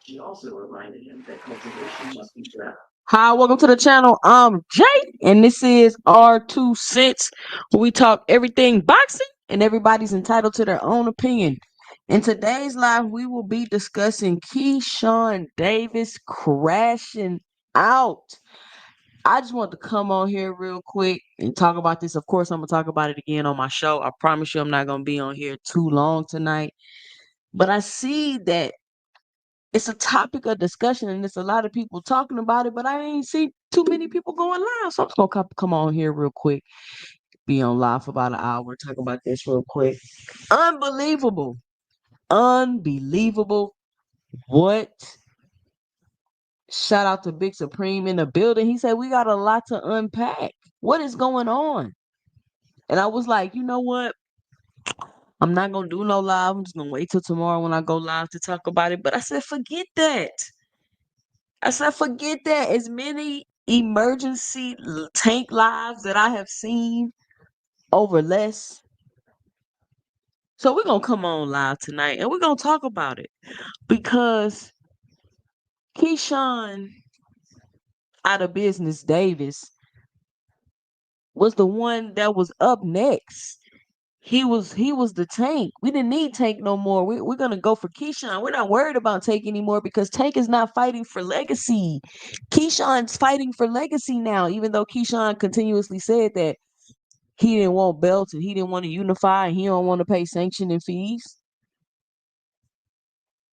She also reminded him that cultivation must be trapped. Hi, welcome to the channel. I'm Jay, and this is R2 Cents, where we talk everything boxing, and everybody's entitled to their own opinion. In today's live, we will be discussing Keyshawn Davis crashing out. I just want to come on here real quick and talk about this. Of course, I'm gonna talk about it again on my show. I promise you, I'm not gonna be on here too long tonight. But I see that it's a topic of discussion and there's a lot of people talking about it, but I ain't see too many people going live. So I'm just gonna come on here real quick, be on live for about an hour, talk about this real quick. Unbelievable. Unbelievable. What? Shout out to Big Supreme in the building. He said we got a lot to unpack. What is going on? And I was like, you know what? I'm not gonna do no live. I'm just gonna wait till tomorrow when I go live to talk about it. But I said, forget that. I said, forget that. As many emergency tank lives that I have seen over less. So we're going to come on live tonight and we're going to talk about it because Keyshawn out of business Davis was the one that was up next. He was the Tank. We didn't need Tank no more. We're gonna go for Keyshawn. We're not worried about Tank anymore because Tank is not fighting for legacy. Keyshawn's fighting for legacy now, even though Keyshawn continuously said that he didn't want belts and he didn't want to unify and he don't want to pay sanctioning fees.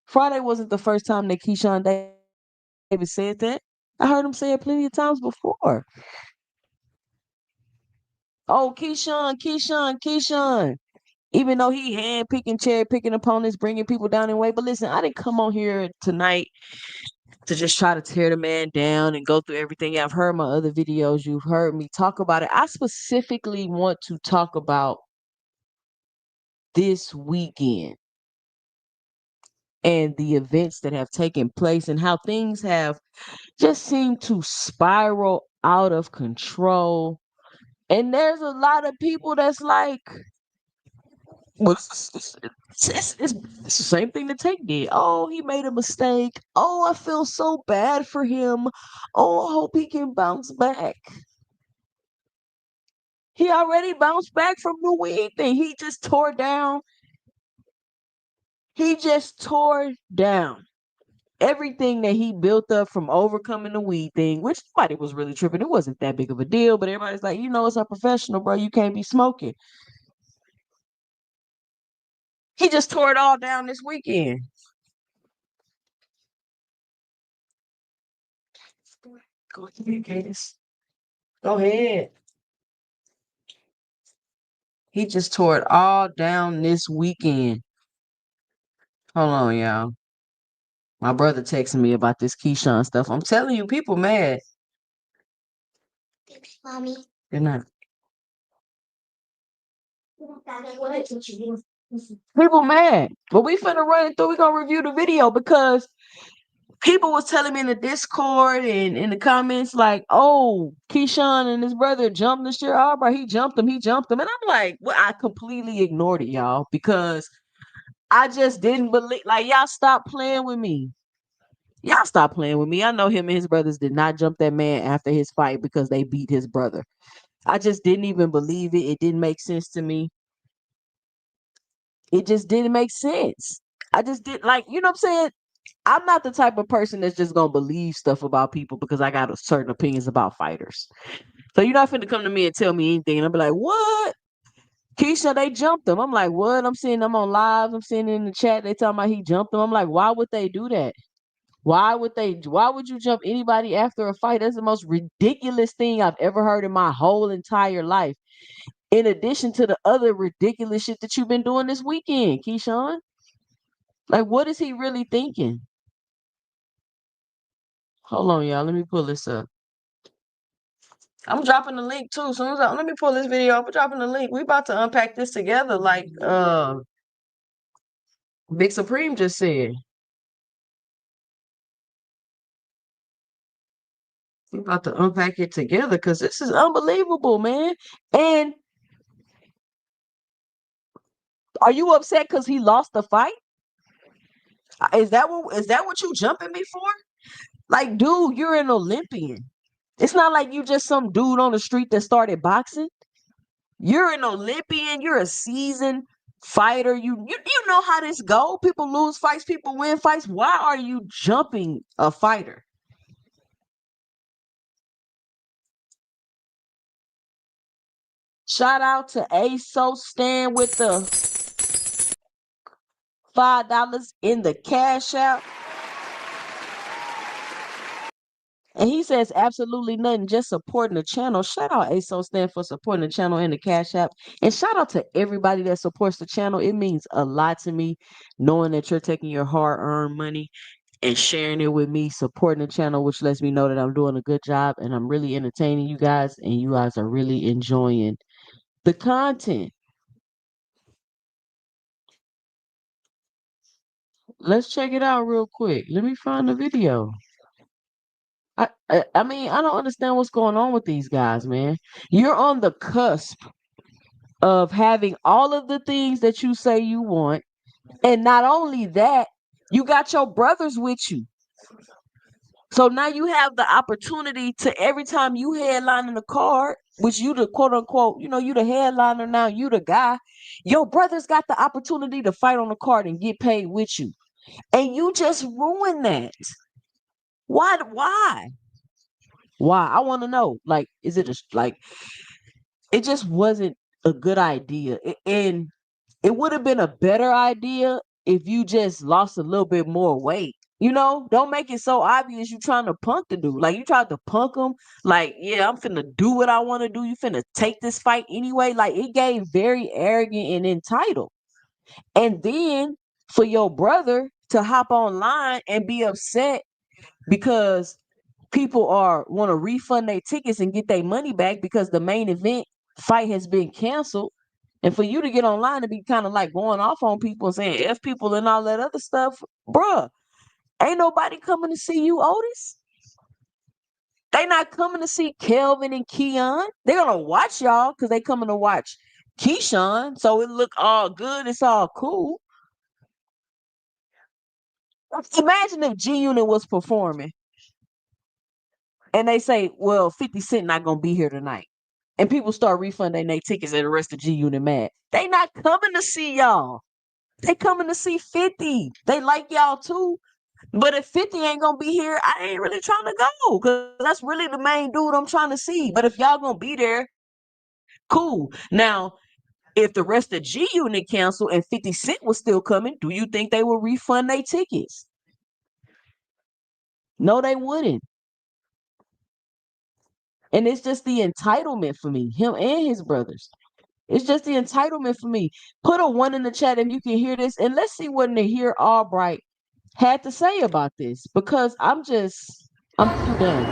Friday wasn't the first time that Keyshawn Davis said that. I heard him say it plenty of times before. Oh, Keyshawn. Even though he hand picking, cherry picking opponents, bringing people down in weight. But listen, I didn't come on here tonight to just try to tear the man down and go through everything. I've heard my other videos. You've heard me talk about it. I specifically want to talk about this weekend and the events that have taken place and how things have just seemed to spiral out of control. And there's a lot of people that's like, well, it's the same thing that Tank did. Oh, he made a mistake. Oh, I feel so bad for him. Oh, I hope he can bounce back. He already bounced back from the weed thing. He just tore down. He just tore down everything that he built up from overcoming the weed thing, which nobody was really tripping. It wasn't that big of a deal, but everybody's like, it's a professional, bro. You can't be smoking. He just tore it all down this weekend. Go ahead, Cadis. Go ahead. He just tore it all down this weekend. Hold on, y'all. My brother texting me about this Keyshawn stuff. I'm telling you, people mad. Thanks, Mommy. They're not. People People mad. But we finna run it through. We gonna review the video because people was telling me in the Discord and in the comments like, oh, Keyshawn and his brother jumped this year. Oh, bro, he jumped him. And I'm like, well, I completely ignored it, y'all, because I just didn't believe, like, y'all stop playing with me. Y'all stop playing with me. I know him and his brothers did not jump that man after his fight because they beat his brother. I just didn't even believe it. It didn't make sense to me. It just didn't make sense. I just did, like, you know what I'm saying? I'm not the type of person that's just gonna believe stuff about people because I got a certain opinions about fighters. So you're not finna come to me and tell me anything, and I'll be like, "What? Keisha, they jumped him." I'm like, "What?" I'm seeing them on live. I'm seeing in the chat they talking about he jumped him. I'm like, "Why would they do that? Why would they? Why would you jump anybody after a fight? That's the most ridiculous thing I've ever heard in my whole entire life. In addition to the other ridiculous shit that you've been doing this weekend, Keyshawn. Like, what is he really thinking?" Hold on, y'all. Let me pull this up. I'm dropping the link too. Soon as let me pull this video up. I'm dropping the link. We about to unpack this together, like Big Supreme just said. We about to unpack it together because this is unbelievable, man. And are you upset because he lost the fight? Is that what you jumping me for? Like, dude, you're an Olympian. It's not like you just some dude on the street that started boxing. You're an Olympian. You're a seasoned fighter. You know how this go. People lose fights. People win fights. Why are you jumping a fighter? Shout out to ASO Stan with the $5 in the cash out. And he says absolutely nothing, just supporting the channel. Shout out ASO Stan for supporting the channel and the cash app. And shout out to everybody that supports the channel. It means a lot to me knowing that you're taking your hard-earned money and sharing it with me, supporting the channel, which lets me know that I'm doing a good job and I'm really entertaining you guys and you guys are really enjoying the content. Let's check it out real quick. Let me find the video. I mean, I don't understand what's going on with these guys, man. You're on the cusp of having all of the things that you say you want. And not only that, you got your brothers with you. So now you have the opportunity to every time you headline in the card, which you the quote unquote, you the headliner now, you the guy. Your brothers got the opportunity to fight on the card and get paid with you. And you just ruined that. Why? Why? Why? I want to know. Like, is it just like it just wasn't a good idea? And it would have been a better idea if you just lost a little bit more weight. Don't make it so obvious you trying to punk the dude. Like you tried to punk him. Like, yeah, I'm finna do what I want to do. You finna take this fight anyway. Like it gave very arrogant and entitled. And then for your brother to hop online and be upset because people want to refund their tickets and get their money back because the main event fight has been canceled. And for you to get online and be kind of like going off on people and saying F people and all that other stuff, bruh, ain't nobody coming to see you, Otis. They not coming to see Kelvin and Keon. They're gonna watch y'all because they coming to watch Keyshawn. So it look all good. It's all cool. Imagine if G Unit was performing and they say, well, 50 Cent not gonna be here tonight. and people start refunding their tickets and the rest of G Unit mad. They not coming to see y'all. They coming to see 50. They like y'all too. But if 50 ain't gonna be here, I ain't really trying to go. Cause that's really the main dude I'm trying to see. But if y'all gonna be there, cool. Now, if the rest of G Unit canceled and 50 Cent was still coming, do you think they would refund their tickets? No, they wouldn't. And it's just the entitlement for me, him and his brothers. It's just the entitlement for me. Put a 1 in the chat if you can hear this, and let's see what Nahir Albright had to say about this, because I'm too done.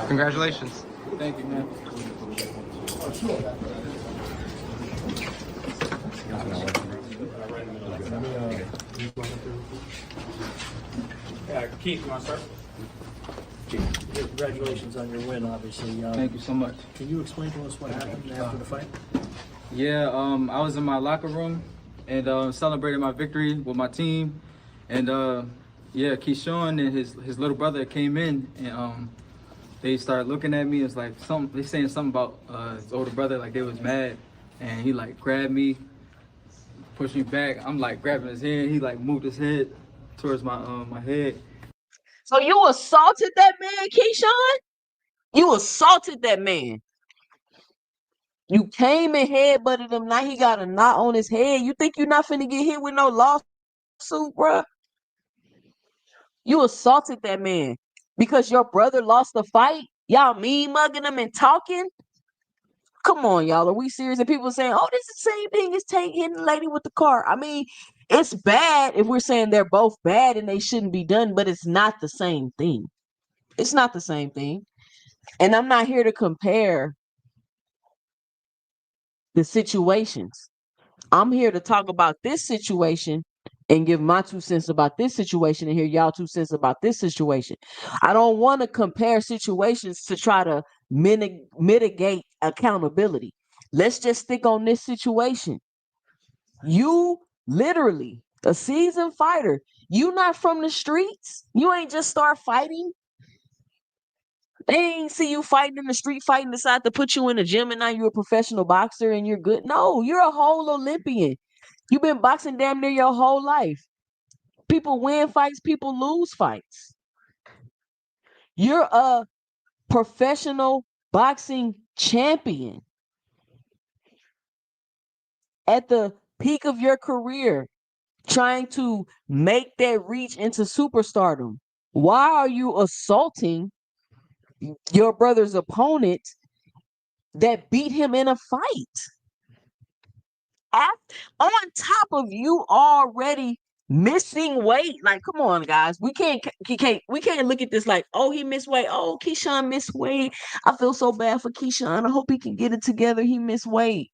Congratulations. Thank you, man. Keith, you want to start? Congratulations on your win, obviously. Thank you so much. Can you explain to us what happened after the fight? Yeah, I was in my locker room and celebrating my victory with my team. And yeah, Keyshawn and his little brother came in and they started looking at me. It's like they saying something about his older brother, like they was mad. And he like grabbed me, pushed me back. I'm like grabbing his hand. He like moved his head towards my head. So you assaulted that man, Keyshawn? You assaulted that man. You came and headbutted him. Now he got a knot on his head. You think you're not finna get hit with no lawsuit, bruh? You assaulted that man because your brother lost the fight? Y'all mean mugging him and talking? Come on, y'all. Are we serious? And people saying, oh, this is the same thing as hitting the lady with the car. I mean, it's bad if we're saying they're both bad and they shouldn't be done, but it's not the same thing. It's not the same thing. And I'm not here to compare the situations. I'm here to talk about this situation and give my 2 cents about this situation and hear y'all 2 cents about this situation. I don't want to compare situations to try to mitigate accountability. Let's just stick on this situation. You literally a seasoned fighter. You not from the streets. You ain't just start fighting. They ain't see you fighting in the street, fighting, decide to put you in the gym, and now you're a professional boxer and you're good. No, you're a whole Olympian. You've been boxing damn near your whole life. People win fights, people lose fights. You're a professional boxing champion at the peak of your career, trying to make that reach into superstardom. Why are you assaulting your brother's opponent that beat him in a fight? On top of you already missing weight. Like, come on, guys. We can't look at this like, oh, he missed weight. Oh, Keyshawn missed weight. I feel so bad for Keyshawn. I hope he can get it together. He missed weight.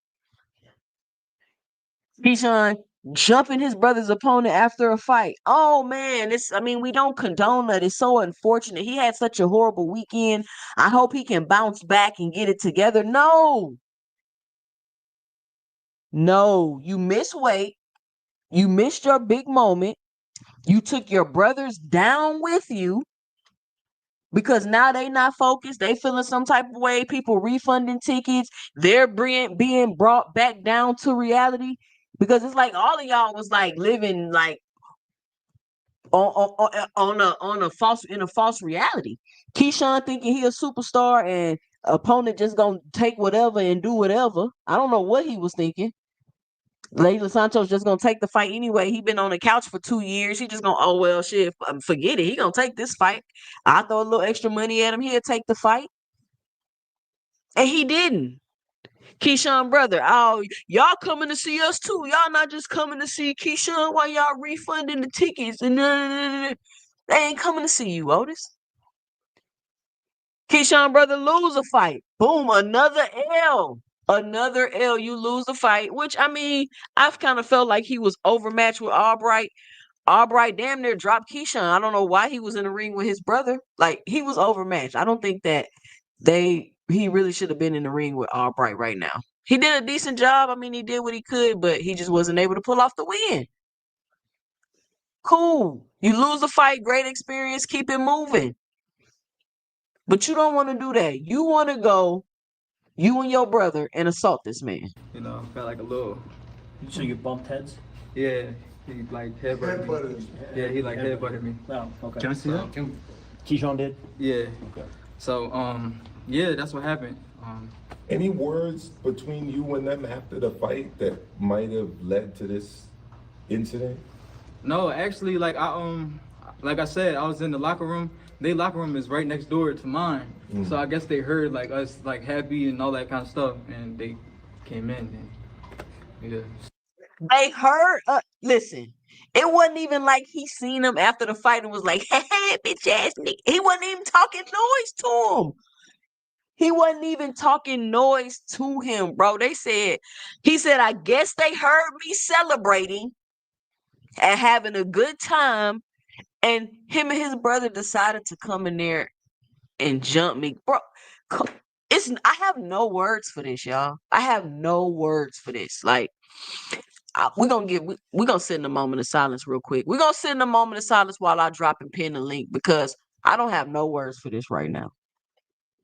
Keyshawn jumping his brother's opponent after a fight. Oh man, we don't condone that. It's so unfortunate. He had such a horrible weekend. I hope he can bounce back and get it together. No, you missed weight. You missed your big moment. You took your brothers down with you because now they not focused. They feeling some type of way. People refunding tickets. They're being brought back down to reality because it's like all of y'all was like living like on a false reality. Keyshawn thinking he a superstar and opponent just gonna take whatever and do whatever. I don't know what he was thinking. Leila Santos just gonna take the fight anyway. He been on the couch for 2 years. He just gonna, oh well, shit, forget it. He gonna take this fight. I throw a little extra money at him. He'll take the fight, and he didn't. Keyshawn brother, oh y'all coming to see us too. Y'all not just coming to see Keyshawn while y'all refunding the tickets and they ain't coming to see you, Otis. Keyshawn brother lose a fight. Boom, another L. Another L, you lose a fight, which I've kind of felt like he was overmatched with Albright. Albright damn near dropped Keyshawn. I don't know why he was in the ring with his brother. Like, he was overmatched. I don't think that he really should have been in the ring with Albright right now. He did a decent job. I mean, he did what he could, but he just wasn't able to pull off the win. Cool. You lose the fight, great experience, keep it moving. But you don't want to do that. You want to go, you and your brother, and assault this man. You know, felt like a little. So you bumped heads? Yeah, he like headbutted me. Yeah, he like headbutted me. No, okay. Can I see that? Keyshawn did? Yeah. Okay. So yeah, that's what happened. Any words between you and them after the fight that might have led to this incident? No, actually, like I said, I was in the locker room. Their locker room is right next door to mine. So I guess they heard like us like happy and all that kind of stuff, and they came in and yeah. They heard, listen, it wasn't even like he seen him after the fight and was like, hey, bitch ass nigga. He wasn't even talking noise to him. He wasn't even talking noise to him, bro. He said, I guess they heard me celebrating and having a good time. And him and his brother decided to come in there and jump me. Bro, I have no words for this, y'all. I have no words for this. Like, we're gonna sit in a moment of silence real quick. We're gonna sit in a moment of silence while I drop and pin the link because I don't have no words for this right now.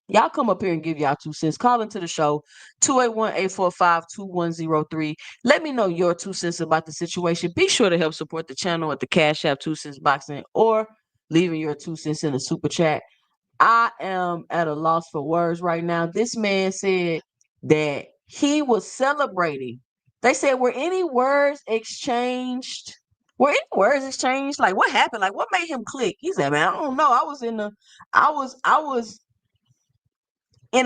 Y'all come up here and give y'all 2 cents. Call into the show, 281-845-2103. Let me know your 2 cents about the situation. Be sure to help support the channel at the Cash App 2 cents boxing or leaving your 2 cents in the super chat. I am at a loss for words right now. This man said that he was celebrating. They said, were any words exchanged? Were any words exchanged? Like, what happened? Like, what made him click? He said, man, I don't know. I was in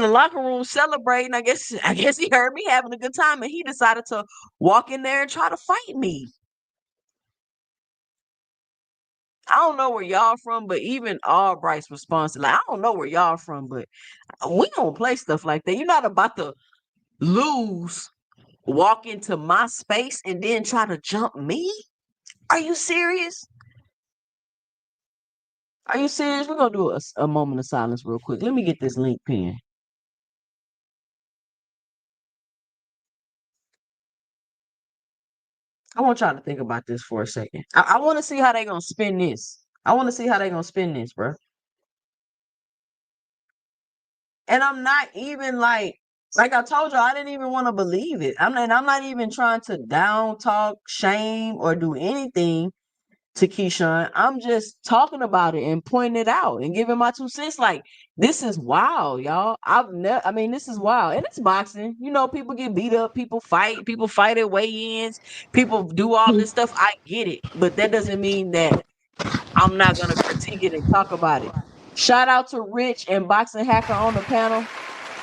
the locker room celebrating. I guess he heard me having a good time and he decided to walk in there and try to fight me. I don't know where y'all from, but even Albright's response, like, I don't know where y'all from, but we don't play stuff like that. You're not about to lose, walk into my space, and then try to jump me? Are you serious? Are you serious? We're going to do a moment of silence real quick. Let me get this link pinned. I want y'all to think about this for a second. I want to see how they going to spin this. Bro. And I'm not even like I told you, I didn't even want to believe it. I'm not even trying to down talk, shame, or do anything to Keyshawn. I'm just talking about it and pointing it out and giving my 2 cents. Like, this is wild, y'all. This is wild. And it's boxing. You know, people get beat up, people fight at weigh-ins, people do all this stuff. I get it. But that doesn't mean that I'm not gonna critique it and talk about it. Shout out to Rich and Boxing Hacker on the panel.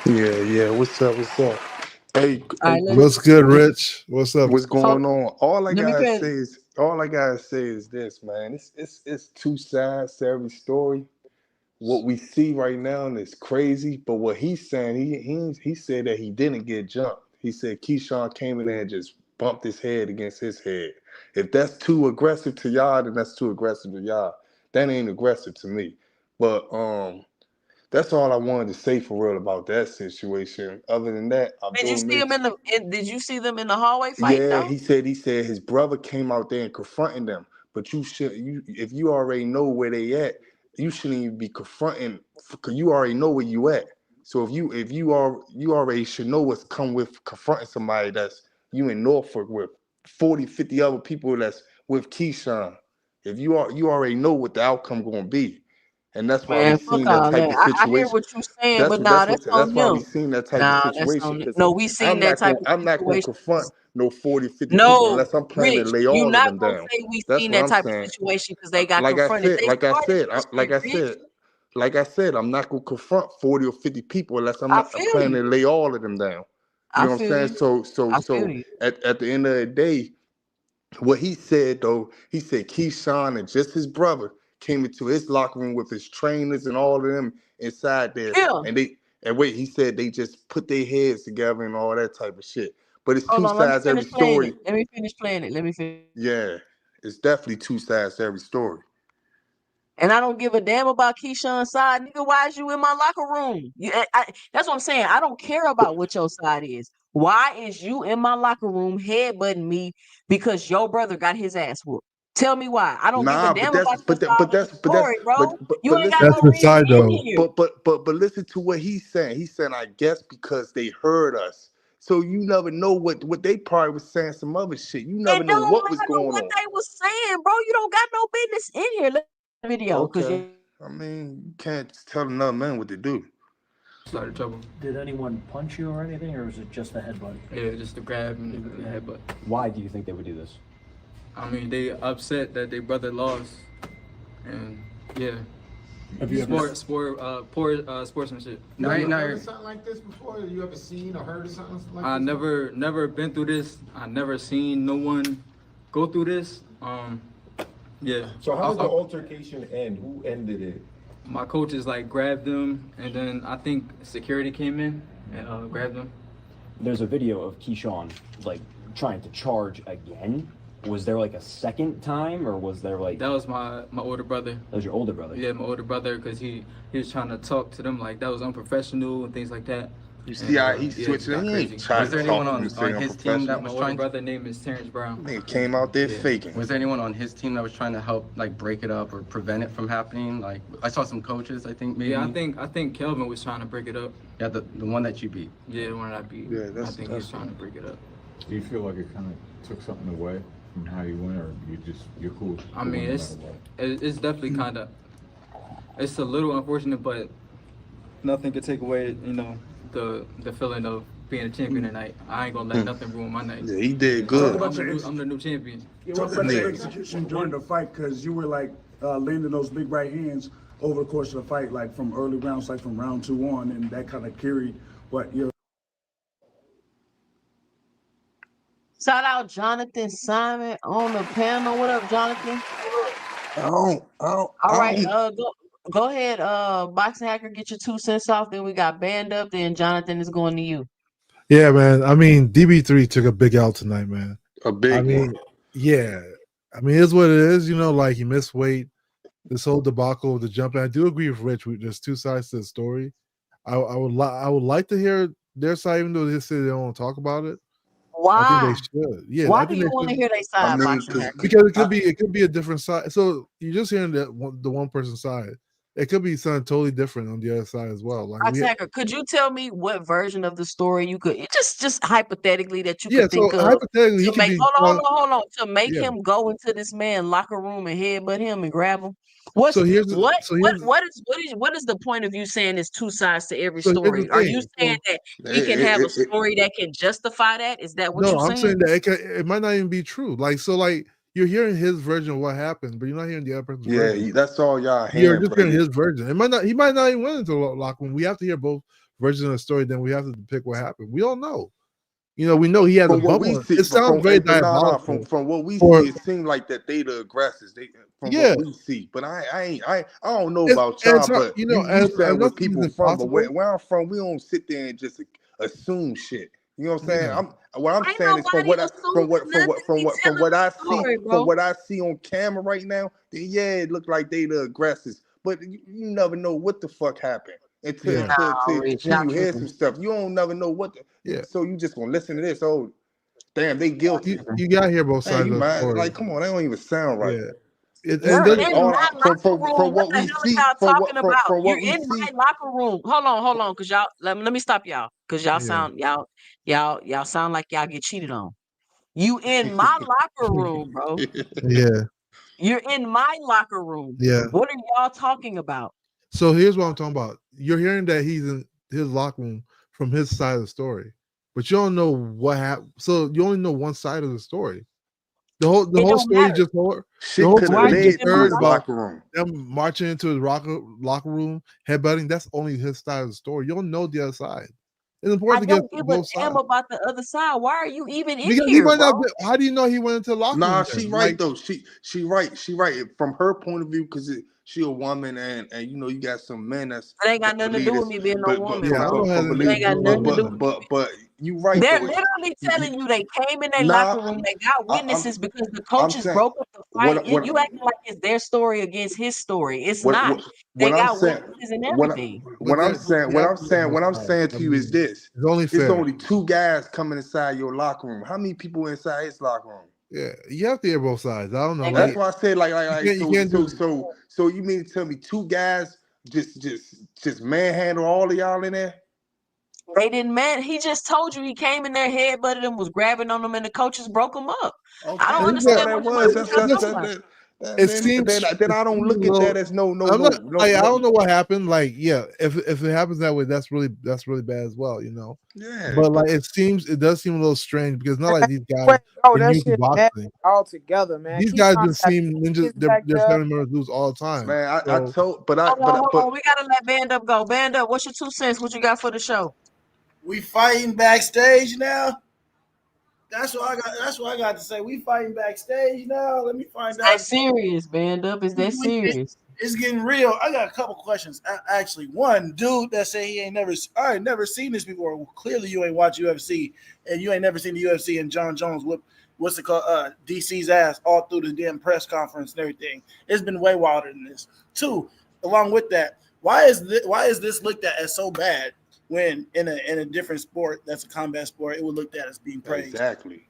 Yeah. What's up? Hey, All hey, right, quick. What's good, Rich? What's up? What's going on? let me pay. All I gotta say is this, man. It's two sides to every story. What we see right now is crazy, but what he's saying, he said that he didn't get jumped. He said Keyshawn came in there and just bumped his head against his head. If that's too aggressive to y'all, then that's too aggressive to y'all. That ain't aggressive to me. But that's all I wanted to say for real about that situation. Other than that, Did you see him did you see them in the hallway fighting? yeah, No? he said his brother came out there and confronting them. But if you already know where they at, you shouldn't even be confronting because you already know where you at. So if you already should know what's come with confronting somebody that's you in Norfolk with 40, 50 other people that's with Keyshawn. If you already know what the outcome gonna be. And that's why we Man, fuck seen that all type that. of I hear situation. what you're saying, That's but what that's nah, what that's on that's why we him. seen that type of Nah, that's situation. on him. Because No, we seen that type of I'm not gonna situation. confront no 40, 50 people No, unless I'm planning to Rich, lay you're all of not them gonna down. say we That's seen what that I'm type of saying. situation because they got Like I confronted. said, They like I started said, this shit, Rich. like I said, I'm not gonna confront 40 or 50 people unless I'm I not feel planning you. to lay all of them down. You I know what I'm feel saying? you. So I feel you. at the end of the day, what he said though, he said Keyshawn and just his brother came into his locker room with his trainers and all of them inside there, Yeah. and wait, he said they just put their heads together and all that type of shit. But it's Hold two on, let me sides to every finish playing story. it. Let me finish playing it. Let me finish. Yeah, it's definitely two sides to every story. And I don't give a damn about Keyshawn's side. Nigga, why is you in my locker room? That's what I'm saying. I don't care about what your side is. Why is you in my locker room headbutting me because your brother got his ass whooped? Tell me why. I don't give a Nah, damn but about that's your but that, side but of the that's but that's story, bro. You but ain't got listen, That's no the reason side in though. here. but listen to what he's saying. He's saying, I guess because they heard us. So you never know what they probably was saying some other shit. You It never know don't what was matter going what on. they was saying, bro. You don't got no business in here. Look at the video, cause Okay. you I mean, you can't just tell another man what to do. Started trouble. Did anyone punch you or anything, or was it just a headbutt? Yeah, just the grab and the headbutt. Why do you think they would do this? I mean, they upset that their brother lost, and yeah, Have you ever? poor sportsmanship. You ever heard of something like this before? You ever seen or heard of something like I this? never been through this. I never seen no one go through this. Yeah. So how did the altercation end? Who ended it? My coaches like grabbed them, and then I think security came in and grabbed them. There's a video of Keyshawn like trying to charge again. Was there like a second time, or was there like That was my older brother. that was your older brother? Yeah, my older brother, because he was trying to talk to them like that was unprofessional and things like that. You see how he yeah, switching? got He crazy. ain't trying Was there to anyone talk on to you, his team that My was older trying? brother name is Terrence Brown. Nigga came out there Yeah. faking. Was there anyone on his team that was trying to help like break it up or prevent it from happening? Like I saw some coaches, I think maybe. Yeah, I think Kelvin was trying to break it up. Yeah, the one that you beat. Yeah, the one that I beat. Yeah, I think he was trying to break it up. Do you feel like it kind of took something away from how you went, or you're cool? I mean, it's definitely kind of, it's a little unfortunate, but nothing could take away, the feeling of being a champion tonight. I ain't gonna let nothing ruin my night. Yeah, he did good. I'm the new champion. Talk about your execution during the fight, because you were like landing those big right hands over the course of the fight, like from early rounds, like from round 2 on, and that kind of carried what your. shout out Jonathan Simon on the panel. What up, Jonathan? All right, go ahead, Boxing Hacker, get your 2 cents off. Then we got Band Up. Then Jonathan is going to you. Yeah, man. I mean, DB3 took a big L tonight, man. A big one. Yeah. I mean, it's what it is. Like he missed weight. This whole debacle with the jump. And I do agree with Rich. There's 2 sides to the story. I would like to hear their side, even though they say they don't want to talk about it. Why? I think they should. Yeah. Why I do think you they want to should. hear their side, I mean, Boxing Hacker? Because it could be a different side. So you're just hearing the one person's side. It could be something totally different on the other side as well. Like Boxing Hacker, could you tell me what version of the story you could just hypothetically that you could think so of hypothetically, he to could make be hold on to make yeah. him go into this man locker room and headbutt him and grab him? What is the point of you saying there's 2 sides to every So here's the story? Are you thing. saying that he can have a story that can justify that? Is that what No, you're I'm saying? saying that it might not even be true. Like you're hearing his version of what happened, but you're not hearing the other person's version. Yeah, that's all y'all You're hearing. just hearing his version. He might not even went into the locker room. We have to hear both versions of the story. Then we have to depict what happened. We all know. We know he had a bump on. It sounds very diabolical. From what we see, it seemed like that they the aggressors. What we see, but I don't know about y'all. But you said where people from, but where I'm from, we don't sit there and just assume shit. You know what I'm saying? What I'm saying is from what I see on camera right now. Yeah, it looked like they the aggressors, but you never know what the fuck happened until you hear some stuff. You don't never know what. So you just gonna listen to this? Oh, damn, they guilty. You gotta hear both sides of the story. Like, come on, that don't even sound right. Yeah. From what we see, You're in my locker room. Hold on, cause y'all let me stop y'all, cause y'all sound like y'all get cheated on. You in my locker room, bro. Yeah. You're in my locker room. Yeah. What are y'all talking about? So here's what I'm talking about. You're hearing that he's in his locker room from his side of the story, but you don't know what happened. So you only know one side of the story. The whole story just heard about them marching into his locker room, headbutting. That's only his side of the story. You don't know the other side. It's important to get both sides. I don't give a damn about the other side. Why are you even in because here, bro? How do you know he went into the locker room? Nah, she right though. She right from her point of view, because she a woman, and you got some men that's. It ain't got nothing to do with me being no woman. But You right. They're But literally telling you they came in their nah, locker room, they got I'm witnesses because the I'm coaches saying broke up the fight. what You acting like it's their story against his story. It's what not. what They what I'm got saying witnesses and what everything. But they have to be on his what I'm side. saying I to you is mean, this: it's only it's fair. only two guys coming inside your locker room. How many people inside his locker room? Yeah, you have to hear both sides. I don't know. And That's Like why I said you can't do. so you mean to tell me two guys just manhandle all of y'all in there? they didn't man. He just told you he came in there, headbutted him, was grabbing on them, and the coaches broke him up. I Okay, don't that's all understand that what was. y'all talking about. It seems. Then It I don't seems a look at that little. as no. I'm not. Like, I don't know what happened. Like, yeah, if it happens that way, that's really bad as well. You know. Yeah, But like, it does seem a little strange because not like these guys Wait, bro, are that new to shit bad boxing. all together, man. These guys Keyshawn just got seem ninjas. kids back Their there. family members lose all the time. Man, I So told, but Hold on. We gotta let Band Up go. Band Up, what's your 2 cents? What you got for the show? We fighting backstage now. That's what I got. That's what I got to say. We fighting backstage now. Let me find out. That's serious, Band Up. Is that serious? It's getting real. I got a couple questions. Actually, one dude that said he ain't never seen this before. Well, clearly, you ain't watch UFC, and you ain't never seen the UFC. And John Jones what's it called? DC's ass all through the damn press conference and everything. It's been way wilder than this. Two, along with that, why is this looked at as so bad when in a different sport that's a combat sport it would look at as being praised? Exactly.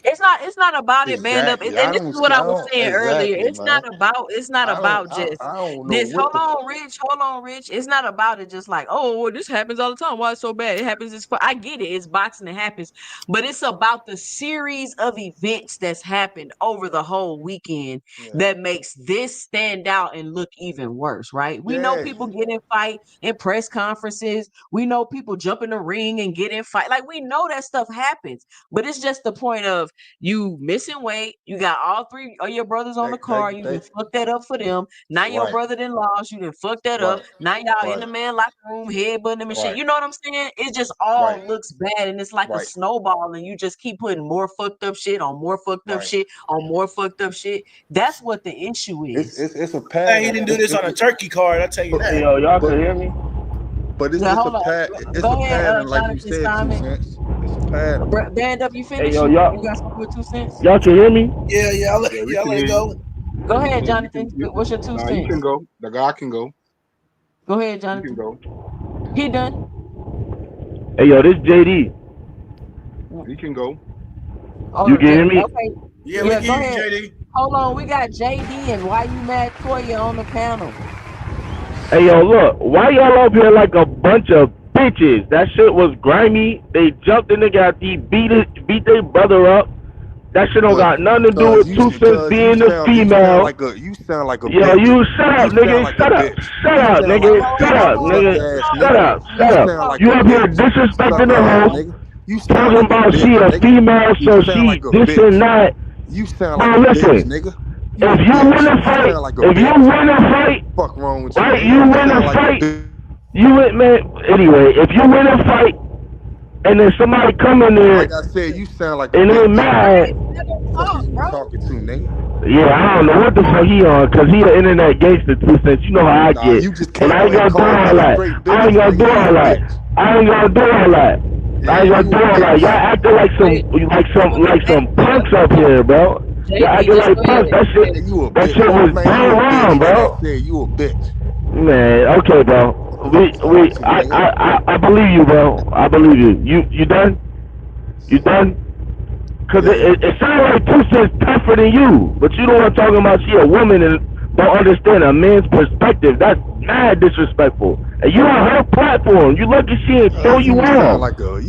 It's not about it, Band Up. And this is what I was saying earlier. It's man. not about just I don't know this. what Hold on, Rich. It's not about it just like, oh, well, this happens all the time. Why it's so bad? It happens. I get it. It's boxing. It happens. But it's about the series of events that's happened over the whole weekend that makes this stand out and look even worse, right? We know people get in fight in press conferences. We know people jump in the ring and get in fight. Like, we know that stuff happens. But it's just the point of you missing weight. You got all three of your brothers on the car. You done fucked that up for them. Now your brother done lost. You done fucked that up. Now y'all in the man locker room headbutting them and shit. You know what I'm saying? It just all looks bad, and it's like a snowball, and you just keep putting more fucked up shit on more fucked up shit on more fucked up shit. That's what the issue is. It's a pattern. Hey, he didn't do this on a turkey card. I tell you that. Yo, y'all can hear me? But it's a pattern, like you said, 2 cents. It's a pattern. Band Up, you finished? Hey, yo, y'all. You got something with 2 cents? Y'all can hear me? Yeah, I'll let it go. Go ahead, Jonathan. What's your 2 cents? You can go. The guy can go. Go ahead, Jonathan. You can go. He done. Hey, yo, this JD. You can go. Oh, you can hear me? Okay. Yeah, we can go hear you, ahead. JD. Hold on, we got JD and Why You Mad Toya on the panel. Hey, yo, look. Why y'all up here like a bunch of bitches? That shit was grimy. They jumped the nigga out. He beat their brother up. That shit don't got nothing to do with 2 cents being a female. You sound like a yo, bitch. you shut up, nigga. Shut up, nigga. Shut up, nigga. Shut up. You up here disrespecting the hoe. You sound talking like about a she a bitch, female, so sound she like a this bitch. and that. You sound Bro, like a listen. bitch, nigga. If you win a fight, if you win a fight, fuck wrong with you? right? Man? You win a like fight. A You win, man. Anyway, if you win a fight, and then somebody come in there, like I said, you sound like a and they bitch. mad. Fuck is you talking to, nigga? Yeah, I don't know what the fuck he on, cause he an internet gangster 2 cents. You know how I get. You just And I ain't gonna do all that. I ain't gonna do all that. I ain't gonna do all that. I ain't gonna do all that. Y'all acting like some punks up here, bro. Y'all acting like punks. That shit was dead wrong, bro. I said you a bitch. Man, okay, bro. I believe you, bro. I believe you. You done? You done? Cause it sounds like 2 cents tougher than you, but you don't want to talk about she a woman and don't understand a man's perspective. That's mad disrespectful. And you on her platform. You lucky she ain't throw you off. You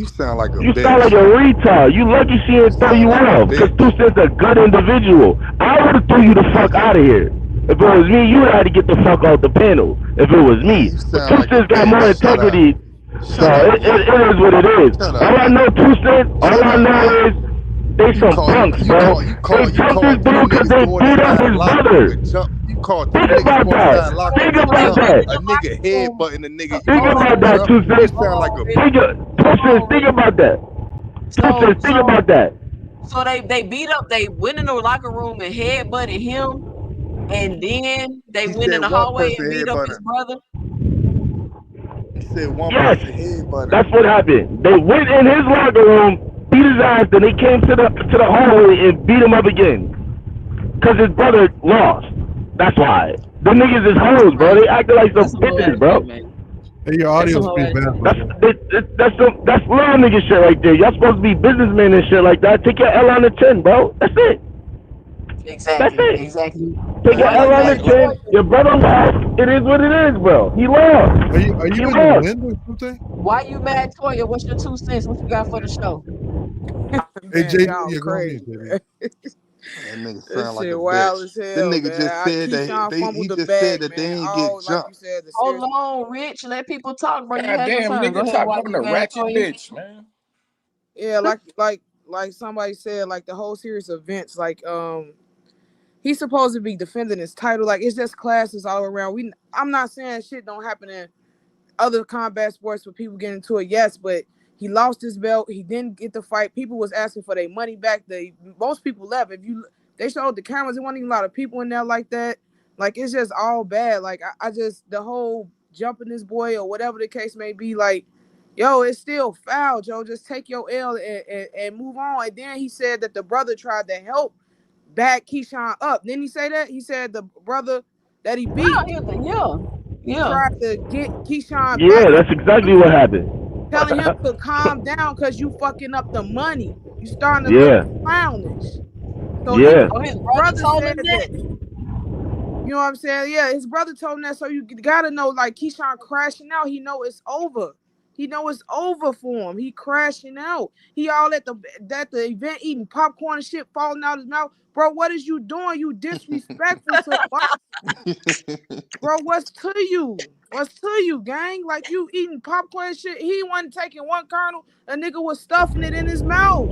sound like a You bitch. sound like a retard. You lucky she ain't throw you off. Cause 2 cents a good individual. I would have threw you the fuck out of here. If it was me, you would have had to get the fuck off the panel. If it was me. But 2 cents got more integrity. So it is what it is. All I know, 2 cents, all I know is they some punks, bro. They jumped this dude because they beat up his brother. You called Think about that. Think about that. A nigga headbutting a nigga. Think about that, 2 cents. You sound like a bitch. Think about that. 2 cents, think about that. So they beat up, they went in the locker room and headbutted him, and then they went in the hallway and beat up his brother. He said one Yes, person headbutted that's him. what happened. They went in his locker room, beat his ass, then they came to the hallway and beat him up again. Cause his brother lost. That's why. The niggas is hoes, bro. They acting like some bitches, bro. Hey, your audio's pretty bad, bro. That's little nigga shit right there. Y'all supposed to be businessmen and shit like that. Take your L on the chin, bro. That's it. Exactly. That's it. Exactly. Take your L on the chin. Your brother lost. It is what it is, bro. He lost. Are you He in lost. the wind or something? Why you mad, Toya? What's your 2 cents? What you got for the show? Hey, JD, y'all you're crazy, JD. That nigga This sound like shit a wild bitch. as That hell, nigga man. just said that Keyshawn he fumbled the just bag, said that they man. ain't Oh, get like jumped. you said, the Hold series. on, Rich. Let people talk, bro. You God had your damn, turn. Go nigga, ahead. stop Why having you a mad, ratchet Toya? bitch, man. Yeah, like somebody said, like the whole series of events, like he's supposed to be defending his title. Like it's just classes all around. I'm not saying shit don't happen in other combat sports where people get into it, yes, but he lost his belt. He didn't get the fight. People was asking for their money back. Most people left. They showed the cameras, there wasn't even a lot of people in there like that. Like it's just all bad. Like I just the whole jumping this boy or whatever the case may be. Like, yo, it's still foul, Joe. Just take your L and move on. And then he said that the brother tried to help back Keyshawn up. Didn't he say that? He said the brother that he beat Yeah. tried to get Keyshawn back, Yeah, that's exactly what happened. telling him to calm down because you fucking up the money. You starting to look Yeah. clownish. So Yeah. his brother told said him that. You know what I'm saying? Yeah, his brother told him that. So you gotta know, like Keyshawn crashing out. He know it's over. He know it's over for him. He crashing out. He all at the event eating popcorn and shit falling out his mouth. Bro, what is you doing? You disrespectful to bro. What's to you? What's to you, gang? Like you eating popcorn and shit. He wasn't taking one kernel. A nigga was stuffing it in his mouth.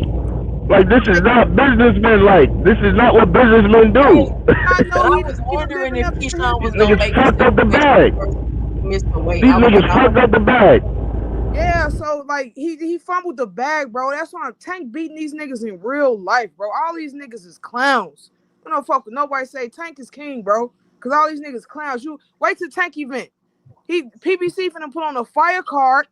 Like this is not businessmen. Like this is not what businessmen do. I know I he was was wondering living if up to his Keyshawn was These gonna niggas make fucked up the bag. Mr. Wade. These niggas fucked up the bag. Yeah, so like he fumbled the bag, bro. That's why Tank beating these niggas in real life, bro. All these niggas is clowns. I don't fuck with nobody say Tank is king, bro. Cause all these niggas clowns. You wait till Tank event. PBC finna put on a fire card.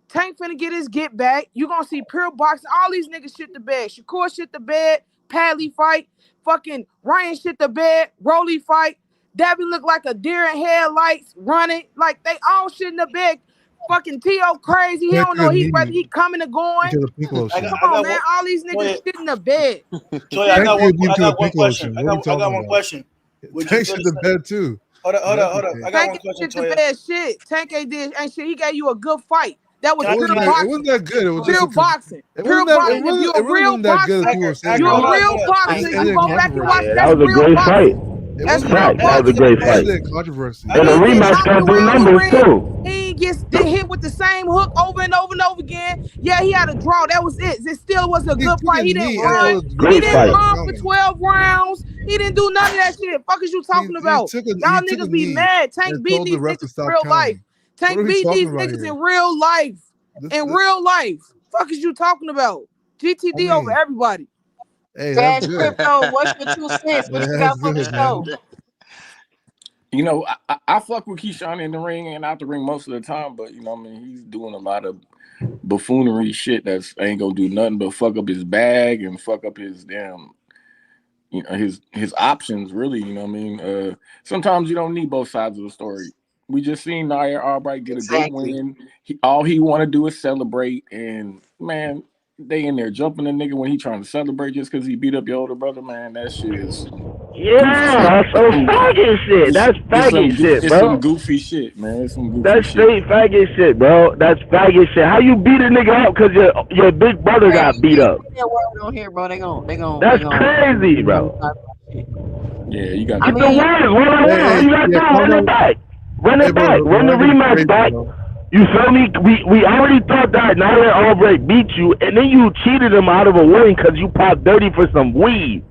Tank finna get his get back. You gonna see pure boxing. All these niggas shit the bed. Shakur shit the bed. Padley fight. Fucking Ryan shit the bed. Rolly fight. Dabby look like a deer in headlights running. Like they all shit in the bed. Fucking T.O. crazy. He don't know whether he coming or going. Come on, man. All these niggas shit in the bed. Toya, I got one question. I got one question. Tank shit the bed too. Hold up. I got one question, Tank ain't Toya. bad shit. Tank ain't shit. He gave you a good fight. That was It pure wasn't boxing. it wasn't that good. It was Pure just boxing. it Pure wasn't that boxing. If you a real boxer, you a real boxer. You go back and watch Yeah, that's that was a real great fight. boxing. That's real Fact, that was a boxing. great fight. Controversy. And the He get rematch knocked gonna do around the numbers ring. too. He gets hit with the same hook over and over and over again. Yeah, he had a draw. That was it. It still was a good fight. He didn't run. He didn't run for 12 rounds. He didn't do none of that shit. Fuck is you talking about? Y'all niggas be mad. Tank beating these niggas in real life. Tank beating these niggas in real life. In real life. Fuck is you talking about? GTD over everybody. Hey, Cash Crypto, what's your 2 cents? What you got for the show? You know, I fuck with Keyshawn in the ring and out the ring most of the time, but you know, I mean, he's doing a lot of buffoonery shit that's ain't gonna do nothing but fuck up his bag and fuck up his damn, you know, his options. Really, you know what I mean? Sometimes you don't need both sides of the story. We just seen Nair Albright get a good win. All he want to do is celebrate, and man, they in there jumping the nigga when he trying to celebrate just because he beat up your older brother. Man, that shit is that's some faggot shit. That's faggot shit, it's bro. some goofy shit, man. It's some goofy That's shit. straight faggot shit, bro. That's faggot shit. How you beat a nigga up because your big brother got beat up? That word on here, bro. They gon' That's crazy, bro. Yeah, you got. Get the words one on one. All you gotta do, run it back. Run it back. Run the rematch back. You feel me? We already thought that Nair Albright beat you, and then you cheated him out of a win because you popped dirty for some weed.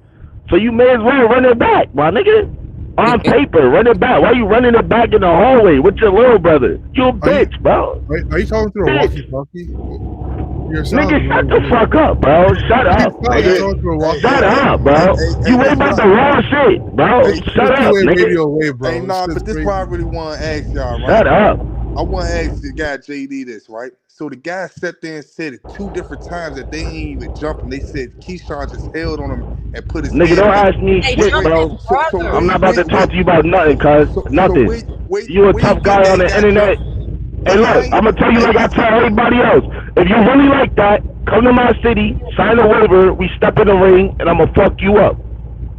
So you may as well run it back, my nigga. On paper, run it back. Why you running it back in the hallway with your little brother? You a bitch, bro. Are you talking through a walkie-talkie? Nigga, shut the fuck up, bro. Shut up. Shut up, bro. You ain't about the wrong shit, bro. Shut up, nigga. Hey, nah, but this part I really want to ask y'all, right? Shut up. I want to ask the guy JD this, right? So the guy sat there and said it 2 different times that they ain't even jumping. They said Keyshawn just held on him and put his Nigga, hand don't against ask him. me They shit, jumped bro. his So brother. I'm not about to talk to you about nothing, cuz. Nothing. You a where tough getting guy on that the guy internet. jump? Hey, I look, ain't. I'm gonna tell you Hey, like I listen. tell everybody else. If you really like that, come to my city, sign a waiver, we step in the ring, and I'm gonna fuck you up.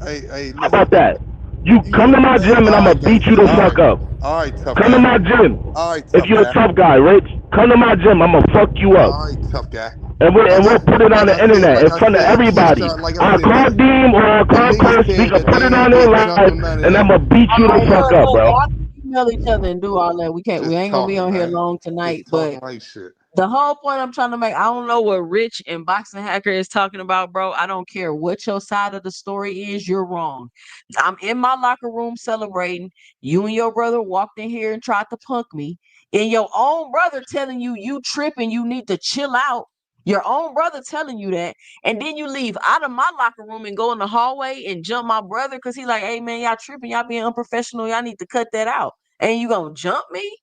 Hey, How listen. about that? You come to my gym, and I'm All gonna right, beat you gangster. the fuck up. All right, tough Come to guy. my gym. All right, If tough you're a guy. tough guy, Rich, come to my gym, I'm gonna fuck you up. All right, tough guy. And we'll put it on the internet Like in I front of said, everybody. Keyshawn, like I I'll said, call Deem or I'll the call nigga Chris. We said can that put they it on ain't their get jumped live, or none of and that. I'm gonna beat you the Hey, fuck up, look, bro. y'all can email each other and do all that. We Just ain't gonna be talking, on here man. long tonight. Just But talking like shit. the whole point I'm trying to make, I don't know what Rich and Boxing Hacker is talking about, bro. I don't care what your side of the story is, you're wrong. I'm in my locker room celebrating. You and your brother walked in here and tried to punk me. And your own brother telling you tripping, you need to chill out. Your own brother telling you that. And then you leave out of my locker room and go in the hallway and jump my brother because he like, hey man, y'all tripping, y'all being unprofessional, y'all need to cut that out. And you gonna jump me?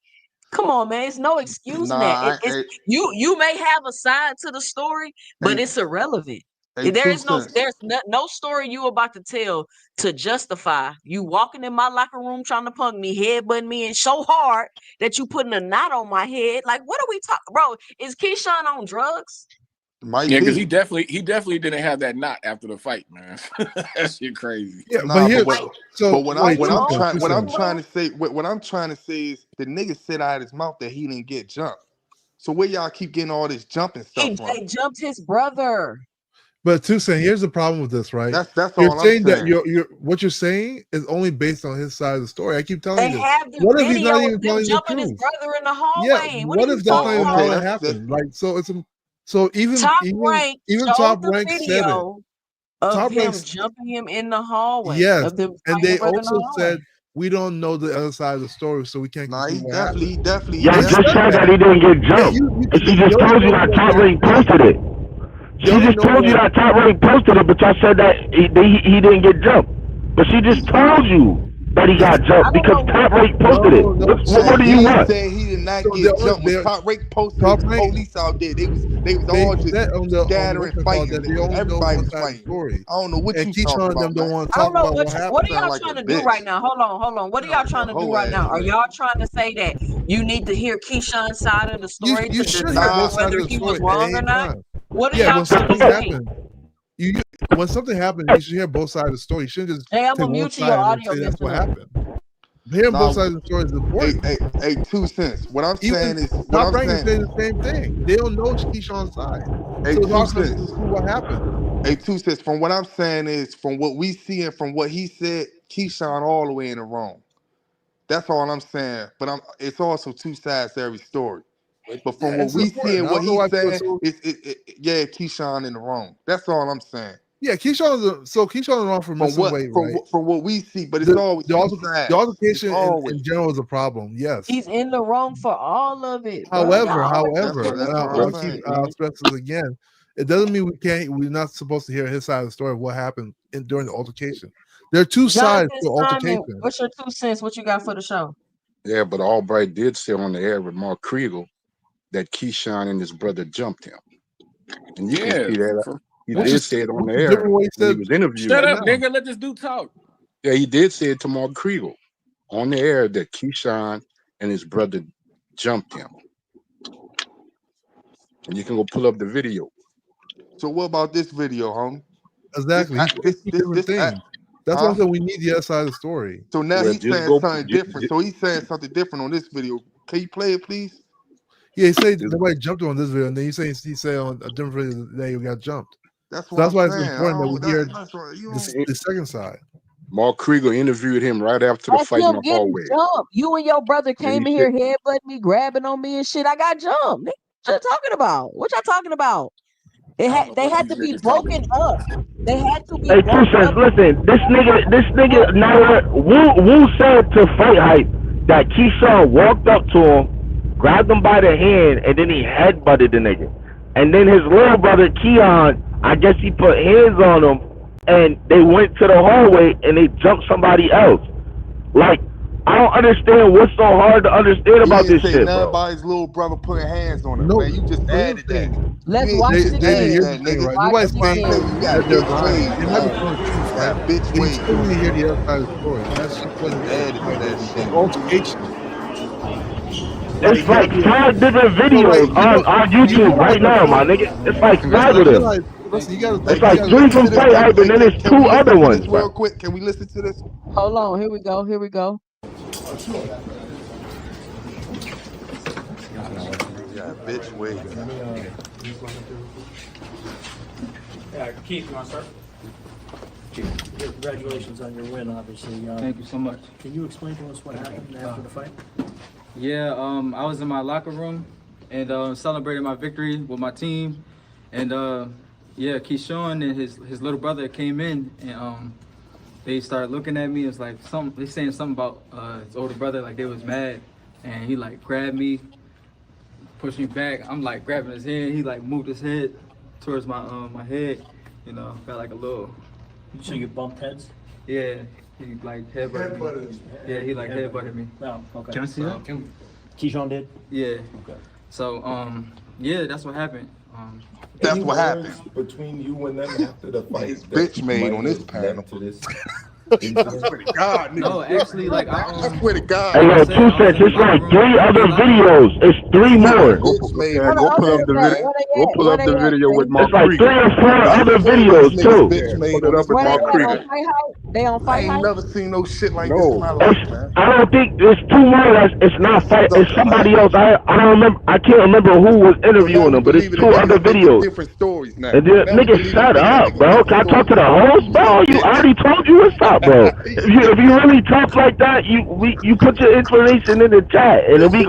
Come on, man. It's no excusing that. Nah, It's you may have a side to the story, but it's irrelevant. There 2 is no cents. there's no story you about to tell to justify you walking in my locker room trying to punk me, headbutting me, and so hard that you putting a knot on my head. Like, what are we talking, bro? Is Keyshawn on drugs? Might Yeah, because be. he definitely didn't have that knot after the fight, man. That shit crazy. Yeah, Nah, but but what I'm wait, two cents, two what I'm cents. trying to say what I'm trying to say is the nigga said out of his mouth that he didn't get jumped. So where y'all keep getting all this jumping stuff from? They jumped his brother. But two cents. Here's the problem with this, right? That's You're all I'm saying that saying. you're what you're saying is only based on his side of the story. I keep telling They you this. have the What if he's video not of even them telling the jumping his truth? brother in the Yeah. hallway. What are What you if that's not talking even about? how it happened? Like, so even Top even Rank even showed Top the Rank said it. video of Top Rank, him jumping him in the hallway, yes, of them and fighting the they brother in the also hallway. said we don't know the other side of the story, so we can't Nah, conclude he what happened. definitely Y'all They just said said that that. he didn't get Yeah, jumped. And she just they only told you know that what Top they're Rank saying. posted it. They She only just know told you what. that Top Rank posted it, but y'all said that he didn't get jumped. But she just told you that he got jumped because Top Rank posted it. No, What so more do you He want? said he did not so get jumped. When they Top Rank posted, it Top was Rank. police out there. They was They all just said on the scattering, what's it called fighting. that they only know Everybody one was side of the fighting. story, I don't know what and you talking Keyshawn and them about, don't man. want to I talk don't know about what what happened. are Sound y'all like a trying to do bitch. right now? Hold on. What are Sound y'all like trying a to do hoe right ass now? Are nigga. y'all trying to say that you need to hear Keyshawn's side of the story You to should hear determine both sides whether of the he was story at wrong or any not? time. What are Yeah, y'all when trying to something say? happens, when something happens, you should hear both sides of the story. You shouldn't just Hey, I'm take gonna one mute you. Your side and then audio say that's messing what up. happened. Hearing both Now, sides of the story is important. 2 cents. What I'm Even saying is, what Top I'm Rank is saying, saying the same thing. They don't know Keyshawn's side, so it's 2 hard for them to cents. conclude what happened. 2 cents. From what I'm saying is, from what we see and from what he said, Keyshawn all the way in the wrong. That's all I'm saying. But it's also 2 sides to every story. But from Yeah, what it's we see important. and I what don't know he's why people are saying, so. yeah, Keyshawn in the wrong. That's all I'm saying. Yeah, Keyshawn's wrong for missing weight, right? From what we see, but it's always two The sides. It's altercation always. in general is a problem. Yes. He's in the wrong for all of it, bro. However, Y'all always That's however, what and that's what I'm saying. I'll stress this again. It doesn't mean we're not supposed to hear his side of the story of what happened during the altercation. There are two sides Jonathan to Simon, altercation. what's your 2 cents? What you got for the show? Yeah, but Albright did say on the air with Mark Kriegel that Keyshawn and his brother jumped him. And you can Yeah. see that he Which did is say it on the different air what he when he said was interviewed. Shut right up, now. nigga. Let this dude talk. Yeah, he did say it to Mark Kriegel on the air that Keyshawn and his brother jumped him. And you can go pull up the video. So what about this video, homie? Exactly. He's saying two different things. That's why I said we need the other side of the story. So now Well, he's just saying go. something different. So he's saying something different on this video. Can you play it, please? Yeah, he said nobody jumped on this video, and then he said on a different video that you got jumped. That's So what that's I'm why it's saying. important that we hear That's what you the second side. Mark Kriegel interviewed him right after the That's fight in him the getting hallway. jumped. You and your brother And he came in said, here headbutting me, grabbing on me and shit. I got jumped. Nigga, what y'all talking about? What y'all talking about? They had to be broken up. They had to be Hey, 2 broken cents. up. Listen, this nigga, now Wu said to Fight Hype that Keyshawn walked up to him, grabbed him by the hand, and then he headbutted the nigga. And then his little brother Keon, I guess he put hands on him, and they went to the hallway and they jumped somebody else. Like, I don't understand what's so hard to understand He about didn't this say shit, nothing bro. about his little brother putting hands on him, No, man. You just so here's added the that. thing. Let's You watch just it JD, added again. here's the that, thing, nigga. right? Watch Nobody's it That's why I saying say again. you that got they're bitch lying. ways, They might be man. telling the truth, You right? got bitch But you ways, still need to hear man. the other side of the story. That's just You what just it is. added to that It's shit. altercation. It's Like like you, 5 different so like videos on you YouTube realize right now, my nigga. It's like listen, 5 you of them. realize listen, Hey, It's you like can we gotta 3 listen from to this? Fight Hey, Hype, hey, and then it's can 2 we listen other to ones, this bro. real quick? Can we listen to this? Hold on. Here we go. Here we go. Yeah, bitch ways. Keith, you want to start? Congratulations on your win, obviously. Thank you so much. Can you explain to us what happened after the fight? Yeah, I was in my locker room and celebrating my victory with my team, and yeah, Keyshawn and his little brother came in and they started looking at me. It's like they saying something about his older brother, like they was mad, and he like grabbed me, pushed me back. I'm like grabbing his hand. He like moved his head towards my head, felt like a little. So you bumped heads? Yeah, he like headbutted me. Yeah, he like headbutted me. No, okay. Can I see that? Keyshawn did? Yeah. Okay. So yeah, that's what happened. That's Any what happened. words between you and them after the fight It's that bitch made might on this have panel. led to this I incident? swear to God, nigga. No, actually, like I swear to Hey, God. yo, like I said, 2 I was cents. in the It's locker like room. 3 other Locker room. videos. It's 3 more. Bitch made Hold him. on, Go pull hold up the on. video. Where they Go at? pull Where up they the at, video with Jay? It's like 3 Markrieger. or 4 Why other you saying this videos nigga's too. bitch made Put it on up this with Where they at on Markrieger? Markrieger. Fight Hype? They on I Fight ain't Hype? never seen no shit like this in No. my life, It's, man. I don't think there's 2 more. It's not This is fight. It's something, somebody man. else. I don't remember. I can't remember who was So now interviewing we them, but it's believing 2 in other videos. different stories now. And then, Now we nigga, believing shut in up, niggas bro. different Can I talk to stories. the host, You a bro? I bitch. already told you what's up, bro. If you really talk like that, you put your information in the chat, and then we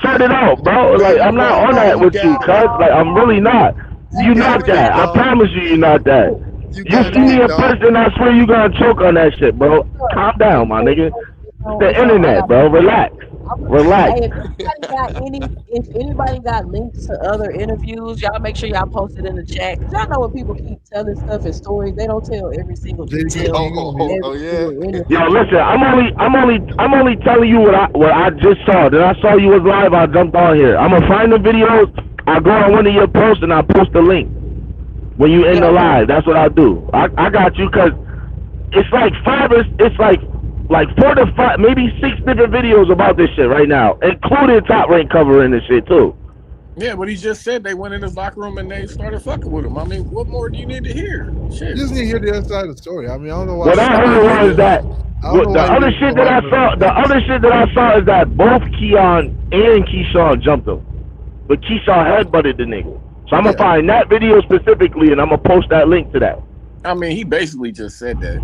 sort it out, bro. Man, Like you I'm not right, on man. that You with you, got it. cuz. Like I'm really not. You You got not it, big that. I dog. promise you're not that. You You got it, see me big in dog. person, I swear you gonna choke on that shit, bro. Calm down, my nigga. It's the internet, bro. Relax. Relax. Hey, if anybody got links to other interviews, y'all make sure y'all post it in the chat. Cause y'all know when people keep telling stuff and stories, they don't tell every single JD, detail. can you go on mute? Every Yeah. single Yo, interview. listen, I'm only telling you what I just saw. Then I saw you was live. I jumped on here. I'm gonna find the videos. I go on one of your posts and I post the link when you in the live. That's what I do. I got you because it's like it's like 4 to 5, maybe 6 different videos about this shit right now, including Top Rank covering this shit too. Yeah, but he just said they went in his locker room and they started fucking with him. I mean, what more do you need to hear? Shit. You just need to hear the other side of the story. I mean, I don't know why. What I heard was that I don't know the why other you shit that I saw. The other shit that I saw is that both Keon and Keyshawn jumped him, but Keyshawn headbutted the nigga. So I'm gonna find that video specifically and I'm gonna post that link to that. I mean, he basically just said that.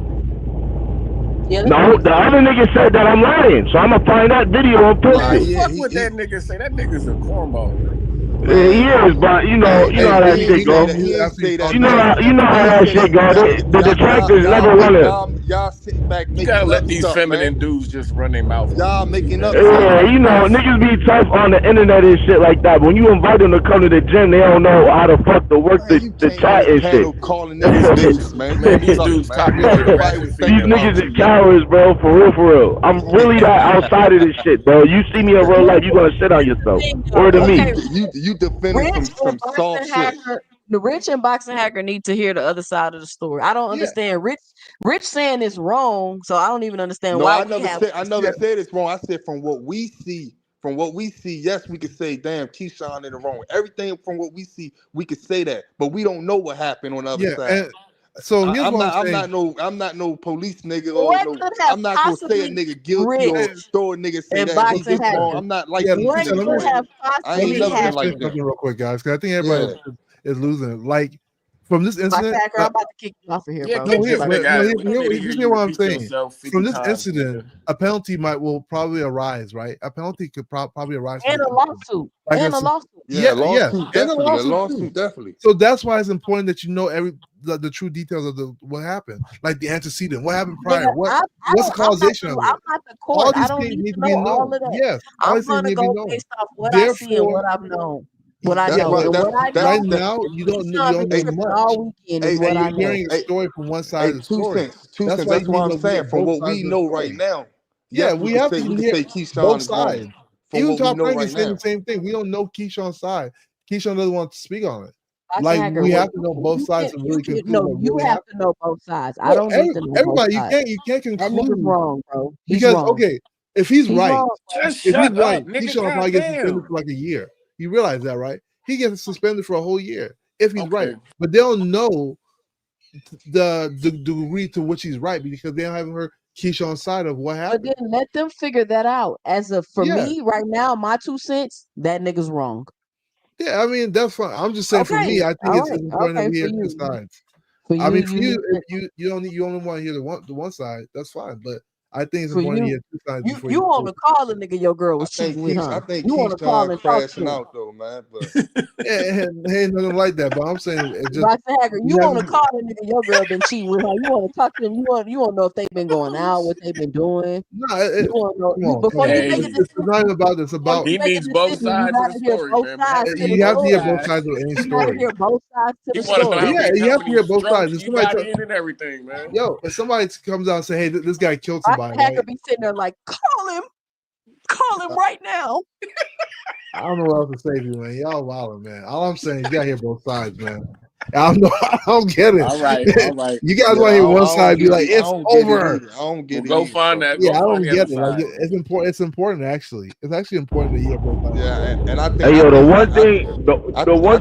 No, the other nigga said that I'm lying, so I'm gonna find that video and post it. Fuck what that nigga say. That nigga's a cornball. Yeah, he is, but you know how that shit go. You know how that shit go. The detractors never wanna. Y'all sitting back You making gotta let up these stuff, feminine man. dudes just run their mouth. Y'all making up Yeah, you know, niggas be tough on the internet and shit like that. When you invite them to come to the gym, they don't know how to fuck to work the chat and shit. Calling niggas bitches, man. Man, these dudes talking to the ratchet These female. niggas is cowards, bro. For real, for real. I'm really that outside of this shit, bro. You see me in real life, you gonna shit on yourself. Word to me. You defending some soft shit. The Rich and Boxing Hacker need to hear the other side of the story. I don't understand. Rich saying it's wrong, so I don't even understand No, why I we never have. said it's wrong. I said from what we see, yes, we could say, damn, Keyshawn in the wrong. Everything from what we see, we could say that, but we don't know what happened on the other side. And so here's what I'm saying. I'm not no police nigga What or could no. have I'm not gonna say a possibly nigga guilty or Rich throw a nigga say and that he Boxing this wrong. Hacker? I'm not like Yeah, these What niggas, could man. have I ain't possibly never been Let me like say them. something real quick, guys, because I think everybody is losing it. Like from this Boxing incident. Hacker, I'm about to kick you off of here, Yeah, bro. kick No, this nigga out. We don't need to hear just you hear what I'm repeat saying. yourself 50 From this times, incident, a penalty will probably arise, right? A penalty could probably arise. And a lawsuit. Like And a lawsuit. Yeah, yes, lawsuit and a definitely. A lawsuit lawsuit too. definitely. So that's why it's important that you know the true details of what happened, like the antecedent, what happened prior, Nigga, what's the causation of it. I'm not the All court. I these don't things need need to to be know all known. of that. Yes, all I'm these things gonna need to be go known. based off what I see and Therefore, what I've known. What I That's know. right. And what I know right now you don't Keyshawn know been tripping much, all weekend is and what I you're know. hearing a story from one side of the 2 story. cents. 2 That's cents. why you That's what need I'm to saying. get From both what sides we of the know right story. now, yes, we have to we can hear say Keyshawn both is wrong sides. from Even what we Top know Rank right is saying now. the same thing. We don't know Keyshawn's side. Keyshawn doesn't want to speak on it. Boxing Like Hacker, we well, have to know both sides to really conclude no, what you really have happened. to know both sides. I No, don't need to know both everybody, sides. you can't That nigga's conclude wrong, bro. He's because wrong. okay, if he's right, wrong, bro. Just if he's shut right, up, nigga. Keyshawn will probably get Goddamn. suspended for like a year. You realize that, right? He gets suspended for a whole year if he's right. Okay. But they don't know the degree to which he's right because they haven't heard Keyshawn's side of what But happened. then let them figure that out. For Yeah. me, right now, my 2 cents, that nigga's wrong. Yeah, I mean that's fine. I'm just saying for me, I think it's important that we hear two sides. I mean, for you, if you only want to hear the one side, that's fine. But I think it's important to hear two sides before you want to call a nigga your girl was cheating with, huh? I think You want to call Keyshawn and talk to crashing him. out though, man. But ain't nothing like that. But I'm saying it just Boxing Hacker, you want to call a nigga your girl been cheating with her. You want to talk to them. You want to know if they've been going out, what they've been doing. No, you want to know come on, before come you on. make a It's decision. not even about this. About He needs both sides of the story, man. you have to hear both sides of any You gotta story. hear both sides to He the want to know story. how Yeah, many, you how have to hear many both sides. strokes If he somebody got tell- in and everything, man. Yo, if somebody comes out and say, "Hey, this guy killed Boxing somebody," Hacker right? be sitting there like, call him right now. I don't know what else to say to you, man. Y'all wildin', man. All I'm saying, you gotta hear both sides, man. I don't know. I don't get it. All right. You guys want to hear one side be like, I "It's don't get it over." either. I don't get it Go either. find that. Yeah, Go I find don't the get other it. Like, side. it's important. It's important, actually. It's actually important to hear both sides. Yeah, and I think. Hey yo, the one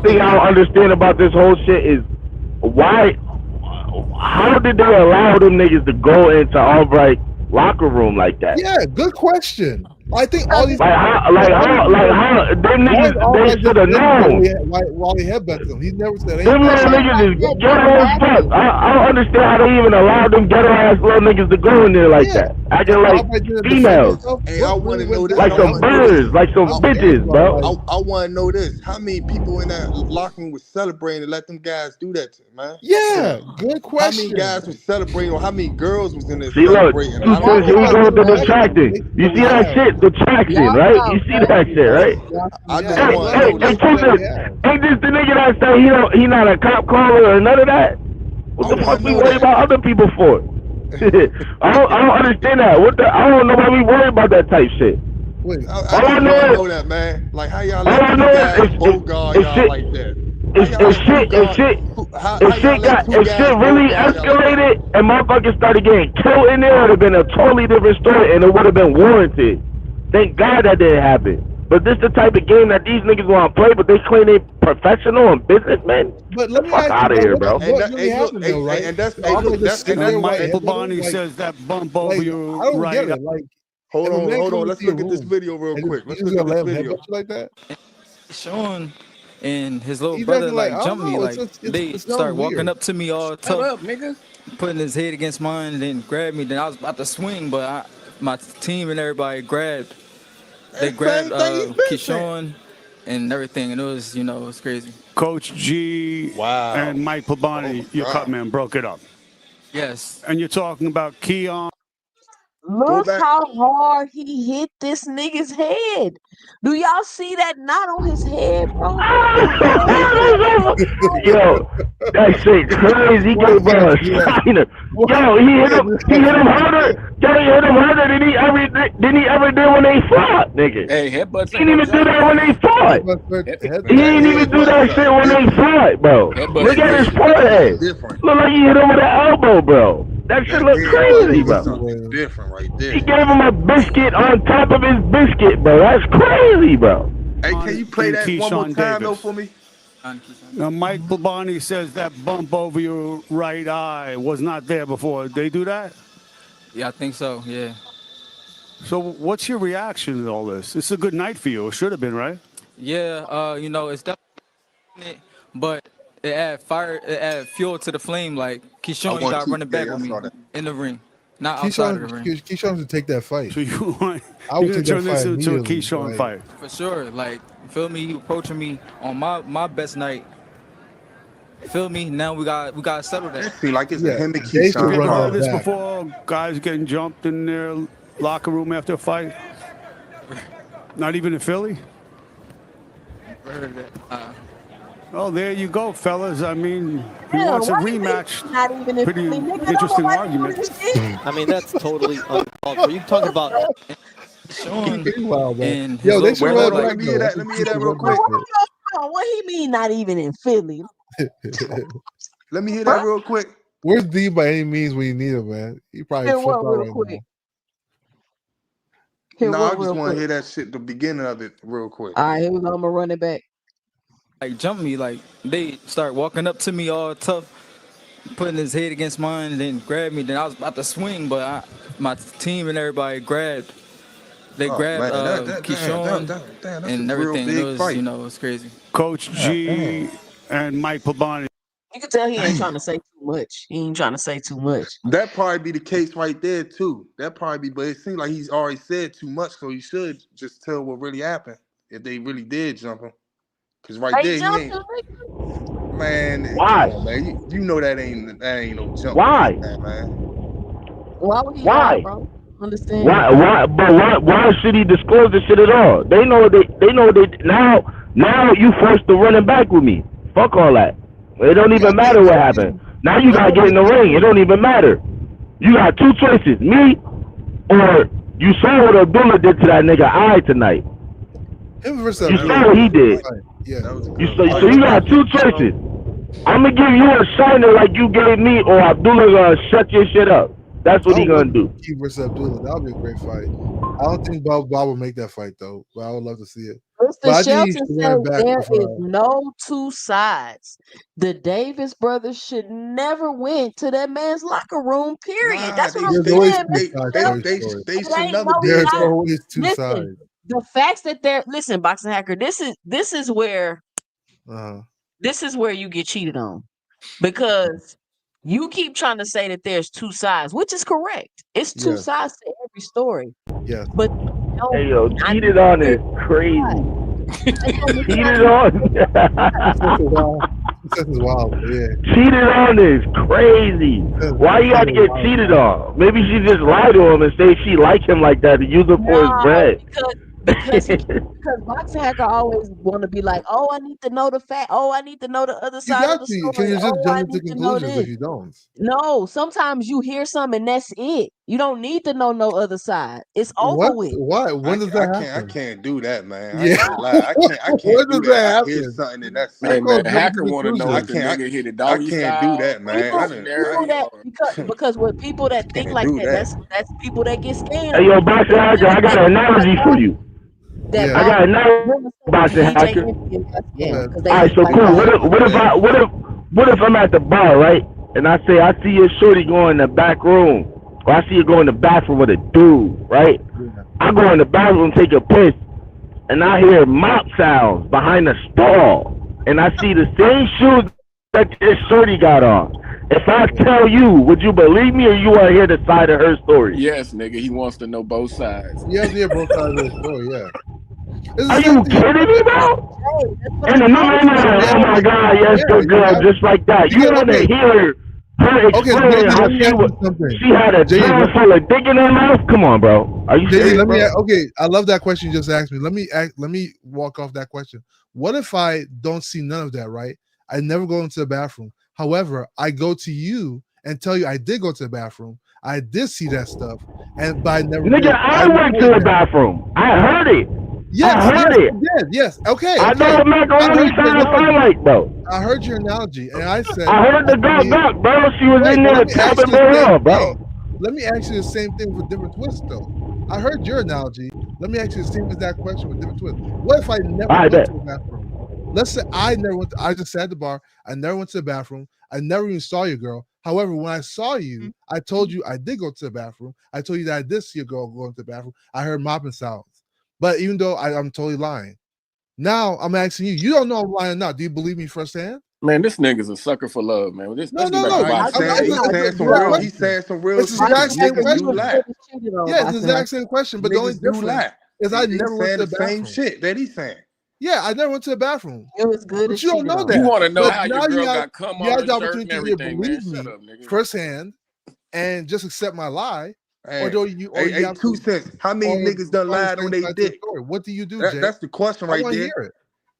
thing I don't understand about this whole shit is why. How did they allow them niggas to go into Albright locker room like that? Yeah, good question. I think all these them niggas they should have known. while he headbutted him. He never said Them anything. little niggas is ghetto as fuck. I don't understand how they even allow them ghetto ass little niggas to go in there like that, acting like females, Hey, I want to know this. like some birds, like some bitches, bro. I want to know this. How many people in that locker room was celebrating to let them guys do that to him, man? Yeah, good question. How many guys was celebrating, or how many girls was in there See, look, celebrating? two cents, here we go with the detracting. You see that shit? Detraction, right? You see that shit, right? I just want to know this. Ain't this the nigga that say he not a cop caller or none of that? What the fuck we worry about other people for? I don't understand that. I don't know why we worry about that type shit. Wait, I just know that, man. Like how y'all let these guys bogart y'all like that? If shit really escalated and motherfuckers started getting killed in there, it would have been a totally different story and it would have been warranted. Thank God that didn't happen. But this the type of game that these niggas want to play, but they claim they professional and businessmen. But let me fuck out of here, bro. What really happened though, right? And that's Michael Bonnie says that bump over your I don't right. get it. Like, hold on. Let's look at this video real quick. Let's look at this video. Like that. Sean and his little He's brother acting like, I jumped don't me. know, Like they it's start weird. walking up to me all Shut tough, up, nigga. putting his head against mine, and then grabbed me. Then I was about to swing, but my team and everybody grabbed. They grabbed Keyshawn and everything, and it was it was crazy. Coach G and Mike Pabani, your cut man, broke it up. Yes. And you're talking about Keon. Look how hard he hit this nigga's head. Do y'all see that knot on his head, bro? Yo, that shit crazy. He gave bro a shiner. Yo, he hit him harder. Yo, he hit him harder than he ever did when they fought, nigga. Hey, headbutts. He didn't even do that when they fought. He didn't even do that shit when they fought, bro. Look at his forehead. Look like he hit him with an elbow, bro. That shit look crazy, bro. Different right there. He gave him a biscuit on top of his biscuit, bro. That's crazy, bro. Hey, can you play that one more Keyshawn time though Davis. for me? Now, Mike Pabani says that bump over your right eye was not there before. They do that? Yeah, I think so. Yeah. So what's your reaction to all this? It's a good night for you. It should have been, right? Yeah. It's definitely, but it add fire. It add fuel to the flame. Like Keyshawn, you got running back with me in the ring, not outside of the ring. Keyshawn should take that fight. So you want I would you're gonna take turn that this fight into a immediately, Keyshawn like- fight. For sure. Like, feel me? He approaching me on my best night. Feel me? Now we got to settle that. See, like it's Yeah, him and they should You Keyshawn. ever run heard that of this back. before? Guys getting jumped in their locker room after a fight? Not even in Philly? Oh, there you go, fellas. I mean, he wants a rematch. Not even if Pretty nigga, don't interesting nobody argument. do this shit. I mean, that's totally uncalled What you talking about? Sean Wow, man. and his Yo, they little should brother, run it like, back though. That's Let me hear that real run quick. What he mean? Not even in Philly? Let me hear that real quick. Where's D by any means when you need him, man? He probably Hear flipped what out real right quick? Hear No, I what just real want to quick? hear that shit, the beginning of it, real quick. All right, here we go. I'm gonna run it back. like jump me, like they start walking up to me all tough, putting his head against mine, and then grab me. Then I was about to swing, but my team and everybody grabbed. They Oh grabbed man, Keyshawn that's and a real everything, and it big was, fight. you know, it was crazy. Coach G and Mike Pabani. You can tell he ain't trying to say too much. He ain't trying to say too much. That probably be the case right there too. That probably be, but it seems like he's already said too much, so he should just tell what really happened if they really did jump him. Cause right They there, he jumped ain't. him. Man, Why? come on, man. You know that ain't no jump. Why? Man. Why would he Why? lie, bro? Understand? Why should he disclose this shit at all? They know now you forced to running back with me. Fuck all that. It don't even matter what happened. Now you gotta get in the ring. It don't even matter. You got two choices: me or you saw what Abdullah did to that nigga eye tonight. Him versus You Abdullah. saw what he did. Yeah. So you got two choices. I'm gonna give you a shiner like you gave me, or Abdullah gonna shut your shit up. That's what he gonna do. Key versus Abdullah. That would be a great fight. I don't think Bob will make that fight though, but I would love to see it. But Mr. I think he Shelton should said run it back there with, is no two sides. The Davis brothers should never went to that man's locker room. Period. That's what I'm There's always saying, two Mr. sides to Shelton. every story. They It should ain't never no There's side. always two Listen, sides. the facts that they're listen, boxing hacker. This is where this is where you get cheated on, because you keep trying to say that there's two sides, which is correct. It's two Yes. sides to every story. Yes. But Hey yo, cheated on is crazy. Cheated on. This is wild. Yeah. Cheated on is crazy. Why you got to get cheated on? Maybe she just lied to him and say she like him like that to use him for his bread. Because boxing hacker always want to be like, oh, I need to know the fact. Oh, I need to know the other You side of got the to. story. Can you just Oh, I jump into need to know conclusions this. if you don't? No, sometimes you hear something and that's it. You don't need to know no other side. It's over with. Why? When does that happen? I can't do that, man. I Yeah. ain't gonna lie. I can't When do does that that. I hear happen? something and that's Hey it. man, hacker want to know if the can't- nigga hit a I doggy can't do style. that, man. People that because with people that think Can't like do that, that. that's people that get scammed. Hey yo, boxing hacker, I got an analogy for you. That I got an analogy, boxing DJ hacker. Envy got scammed because All right, so cool. What if I'm at the bar, right? And I say I see your shorty go in the back room, or I see you go in the bathroom with a dude, right? I go in the bathroom, take a piss, and I hear mop sounds behind the stall, and I see the same shoes that this shorty got on. If I tell you, would you believe me, or you want to hear the side of her story? Yes, nigga, he wants to know both sides. You have to hear both sides of the story. Yeah. Are you kidding me, bro? And another nigga, oh my God, yes, good girl, just like that. You want to hear her explain how she had a jar full of dick in her mouth? Come on, bro. Are you serious, bro? I love that question you just asked me. Let me walk off that question. What if I don't see none of that, right? I never go into the bathroom. However, I go to you and tell you I did go to the bathroom. I did see that stuff, but I never did. Nigga, I went to the bathroom. I heard it. Yes, I heard it. you did. Yes. Okay. I know what macaroni sound like, bro. I heard your analogy, and I said I heard the duck, bro. She was in there tapping me up, bro. Let me ask you the same thing with different twists, though. I heard your analogy. Let me ask you the same exact question with different twists. What if I never went to the bathroom? Let's say I never went. I just sat at the bar. I never went to the bathroom. I never even saw your girl. However, when I saw you, I told you I did go to the bathroom. I told you that I did see a girl going to the bathroom. I heard mopping sounds. But even though I'm totally lying, now I'm asking you. You don't know I'm lying or not. Do you believe me firsthand? Man, this nigga's a sucker for love, man. Let's get back to boxing. He's saying some real It's the exact same question. lie. Yeah, it's the exact same question, but the only difference is I never went to the bathroom. Same shit that he's saying. Yeah, I never went to the bathroom. It was good. But you don't know that. You want to know But how now your girl you got cum you on have her the shirt and opportunity to everything, man. believe Shut me up, nigga. firsthand and just accept my lie. Hey, Or you hey, have 2 cents. How many niggas done lied on their dick? What do you do, Jay? That's the question I right want to there. hear it.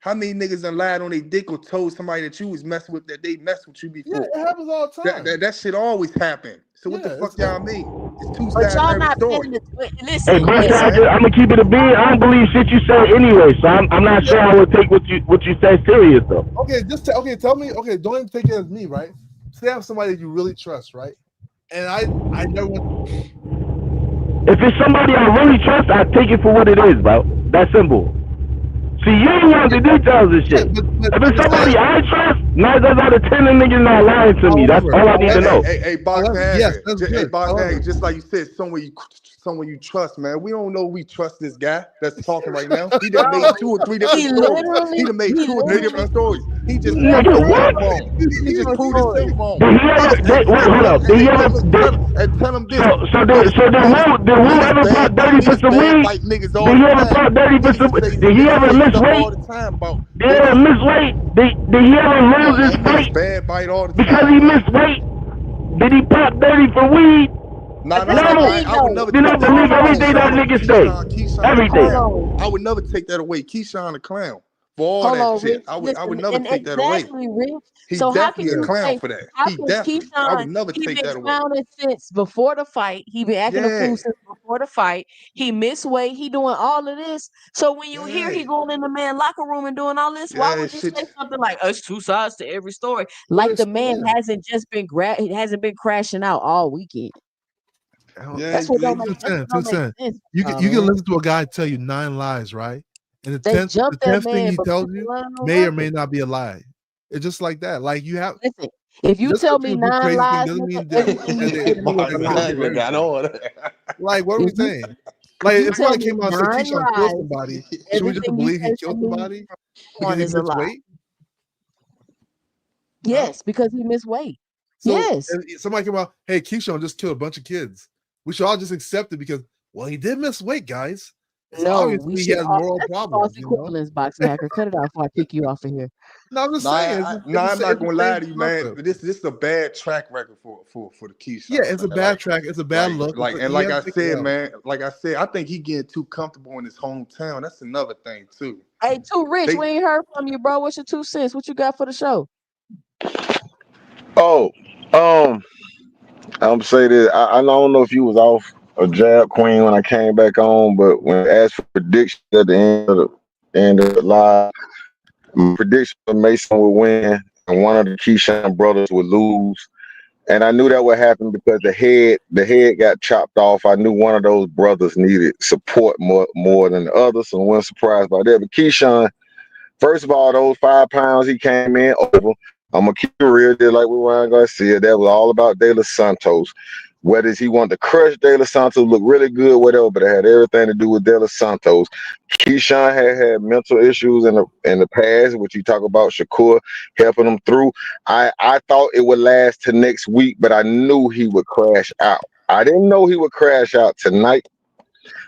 How many niggas done lied on their dick or told somebody that you was messing with that they messed with you before? Yeah, it happens all the time. That shit always happen. So what the fuck y'all mean? It's two But sides y'all to every not story. paying the Hey, listen, Buster, listen. I'm gonna keep it a bean. I don't believe shit you say anyway, so I'm not sure I would take what you say serious though. Okay, tell me. Okay, don't even take it as me, right? Say I have somebody that you really trust, right? And I never went. If it's somebody I really trust, I take it for what it is, bro. That's simple. See, you ain't want the details and shit. If it's somebody I trust, 9 times out of 10 the niggas not lying to me. That's all I need to know. Hey, Box man. Yes, that's Hey, good. Box man. Just like you said, someone you trust, man. We don't know we trust this guy that's talking right now. He done made 2 or 3 different stories. He done made 2 or 3 different stories. He just proved Nigga, himself what? wrong. He just proved himself wrong. Did he ever? Wait, hold up. Did he ever? Tell him this. So did Wu ever talk dirty for some weed? Fight niggas Did all he the ever time. talk dirty for some? Did he ever Niggas miss say stuff all weight? the time about Did he ever miss weight? Did he ever lose his fight bad bite all the time because he missed weight? Did he pop dirty for weed? No. I would never Then I take that believe away. everything that nigga say. Keyshawn the Everything. clown. I would never take that away. Keyshawn the clown for all Hold that on, shit. Rich. I Listen, would never and take that away. exactly, Rich. He's So how can definitely a you clown say for that. how He can definitely. I would Keyshawn never he take been that away. clowning since before the fight? He been acting a Yeah. fool since before the fight. He missed weight. He doing all of this. So when you hear he going in the man locker room and doing all this, why would you say something like "it's 2 sides to every story"? Like the man hasn't just been he hasn't been crashing out all weekend. Yeah, That's what don't make 2 cents. sense. You can listen to a guy tell you 9 lies, right? And the They 10th jumped that thing man, he but tells people you ain't no may or record. may not be a lie. It's just like that. Like you have. Listen, if you Just tell because me people do 9 crazy things lies, doesn't nigga, mean that everything you say to me is a lie. Got all that. Like, what are we If you saying? Like, you if tell somebody me came out and said 9 Keyshawn killed lies, somebody, should we just everything you believe he say to killed me somebody because one he is a missed lie. weight? Yes, because he missed weight. So Yes. if somebody came out, hey, Keyshawn just killed a bunch of kids. We should all just accept it because, well, he did miss weight, guys. It's No, obviously we he should has all moral that's false problems, you know? equivalence, boxing hacker. Cut it off before I kick you off of here. No, I'm just No, saying. I'm not gonna lie to you, man. concept. This is a bad track record for the Keyshawn. Yeah, it's a man. bad track. It's a bad look. Like He like has I big said, L. man. Like I said, I think he getting too comfortable in his hometown. That's another thing too. Hey, Too Rich, we ain't heard from you, bro. What's your 2 cents? What you got for the show? Oh, I'm say this. I don't know if you was off a jab queen when I came back on, but when I asked for predictions at the end of the live, my prediction was Mason would win and one of the Keyshawn brothers would lose. And I knew that would happen because the head got chopped off. I knew one of those brothers needed support more than the other, so I wasn't surprised by that. But Keyshawn, first of all, those 5 pounds he came in over. I'm gonna keep it real, just like with Ryan Garcia. That was all about De Los Santos. Whether he wanted to crush De Los Santos, look really good, whatever, but it had everything to do with De Los Santos. Keyshawn had mental issues in the past, which you talk about Shakur helping him through. I thought it would last to next week, but I knew he would crash out. I didn't know he would crash out tonight,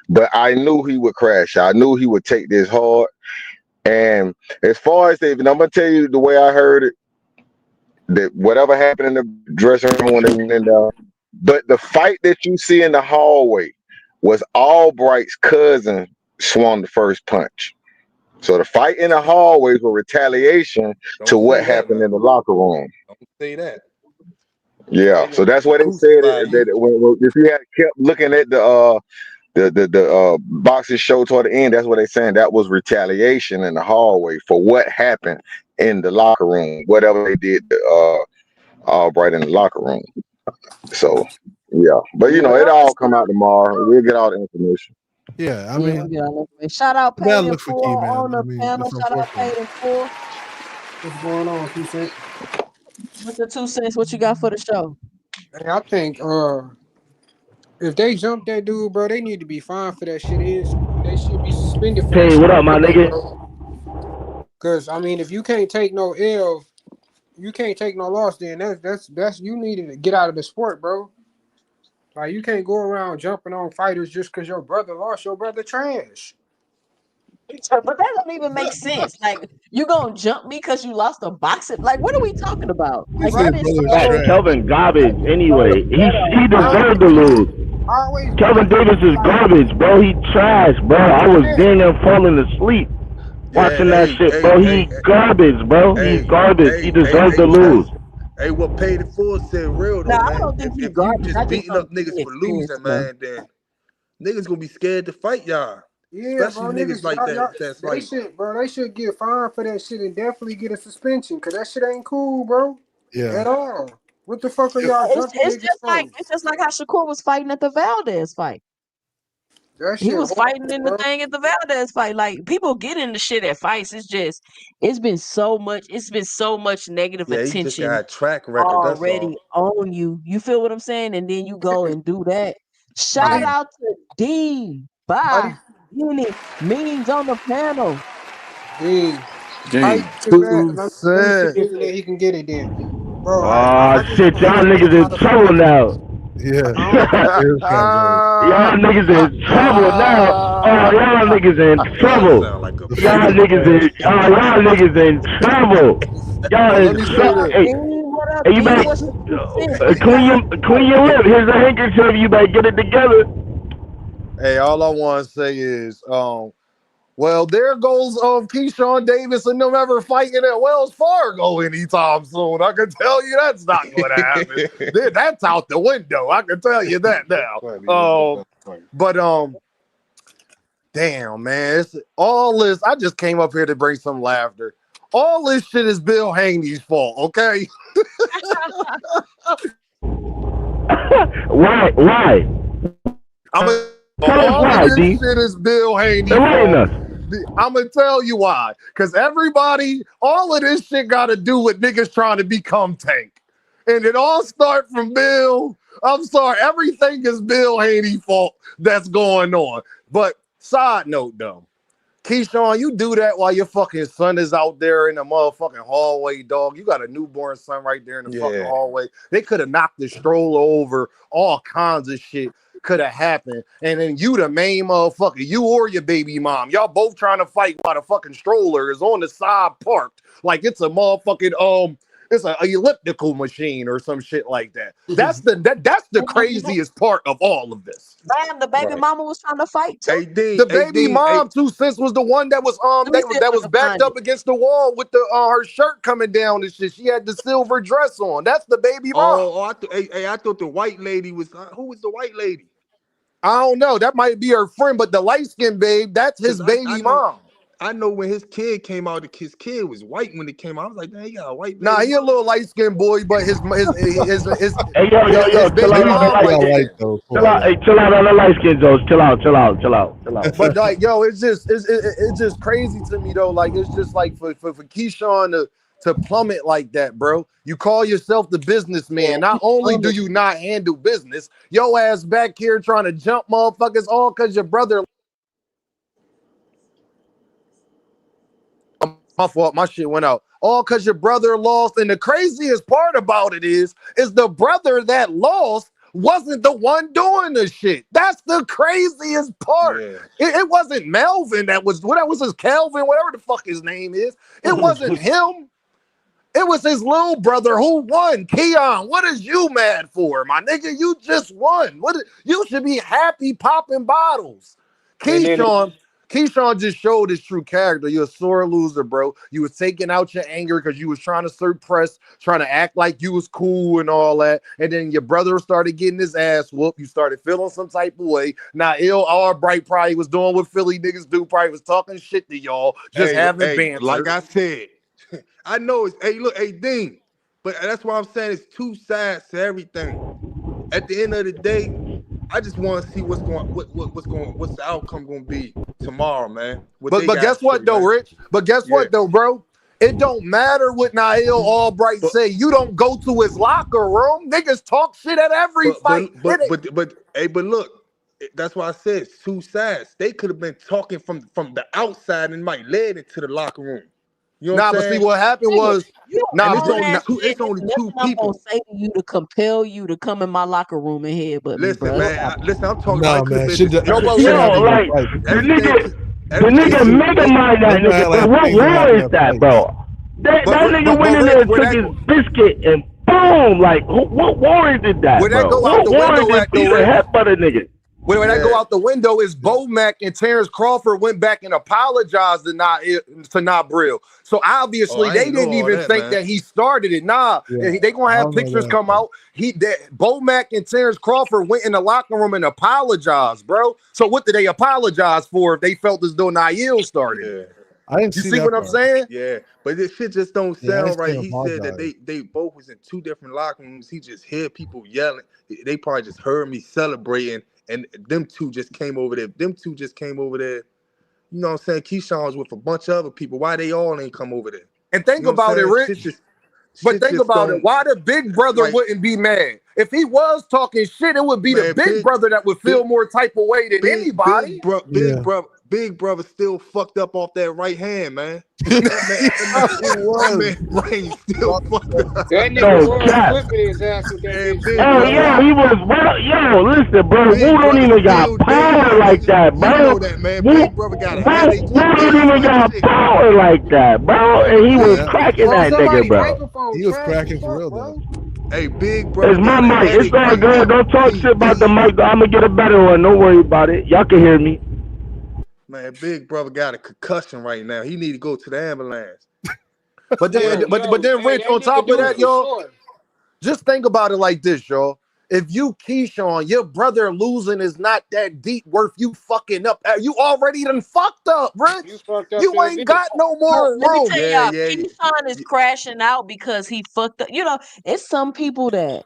but I knew he would crash out. I knew he would take this hard. And as far as David, I'm gonna tell you the way I heard it, that whatever happened in the dressing room when they went in there, but the fight that you see in the hallway was Albright's cousin swung the first punch. So the fight in the hallways were retaliation to what happened in the locker room. Don't say that. Yeah, so that's what they said. If you had kept looking at the boxing show toward the end, that's what they're saying. That was retaliation in the hallway for what happened in the locker room, whatever they did to Albright in the locker room. So yeah, but you know, it all come out tomorrow. We'll get all the information. Yeah, I Yeah, mean, we got it. Shout out bad Paid in look for Full Key, man. on the I mean, panel. it's Shout out unfortunate. Paid in Full. What's going on, 2 cents? What's your 2 cents? What you got for the show? Hey, I think if they jump that dude, bro, they need to be fined for that shit. They should be suspended for that Hey, shit. what up, my nigga? Because I mean, if you can't take no L, you can't take no loss. Then that's you need to get out of the sport, bro. Like you can't go around jumping on fighters just because your brother lost. Your brother trash. But that don't even make sense. Like, you gonna jump me because you lost a boxing? Like, what are we talking about? Like, that is so. Kelvin garbage anyway. He deserved to lose. Always Kelvin Davis is garbage, bro. He trash, bro. I was damn near falling asleep. watching that shit, bro. He's garbage, bro. He's garbage. He deserves to lose. Hey, what paid it forward said real though, Nah, I man. don't think If he's you garbage. just I just beating don't up think niggas he for experienced losing, enough. man, then niggas gonna be scared to fight y'all. Yeah, Especially bro, niggas niggas, like that. That's they like, should, bro. They should get fined for that shit and definitely get a suspension, cause that shit ain't cool, bro. Yeah. At all. What the fuck are y'all It's jumping niggas for? just like how Shakur was fighting at the Valdez fight. That He shit was fighting horrible, in the bro. thing at the Valdez fight. Like people get into shit at fights. It's been so much negative yeah, he just attention got a track record. That's all. already on you. You feel what I'm saying? And then you go and do that. How Shout these, out to D how by these, any means on the panel. Dean, how you Dang. get mad? 2 Let me see cents. if he can get it then. Bro, Oh I just shit, don't y'all understand niggas how in the trouble fuck. now. Yeah. I don't, Here's Cowboys. Y'all niggas in trouble now. Oh, y'all niggas in Y'all trouble. sound like a The Y'all fucking niggas trash. in y'all niggas in trouble. Y'all But let in me say What trouble. up, this. Hey, D? What up, hey, you D? better What's the 2 cents? clean your lip. Here's a handkerchief. You better get it together. Hey, all I want to say is, well, there goes Keyshawn Davis and them ever fighting at Wells Fargo anytime soon. I can tell you that's not going to happen. That's out the window. I can tell you that now. But damn, man, it's all this. I just came up here to bring some laughter. All this shit is Bill Haney's fault, okay? Why? Tell us All of why, this D. shit is Bill Haney's Enlighten fault. us. I'm gonna tell you why. Because everybody, all of this shit got to do with niggas trying to become Tank. And it all start from Bill. I'm sorry, everything is Bill Haney's fault that's going on. But side note though, Keyshawn, you do that while your fucking son is out there in the motherfucking hallway, dog. You got a newborn son right there in the fucking hallway. They could have knocked the stroller over. All kinds of shit could have happened. And then you the main motherfucker, you or your baby mom. Y'all both trying to fight while the fucking stroller is on the side parked. Like it's a motherfucking it's a elliptical machine or some shit like that. That's the craziest part of all of this. Damn, the baby mama was trying to fight too. The baby mom, 2 cents, was the one that was that was backed up against the wall with the her shirt coming down and shit. She had the silver dress on. That's the baby mom. I thought the white lady was who was the white lady? I don't know. That might be her friend, but the light skinned babe, that's his baby mom. I know when his kid came out, his kid was white when it came out. I was like, man, he got a white baby. Nah, he a little light skinned boy, but his Hey, yo, his chill baby out. mom like light though. Chill out. Hey, chill out on the light skin, Joes. Chill out. But like, yo, it's just crazy to me though. Like, it's just like for Keyshawn to plummet like that, bro. You call yourself the businessman. Not only do you not handle business, your ass back here trying to jump motherfuckers all because your brother. My fault, my shit went out. All because your brother lost. And the craziest part about it is the brother that lost wasn't the one doing the shit. That's the craziest part. Yeah. It wasn't Melvin that was, what was his Calvin, whatever the fuck his name is. It wasn't him. It was his little brother who won. Keon, what is you mad for, my nigga? You just won. You should be happy popping bottles. Keyshawn just showed his true character. You're a sore loser, bro. You was taking out your anger because you was trying to suppress, trying to act like you was cool and all that. And then your brother started getting his ass whooped. You started feeling some type of way. Now, Albright probably was doing what Philly niggas do. Probably was talking shit to y'all, just having banter. Like I said, I know it's Dean, but that's why I'm saying it's two sides to everything. At the end of the day, I just want to see what's the outcome going to be tomorrow, man. But guess what though, Rich? But guess what though, bro? It don't matter what Niall Albright say. You don't go to his locker room. Niggas talk shit at every fight. But look, that's why I said it's two sides. They could have been talking from the outside and might led into the locker room. You know what I'm saying? But see what happened was it's only two people. Say to you to compel you to come in my locker room and head, but listen, man. Listen, I'm talking nah, about. Man, the nigga mega mind that nigga. But what war is that, bro? That nigga went in there and took his biscuit and boom, like what war is it that, bro? What war is it for you to headbutt a nigga? when I go out the window is Bo Mack and Terrence Crawford went back and apologized to Nabril. So obviously they didn't even think that he started it. Nah, they gonna have pictures come out. Bo Mack and Terrence Crawford went in the locker room and apologized, bro. So what did they apologize for if they felt as though Nail started? Yeah. I didn't see what I'm saying? Yeah, but this shit just don't Yeah, I sound right. still He said that they both was in 2 different locker rooms. He just heard people yelling. They probably just heard me celebrating, and them two just came over there. You know what I'm saying? Keyshawn was with a bunch of other people. Why they all ain't come over there? And think about it, Rich. But think about it. Why the big brother wouldn't be mad? If he was talking shit, it would be the big brother that would feel more type of way than anybody. Big brother still fucked up off that right hand, man. That man brain still fucked up. That nigga was flipping his ass with that bitch. Oh yeah, he was. Well, yo, listen, bro. Who don't even got power like that, bro? You know that, man. Big brother got a headache. Who don't even got power like that, bro? And he was cracking that nigga, bro. He was cracking for real, though. Hey, big brother. It's my mic. It's all good. Don't talk shit about the mic. I'm gonna get a better one. Don't worry about it. Y'all can hear me. Man, big brother got a concussion right now. He need to go to the ambulance. But then, but then, Rich, on top of that, y'all, just think about it like this, y'all. If you Keyshawn, your brother losing is not that deep worth you fucking up. You already done fucked up, Rich. You ain't got no more Let me room. tell y'all, Keyshawn is crashing out because he fucked up. You know, it's some people that,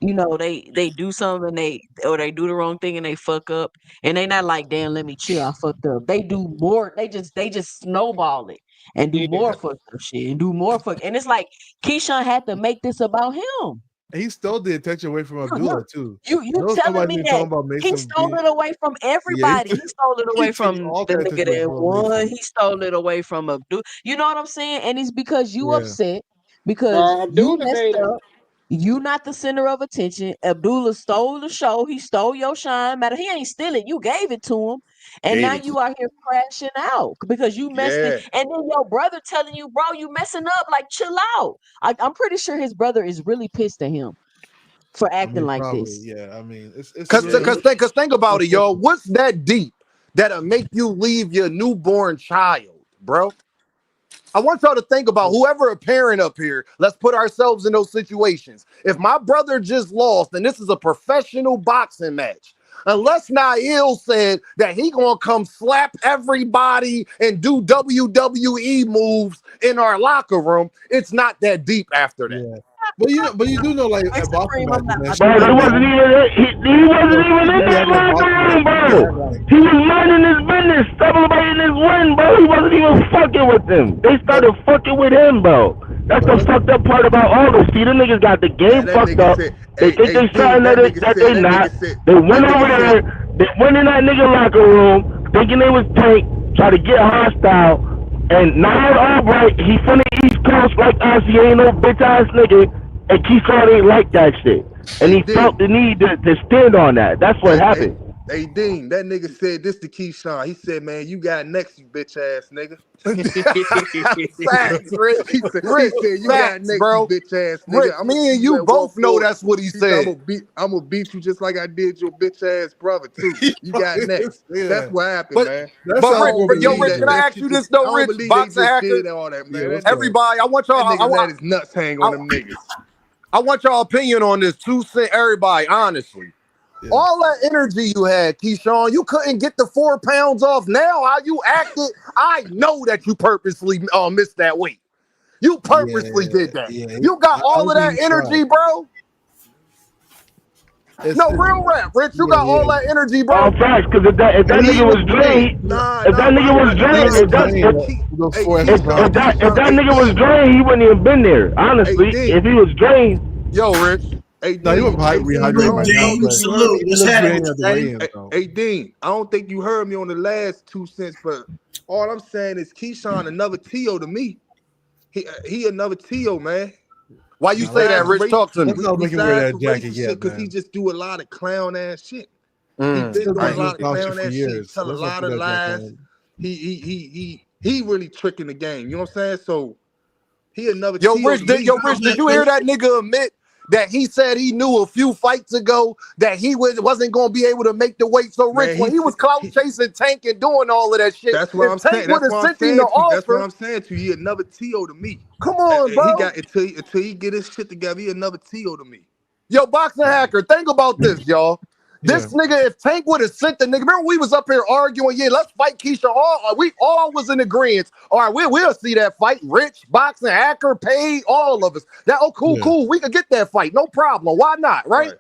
you know, they do something they do the wrong thing and they fuck up, and they not like, damn, let me chill, I fucked up. They do more. They just snowball it and do more fucked up shit and do more fuck. And it's like Keyshawn had to make this about him. He stole the attention away from Abdullah too. You telling me that he stole it away from everybody. He stole it away from the nigga that won. He stole it away from Abdullah. You know what I'm saying? And it's because you upset because you messed up. You not the center of attention. Abdullah stole the show. He stole your shine. Matter, he ain't steal it. You gave it to him. And now you are here crashing out because you messed it. And then your brother telling you, bro, you messing up. Like, chill out. I'm pretty sure his brother is really pissed at him for acting like this. Yeah, I mean, it's Cause think about it, y'all. What's that deep that'll make you leave your newborn child, bro? I want y'all to think about whoever a parent up here. Let's put ourselves in those situations. If my brother just lost, and this is a professional boxing match, unless Nail said that he gonna come slap everybody and do WWE moves in our locker room, it's not that deep after that. Yeah. But you do know, like, at boxing matches, Bro, he wasn't even in that locker room, bro. He was minding his business, celebrating his win, bro. He wasn't even fucking with them. They started fucking with him, bro. That's the fucked up part about all this. See, the niggas got the game fucked up. They think they trying that they not. They went over there. They went in that nigga locker room thinking they was Tank, try to get hostile. And Nile Albright, he from the East Coast like us. He ain't no bitch ass nigga. And Keyshawn ain't like that shit. And he felt the need to stand on that. That's what happened. Hey, Dean, that nigga said this to Keyshawn. He said, man, you got next, you bitch ass nigga. Facts, Rich. He said, you got next, bro. you bitch ass Rich, nigga. me and you both know that's what he said. I'm gonna beat you just like I did your bitch ass brother, too. You got next. That's what happened, man. But Rich, can I ask you this, though, Rich? Boxing hacker? All that, man. Everybody, I want y'all. I let his nuts hang on them niggas. I want y'all opinion on this. 2 cent, everybody, honestly. Yeah. All that energy you had, Keyshawn, you couldn't get the 4 pounds off. Now, how you acted, I know that you purposely missed that weight. You purposely did that. Yeah. You got all of that energy, bro. No, real rap, Rich. You got all that energy, bro. All facts, because if that nigga was drained, if that nigga was drained, he wouldn't even been there. Honestly, if he was drained. Yo, Rich. Hey, no, he was rehydrated. Hey, Dean, I don't think you heard me on the last 2 cents, but all I'm saying is Keyshawn another T.O. to me. He another T.O., man. Why you say that, Rich? Talk to me. Because he just do a lot of clown ass shit. He been doing a lot of clown ass shit. Tell a lot of lies. He really tricking the game. You know what I'm saying? So he another. Rich, did you hear that nigga admit that he said he knew a few fights ago that he wasn't going to be able to make the weight. So, Rich, Man, when he was clout chasing Tank and doing all of that shit, That's what if I'm Tank saying. would That's have what I'm sent him the saying to you. That's what offer, I'm saying to you. He another T.O. to me. come on, And he bro. got until he get his shit together. He another T.O. to me. Yo, Boxing Hacker, think about this, y'all. This nigga, if Tank would have sent the nigga, remember we was up here arguing, yeah, let's fight Keyshawn. We all was in agreement. All right, we'll see that fight. Rich, Boxing Hacker, paid, all of us. Cool. We could get that fight. No problem. Why not, right?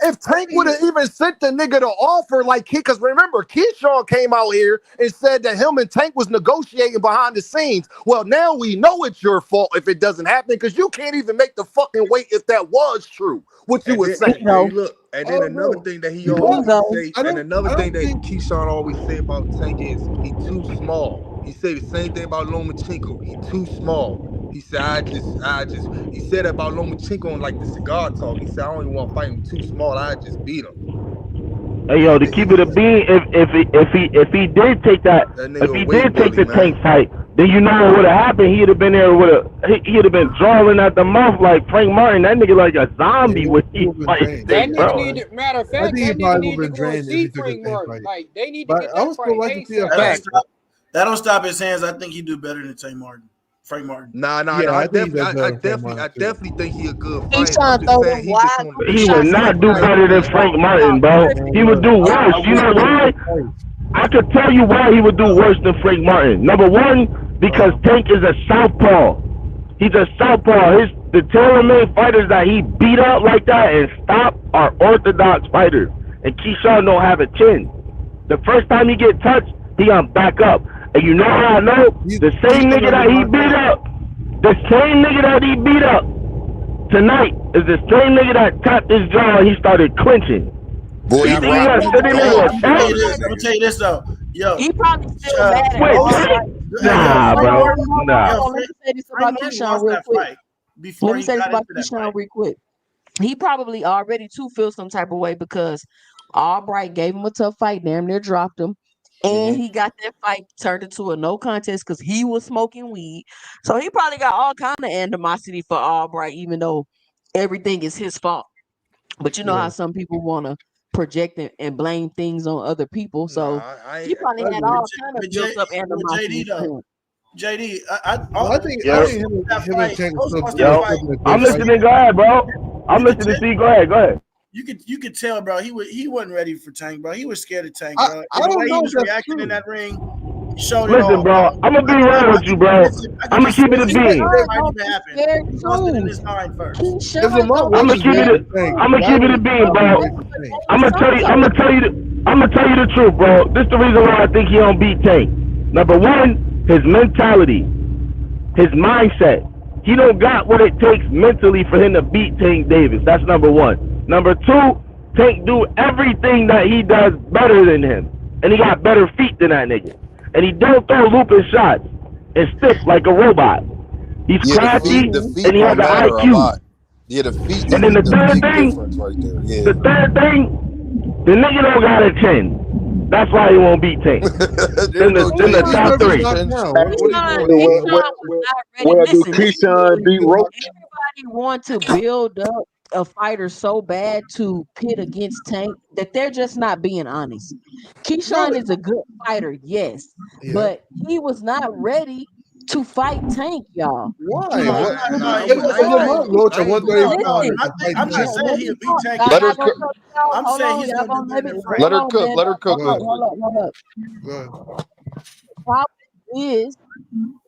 If Tank would have even sent the nigga the offer, like, because remember, Keyshawn came out here and said that him and Tank was negotiating behind the scenes. Well, now we know it's your fault if it doesn't happen because you can't even make the fucking weight if that was true. What you was saying. And look, and then another thing that he always say, and another thing that Keyshawn always say about Tank is he too small. He say the same thing about Lomachenko. He too small. He said, he said about Lomachenko on like the cigar talk. He said, I don't even want to fight him too small. I just beat him. Hey yo, to keep it a bean, if he did take the Tank fight, then you know what would have happened. He'd have been there he'd have been drawing at the mouth like Frank Martin. That nigga like a zombie with he fights. That nigga Bro. need to, matter of I fact, think that he nigga probably need would to have go been and drained if he see took Frank the Tank Martin. fight. Like they need to But get I that would fight still like to see a ASAP. fight. That don't stop his hands. I think he do better than Tank Martin. Frank Martin. Nah. Yeah, I I think that's better than definitely think he a good fighter. Keyshawn I'm just throw saying them he just wide on open He would shots not like do better than Frank Martin, bro. He would do worse. You know why? I could tell you why he would do worse than Frank Martin. Number one, because Tank is a southpaw. He's a southpaw. The tailor-made fighters that he beat up like that and stop are orthodox fighters. And Keyshawn don't have a chin. The first time he get touched, he back up. And you know how I know? The same nigga that he beat up, tonight is the same nigga that tapped his jaw and he started clenching. Boy, you think he got sitting there with I'm gonna tell you this though. Yo, he probably still mad at Wait, all Tank? right. Nah, Frank bro. Martin, Nah. Let me say this Frank about Martin Keyshawn lost real that quick. fight before Let me he say this got about into that Keyshawn fight. real quick. He probably already too feels some type of way because Albright gave him a tough fight, damn near dropped him. And he got that fight turned into a no contest because he was smoking weed. So he probably got all kind of animosity for Albright, even though everything is his fault. But you know how some people want to project and blame things on other people. So he probably had all kind of built up animosity JD for though. him. JD, I think Yo. him and Tank still Yo, I'm listening. Go ahead, bro. I'm listening to you. Go ahead. You could tell, bro. He wasn't ready for Tank, bro. He was scared of Tank, I bro. don't And the way know he if was that's reacting true. in that ring, he showed it all. Listen, bro. I'm gonna be real with you, bro. I'm gonna keep it a bean. It might even happen. He lost it in his mind first. If Lamont I'm gonna wasn't keep ready it. for Tank, I'm gonna why keep it a would bean, he bro. wait for Tank? I'm gonna tell you the truth, bro. This is the reason why I think he don't beat Tank. Number one, his mentality, his mindset. He don't got what it takes mentally for him to beat Tank Davis. That's number one. Number two, Tank do everything that he does better than him, and he got better feet than that nigga. And he don't throw looping shots and stiff like a robot. He's crafty the and feet he has don't an matter a IQ. lot. Yeah, the feet And is then the the third big thing, difference right there. Yeah. the nigga don't got a chin. That's why he won't beat Tank. Then the top three. Keyshawn was not ready. Where do Listen, Keyshawn beat Roach? everybody want to build up a fighter so bad to pit against Tank that they're just not being honest. Keyshawn is a good fighter, yes, but he was not ready to fight Tank, y'all. Why? He was What? not If Lamont Roach at 135 Listen, can fight I'm not Tank. saying he'll beat Tank. y'all Let her not gonna cook. cut me out. I'm Hold saying on, he's y'all gonna do gonna better let me than Frank. Let her hold on, cook. man. Let her cook real quick. Hold up. Go ahead. The problem is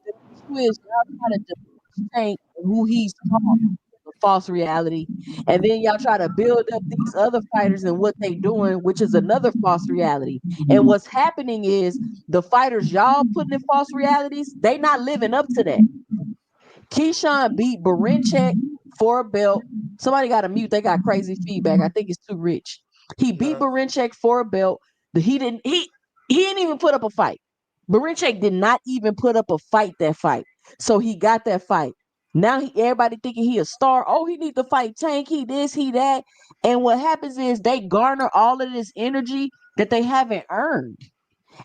the issue is y'all try to diminish Tank and who he's called a false reality, and then y'all try to build up these other fighters and what they doing, which is another false reality. And what's happening is the fighters y'all putting in false realities, they not living up to that. Keyshawn beat Barinchek for a belt. Somebody got to mute. They got crazy feedback. I think it's too rich. He beat Barinchek for a belt. He didn't even put up a fight. Barinchek did not even put up a fight that fight. So he got that fight. Now everybody thinking he a star. Oh, he need to fight Tank. He this, he that. And what happens is they garner all of this energy that they haven't earned.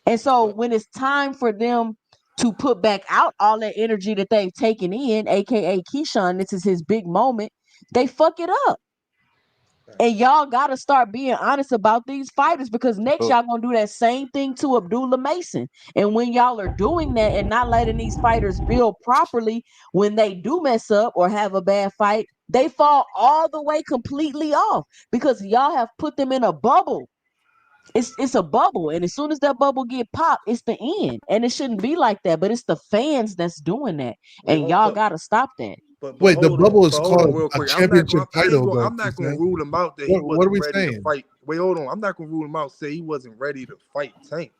And so when it's time for them to put back out all that energy that they've taken in, aka Keyshawn, this is his big moment. they fuck it up. And y'all gotta start being honest about these fighters, because next y'all gonna do that same thing to Abdullah Mason. And when y'all are doing that and not letting these fighters build properly, when they do mess up or have a bad fight, they fall all the way completely off because y'all have put them in a bubble. It's a bubble, and as soon as that bubble get popped, it's the end. And it shouldn't be like that, but it's the fans that's doing that, and y'all gotta stop that. Wait, the bubble is hold on called real a quick. championship title, though. I'm not gonna Keyshawn. rule him out that he What are wasn't we ready to saying? fight. Wait, hold on. I'm not gonna rule him out. Say he wasn't ready to fight Tank.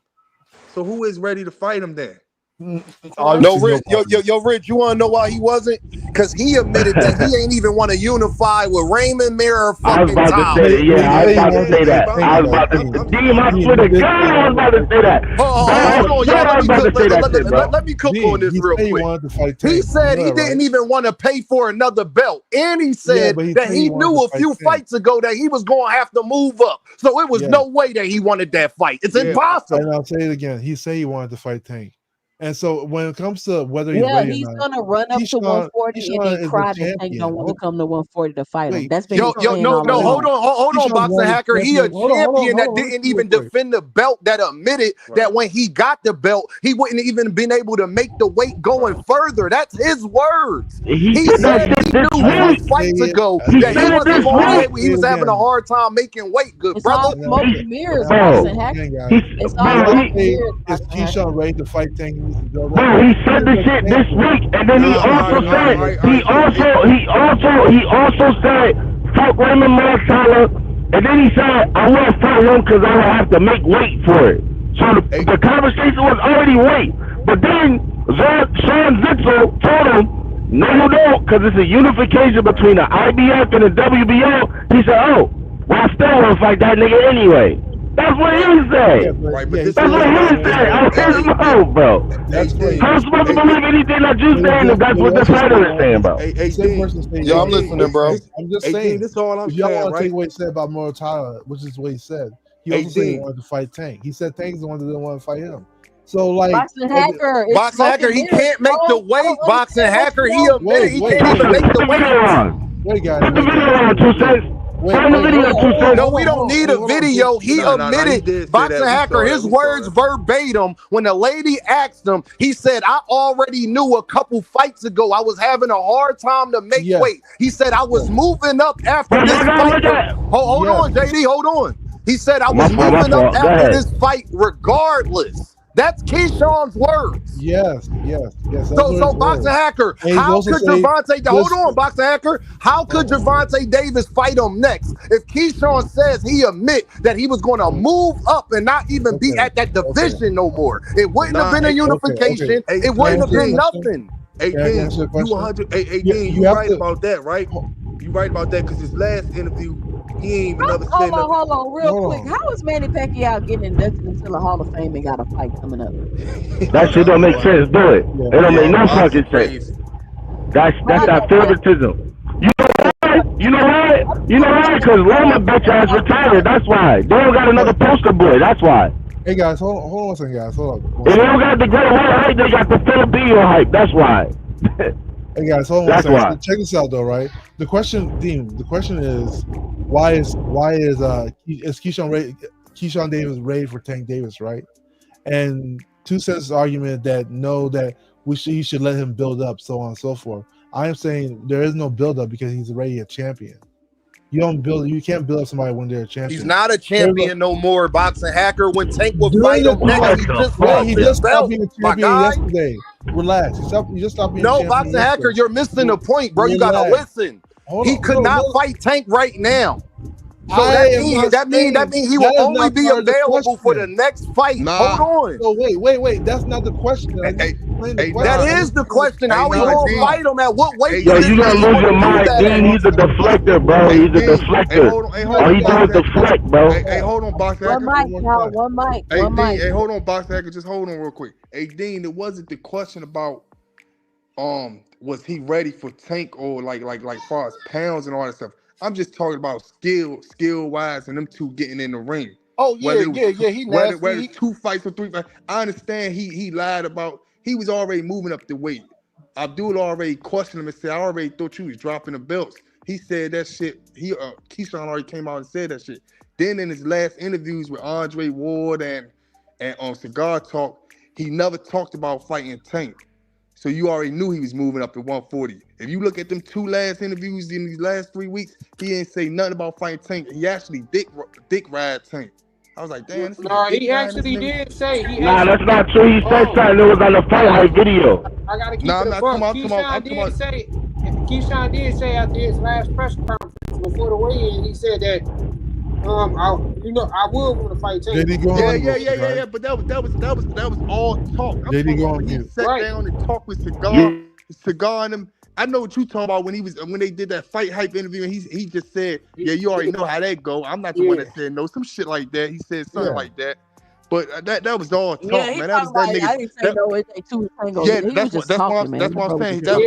So who is ready to fight him then? No, Rich, yo, Rich, you want to know why he wasn't? Because he admitted that he ain't even want to unify with Raymond Mirror I was fucking about to Tyler. say, yeah, I was about to say that. I was about to, Deem, I swear to God, I was about to say that. Hold on, y'all. I was about to say that shit, bro. Let me cook on this he real said he quick. wanted to fight He Tank. said You he know that, didn't right? even want to pay for another belt. And he said but he that said he he wanted knew to a fight few Tank. fights ago that he was going to have to move up. So it was Yeah. no way that he wanted that fight. It's impossible. And I'll say it again. He said he wanted to fight Tank. And so when it comes to whether he's Yeah, ready or he's not, gonna run up to 140 and then Keyshawn is cry the that Tank don't champion. want to come to 140 to fight him. Wait, That's been his plan No, all along. hold on, Keyshawn's Boxing one of the Hacker. He a champions. Hold champion that on, didn't listen even real quick. defend the belt, that admitted that when he got the belt, he wouldn't even been able to make the weight going further. That's his words. He said that said shit he this knew a few week. fights ago He that he said it wasn't this going to be week. able, he was having a hard time making weight, good It's all brother. smoke and mirrors, Bro, Boxing Hacker. Again, guys. It's When all I smoke and say mirrors, is Boxing Hacker. Keyshawn ready to fight Tank? He needs to build up. Bro, he said the He's a shit this champion. week, and then he also said fuck Raymond Marshall, and then he said I won't fight him because I will have to make weight for it. So the conversation was already weight, but then Sean Zitzel told him, no, you don't, because it's a unification between the IBF and the WBO. He said, oh, well, I still want to fight that nigga anyway. That's what he said. That's what he said. Out his mouth, bro. I'm supposed to believe anything that you saying if that's what the fighter is saying, bro. Yo, I'm listening, bro. I'm just Hey, saying. Dean, this is all I'm if y'all saying, want to take right? what he said about Moro Tyler, which is what he said, he Hey, also said he Dean. wanted to fight Tank. He said Tank's the one that didn't want to fight him. So, like, Boxing Hacker, it's Boxing smoke Hacker, and he mirrors. can't make the weight. Boxing Hacker, he Wait, admitted he can't Put even make the the video weight. on. Wait, guys. Put the video on, 2 cents. Find the video, 2 cents. No, we don't need a video. He admitted, Boxing Hacker, his words verbatim, when the lady asked him, he said, I already knew a couple fights ago I was having a hard time to make weight. He said, I was moving up after this fight. Hold on, JD, hold on. He said, I was moving up after this fight regardless. That's Keyshawn's words. Yes. So Boxing Hacker, how could Gervonta, hold on, Boxing Hacker, how could Gervonta Davis fight him next? If Keyshawn says he admit that he was going to move up and not even be at that division no more, it wouldn't have been a unification. It wouldn't have been nothing. Hey, Dean, you 100. Hey, Dean, you right about that, right? You right about that because his last interview, he ain't even never said nothing. Hold on, real quick. How is Manny Pacquiao getting inducted into the Hall of Fame and got a fight coming up? That shit don't make sense, do it? It don't make no fucking sense. That's that favoritism. You know why? Because Loma bitch ass retired. That's why. They don't got another poster boy. That's why. Hey guys, hold on one second, guys. Hold on. If they don't got the great white hype, they got the Filipino hype. That's why. Hey guys, hold on That's one second. why. So check this out though, right? The question, Dean, the question is why is Keyshawn Davis ready for Tank Davis, right? And 2 Cents' argument that no, that he should let him build up, so on and so forth. I am saying there is no build up because he's already a champion. You can't build up somebody when they're a champion. He's not a champion no more, Boxing Hacker. When Tank will fight him next, he just lost he his just stopped belt, being a my champion guy. yesterday. Relax. He just stopped being a No, champion Boxing yesterday. Hacker, you're missing the point, bro. You gotta listen. He could not fight Tank right now. So that means he will only be available for the next fight. Hold on. So wait. That's not the question. That is the question. How we gonna fight him at what weight? Yo, you gonna lose your mind, Dean. He's a deflector, bro. He's a deflector. All he do is deflect, bro. Hey, hold on, Boxing Hacker. One mic. Hey, hold on, Boxing Hacker. Just hold on real quick. Hey, Dean, it wasn't the question about was he ready for Tank or like far as pounds and all that stuff. I'm just talking about skill wise and them two getting in the ring. Oh yeah, he nasty. Whether it's 2 fights or 3 fights. I understand he lied about he was already moving up the weight. Abdul already questioned him and said, I already thought you was dropping the belts. He said that shit. Keyshawn already came out and said that shit. Then in his last interviews with Andre Ward and on Cigar Talk, he never talked about fighting Tank. So you already knew he was moving up to 140. If you look at them 2 last interviews in these last 3 weeks, he didn't say nothing about fighting Tank. He actually dick ride Tank. I was like, damn. No, he actually did say. Nah, that's not true. He said something. It was on the fight hype video. I gotta keep Nah, it I'm above. not Keyshawn did say after his last press conference before the weigh-in, he said that I would want to fight Tank. Yeah. But that was all talk. I'm JD talking about when he sat down and talked with Cigar and him. I know what you talking about when they did that fight hype interview and he just said, yeah, you already know how that go. I'm not the one that said no, some shit like that. He said something like that. But that was all talk, man. That was that nigga. I didn't say no, it take 2 tangos. Yeah, He was just talking, man. that's what I'm saying. That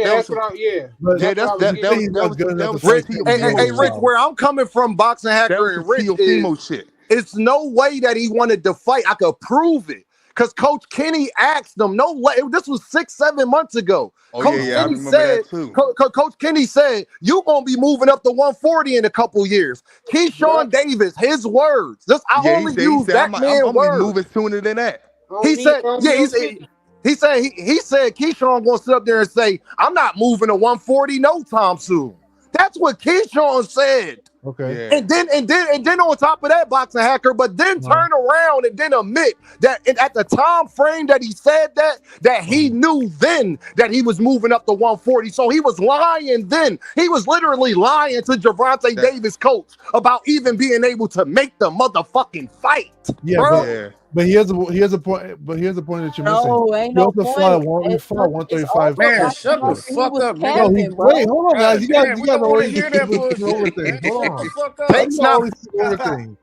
was Rich. Hey, Rich, where I'm coming from, Boxing Hacker and Rich shit. It's no way that he wanted to fight. I could prove it. Because Coach Kenny asked him, no way. This was 6-7 months ago. Coach Kenny said, Coach Kenny said, you're going to be moving up to 140 in a couple years. Keyshawn Davis, his words. I only use that man's words. I'm moving sooner than that. He said Keyshawn going to sit up there and say, I'm not moving to 140 no time soon. That's what Keyshawn said. Okay. And then on top of that, Boxing Hacker, but then turn around and then admit that at the time frame that he said that he knew then that he was moving up to 140. So he was lying then. He was literally lying to Gervonta Davis' coach about even being able to make the motherfucking fight. Yeah, bro. But here's a point. But here's the point that you're missing. No, ain't no point. He fought 135. Man, shut the fuck up, nigga. Wait, hold on, guys. You guys already hear that over bullshit. things. Hold on. Tank's not over things.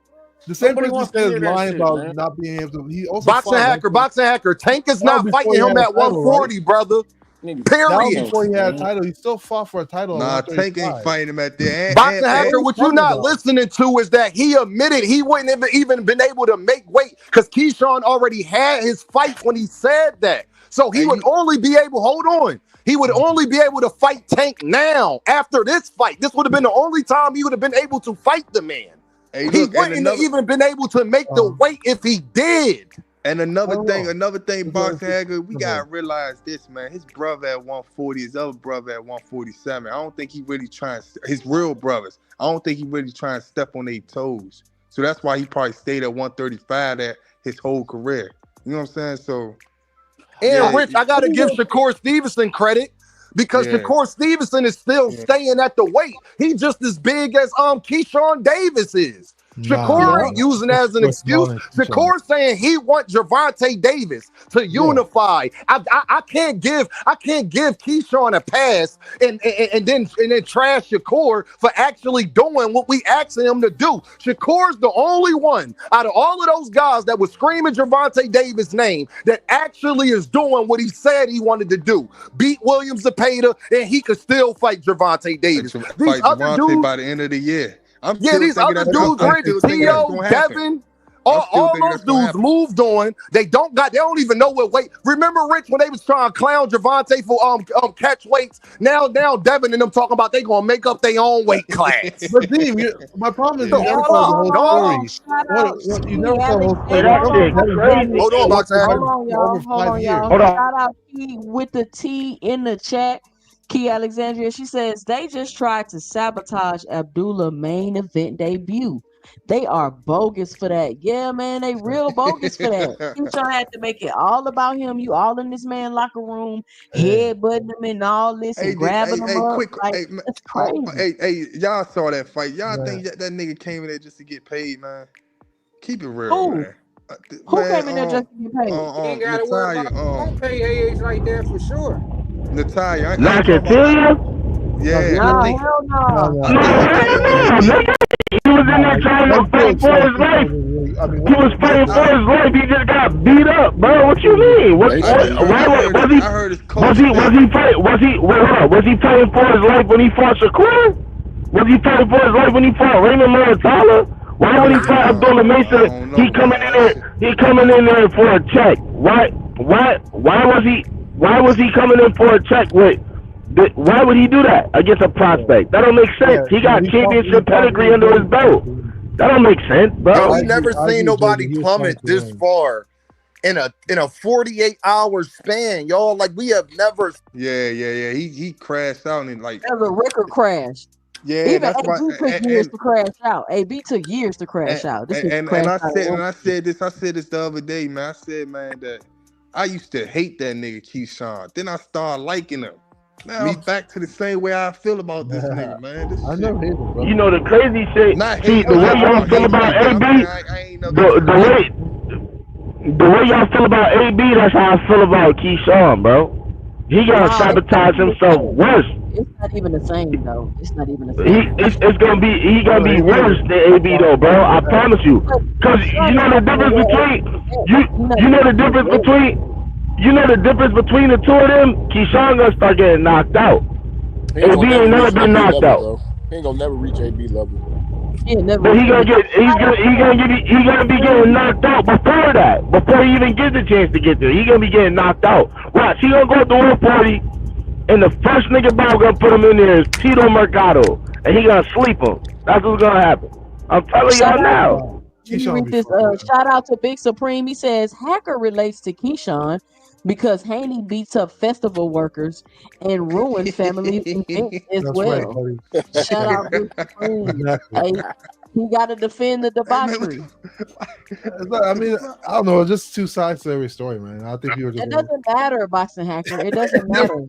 The same person says lying about not being able to. He also Boxing Hacker. Tank is not fighting him at 140, brother. Period. Before he had a title, he still fought for a title. Nah, Tank ain't fighting him at the Boxing Hacker, what you're not listening to is that he admitted he wouldn't have even been able to make weight because Keyshawn already had his fight when he said that. So he would only be able, hold on. He would only be able to fight Tank now after this fight. This would have been the only time he would have been able to fight the man. He wouldn't have even been able to make the weight if he did. And another thing, Boxing Hacker, we gotta realize this, man. His brother at 140, his other brother at 147. I don't think he really trying. His real brothers, I don't think he really trying to step on their toes. So that's why he probably stayed at 135 that his whole career. You know what I'm saying? So, Rich, I gotta give Shakur Stevenson credit because Shakur Stevenson is still staying at the weight. He's just as big as Keyshawn Davis is. Shakur ain't using it as an excuse. Shakur saying he wants Gervonta Davis to unify. I can't give Keyshawn a pass and then trash Shakur for actually doing what we asking him to do. Shakur's the only one out of all of those guys that was screaming Gervonta Davis' name that actually is doing what he said he wanted to do. Beat Williams Zepeda and he could still fight Gervonta Davis. These other dudes by the end of the year. These other dudes, Rich, T.O., Devin, all those dudes moved on. They don't even know what weight. Remember, Rich, when they was trying to clown Gervonta for catch weights? Now Devin and them talking about they gonna make up their own weight class. But Dean, my problem is you never tell the whole story. You never tell the whole story. Hold on, Boxing Hacker. Hold on, y'all. Shout out Key with the T in the chat. Key Alexandria, she says they just tried to sabotage Abdullah's main event debut. They are bogus for that. Yeah, man, they real bogus for that. Keyshawn had to make it all about him. You all in this man locker room, headbutting him and all this and grabbing him up. That's crazy. Hey, y'all saw that fight. Y'all think that nigga came in there just to get paid, man? Keep it real, man. Who came in there just to get paid? You ain't gotta worry about don't pay age like that for sure. Natalia, Yeah. Nah, hell no. He was in there trying to fight for his life. He was fighting for his life. He just got beat up, bro. What you mean? Was he fighting for his life when he fought Shakur? Was he fighting for his life when he fought Raymond Muratalla? Why would he fight Abdullah Mason? He coming in there for a check. Why was he coming in for a check with Why would he do that against a prospect? That don't make sense. He got championship pedigree under his belt. That don't make sense, bro. Yo, we never seen nobody plummet this far in a 48-hour span, y'all. Like we have never. Yeah. He crashed out and like That was a record crash. Yeah, Even that's why. AB took years to crash out. AB took years to crash out. This is And I said this the other day, man. I said, man, that I used to hate that nigga Keyshawn. Then I started liking him. Now I'm back to the same way I feel about this nigga, man. This shit. You know the crazy shit. See, the way y'all feel about AB, the way y'all feel about AB, that's how I feel about Keyshawn, bro. He gonna sabotage himself worse. It's not even the same though. It's not even the same. He gonna be worse than AB though, bro. I promise you. Cause you know the difference between the two of them. Keyshawn gonna start getting knocked out. AB ain't never been knocked out. He ain't gonna never reach AB level. But he's gonna be getting knocked out before that. Before he even gets a chance to get there, he's gonna be getting knocked out. Watch, he gonna go to 140. And the first nigga Bob gonna put him in there is Tito Mercado, and he gonna sleep him. That's what's gonna happen. I'm telling y'all now. Shout out to Big Supreme. He says Hacker relates to Keyshawn because Haney beats up festival workers and ruined family events as well. Right, Shout out Big Supreme. Hey, he got to defend the debauchery. I mean, I don't know. It's just two sides to every story, man. I think people just. It doesn't matter, Boxing Hacker. It doesn't matter.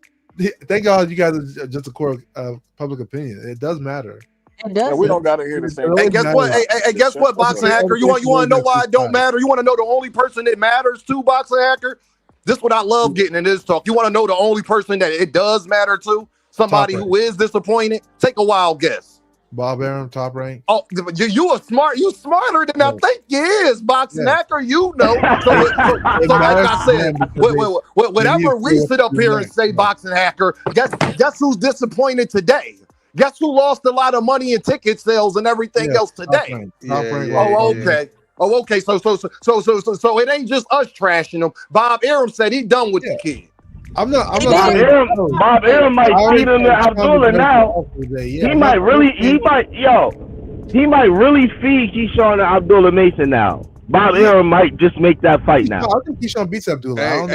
Thank God you guys are just a court of public opinion. It does matter. It does. We don't gotta hear the same. Hey, guess what? Hey, guess what, Boxing Hacker? You want to know why it don't matter? You want to know the only person that matters to, Boxing Hacker? This is what I love getting in this talk. You want to know the only person that it does matter to? Somebody who is disappointed? Take a wild guess. Bob Arum, Top Rank. Oh, you smarter than I think you is, Boxing Hacker. You know. So like I said, whatever we sit up here and say, Boxing Hacker, guess who's disappointed today? Guess who lost a lot of money in ticket sales and everything else today? Okay. Oh, okay. So it ain't just us trashing him. Bob Arum said he done with the kid. I'm not. Bob Arum might feed him to Abdullah now. He might really feed Keyshawn to Abdullah Mason now. Bob Arum might just make that fight now. I think Keyshawn beats Abdullah. You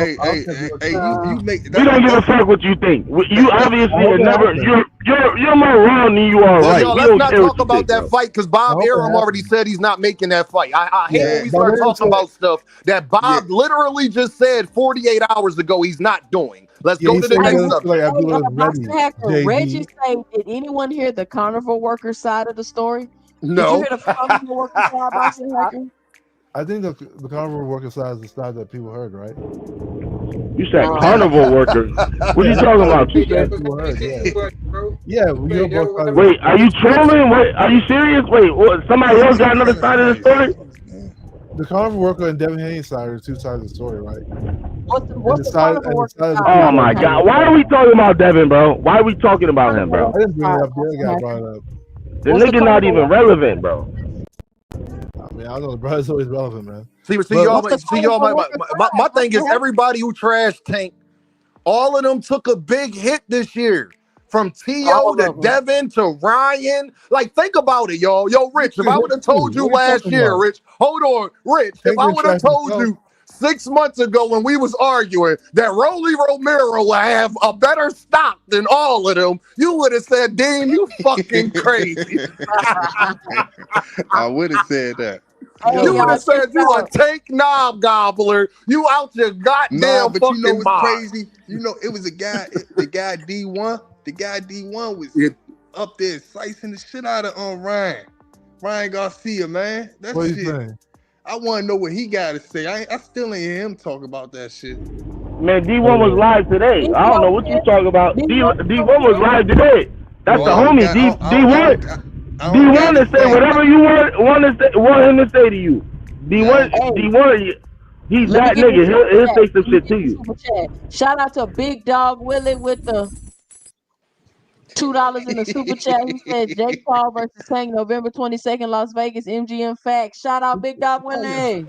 don't give a fuck what you think. You obviously are never. You're more wrong than you are right. Let's not talk about that fight because Bob Arum already said he's not making that fight. I hate when we start talking about stuff that Bob literally just said 48 hours ago he's not doing. Let's go to the next subject. Reggie say, did anyone hear the carnival worker side of the story? No. Did you hear the carnival worker side, Boxing Hacker? I think the carnival worker side is the side that people heard, right? You said carnival workers. What are you talking about? Wait, are you trolling? Wait, are you serious? Wait, somebody else got another side of the story? The carnival worker and Devin Haney's side are two sides of the story, right? What's the carnival worker side? Oh my God! Why are we talking about Devin, bro? Why are we talking about him, bro? I didn't bring it up. The other guy brought it up. The nigga not even relevant, bro. I mean, I know the brother's always relevant, man. See, y'all. My thing is everybody who trashed Tank, all of them took a big hit this year. From T.O. to Devin to Ryan. Like, think about it, y'all. Yo, Rich, if I would have told you last year, Rich, hold on, Rich, if I would have told you 6 months ago when we was arguing that Rolly Romero will have a better stock than all of them, you would have said, Dean, you fucking crazy. I would have said that. You would have said you a Tank knob gobbler. You out your goddamn but fucking you know what's mind. crazy? You know, it was a guy, the guy D1. The guy D1 was up there slicing the shit out of Ryan Garcia, man. That what shit. You saying? I want to know what he got to say. I still ain't hear him talk about that shit. Man, D1 was live today. I don't know what you talking about. D1 was live today. That's the homie. D1 to say whatever you want him to say to you. D1. He's that nigga. He'll say some shit to you. Shout out to Big Dog Willie with the $2 in the super chat. He said Jake Paul versus Tank November 22nd, Las Vegas, MGM Facts. Shout out Big Dog Willie.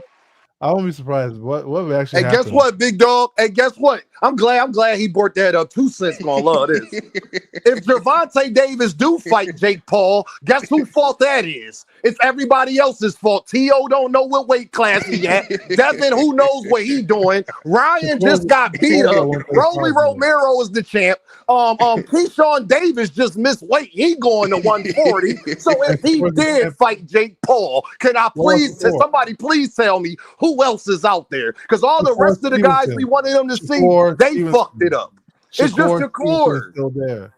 I won't be surprised. What actually Hey, happened? guess what, big dog? Hey, guess what? I'm glad he brought that up. 2 Cents gonna love this. If Gervonta Davis do fight Jake Paul, guess whose fault that is? It's everybody else's fault. T.O. don't know what weight class he at. Devin, who knows what he doing? Ryan just got beat up. Rolly Romero is the champ. Keyshawn Davis just missed weight. He going to 140. So if he did fight Jake Paul, can somebody please tell me who else is out there? Because all the rest of the guys we wanted them to see, they fucked it up. It's just Shakur. Still there.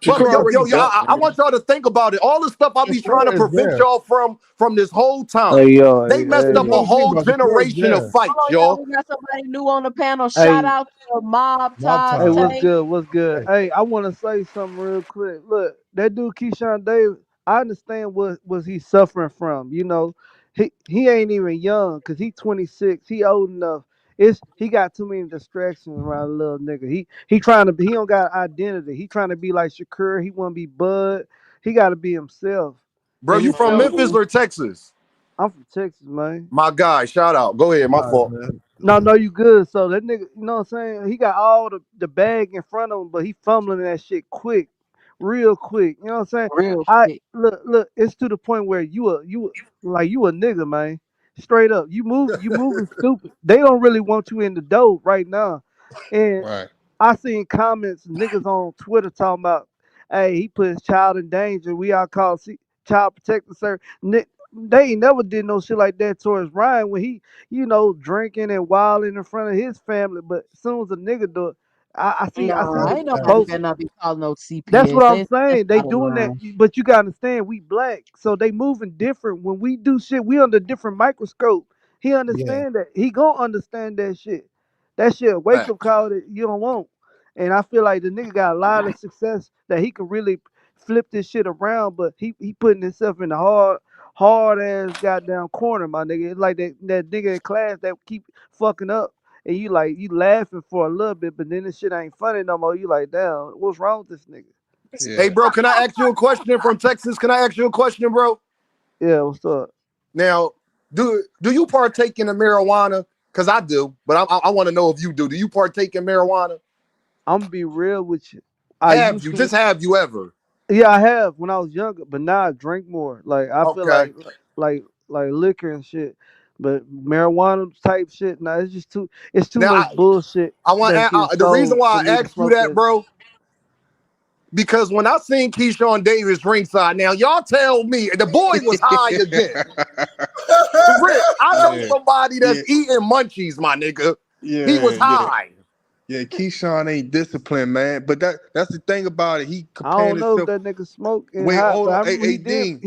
But I want y'all to think about it. All the stuff I be trying to prevent y'all from this whole time. They messed up a whole generation of fights, y'all. We got somebody new on the panel. Shout out to Mob Top. Hey, what's good? What's good? Hey, I want to say something real quick. Look, that dude Keyshawn Davis, I understand what was he suffering from. You know, he ain't even young because he 26. He old enough. He got too many distractions around a little nigga. He don't got identity. He trying to be like Shakur. He want to be Bud. He got to be himself. Bro, you from Memphis or Texas? I'm from Texas, man. My guy, shout out. Go ahead, my fault. No, you good. So that nigga, you know what I'm saying? He got all the bag in front of him, but he fumbling that shit quick, real quick. You know what I'm saying? Look, it's to the point where you a nigga, man. Straight up. You moving stupid. They don't really want you in the dough right now. And I seen comments, niggas on Twitter talking about, hey, he put his child in danger. We all call child protective service. They ain't never did no shit like that towards Ryan when he, drinking and wilding in front of his family. But as soon as a nigga do it, I see ain't nobody both. better not be calling no CPS. That's what I'm saying. They out of doing that, line. but you gotta understand, we black, so they moving different. When we do shit, we under different microscope. He understand that. He gonna understand that shit. That shit a wake up call that you don't want. And I feel like the nigga got a lot of success that he can really flip this shit around, but he putting himself in the hard ass goddamn corner, my nigga. It's like that nigga in class that keep fucking up. And you laughing for a little bit, but then this shit ain't funny no more. You like, damn, what's wrong with this nigga? Hey, bro, can I ask you a question from Texas? Can I ask you a question, bro? Yeah, what's up? Now, do you partake in the marijuana? Because I do, but I want to know if you do. Do you partake in marijuana? I'm gonna be real with you. Have you ever? Yeah, I have when I was younger, but now I drink more. Like I feel like liquor and shit. But marijuana type shit, nah, it's just too much bullshit. I want the reason why I asked you that, bro, because when I seen Keyshawn Davis ringside, now y'all tell me the boy was high again. Rick, I know somebody that's eating munchies, my nigga. He was high. Yeah, Keyshawn ain't disciplined, man. But that's the thing about it. He I don't comparing know if himself. that nigga smoked. Wait, hold on. He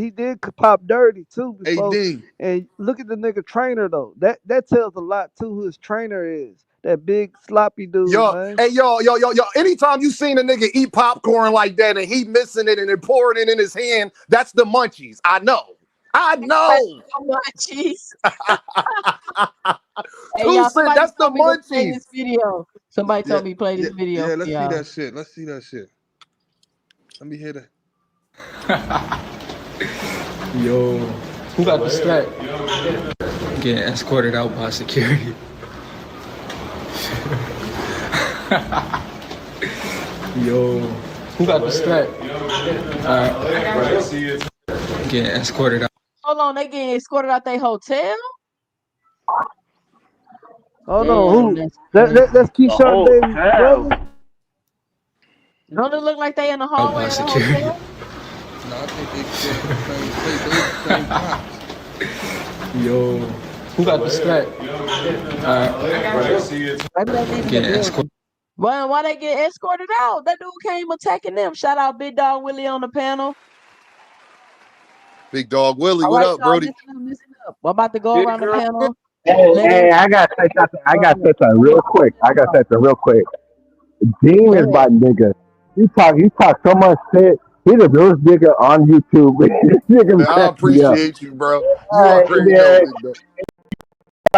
did pop dirty too before. Dean. And look at the nigga trainer though. That tells a lot too who his trainer is. That big sloppy dude, man. Hey, yo. Anytime you seen a nigga eat popcorn like that and he missing it and then pouring it in his hand, that's the munchies. I know. Munchies. Hey, y'all, that's the munchies. This video. Somebody told me play this video. Yeah, let's see that shit. Let me hear that. Yo, who got the strap? Getting escorted out by security. Yo, who got the strap? Alright. Getting escorted out. Hold on, they getting escorted out their hotel? Hold on, who? That's Keyshawn Davis' brother? Don't it look like they in the hallway of the hotel? No, I think they same pops. Yo, who got the strap? Getting escorted. Why they get escorted out? That dude came attacking them. Shout out Big Dog Willie on the panel. Big Dog Willie, what up, Brody? Listen up. We're about to go around the panel. Hey, I gotta say something. I gotta say something real quick. Dean is my nigga. He talk so much shit. He's the realest nigga on YouTube. Man, I appreciate you, bro. You already know, Big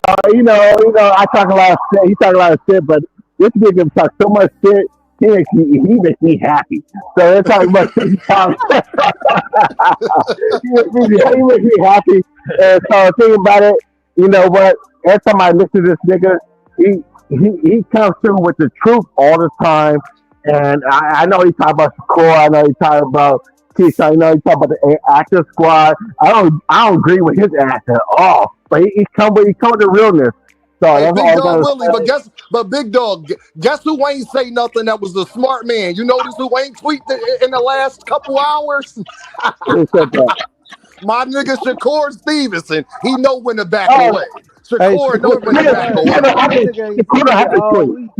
Dog. You know, I talk a lot of shit. He talk a lot of shit, but this nigga talk so much shit. He makes me happy. So they're talking about shit. He makes me happy. And so thinking about it, you know what? every time I listen to this nigga, he comes through with the truth all the time. And I know he talk about Shakur. I know he talk about Keyshawn. I know he talk about the actor squad. I don't agree with his act at all. But he come with the realness. So Hey, that's Big all I Dog gotta Willie, say. but Big Dog, guess who ain't say nothing that was a smart man? You notice who ain't tweet in the last couple hours? Who said that? My nigga Shakur Stevenson, he know when to back Oh, away. Hey, Shakur know when to back Shakur, away. that nigga ain't Dakota said has shit to all tweet. week.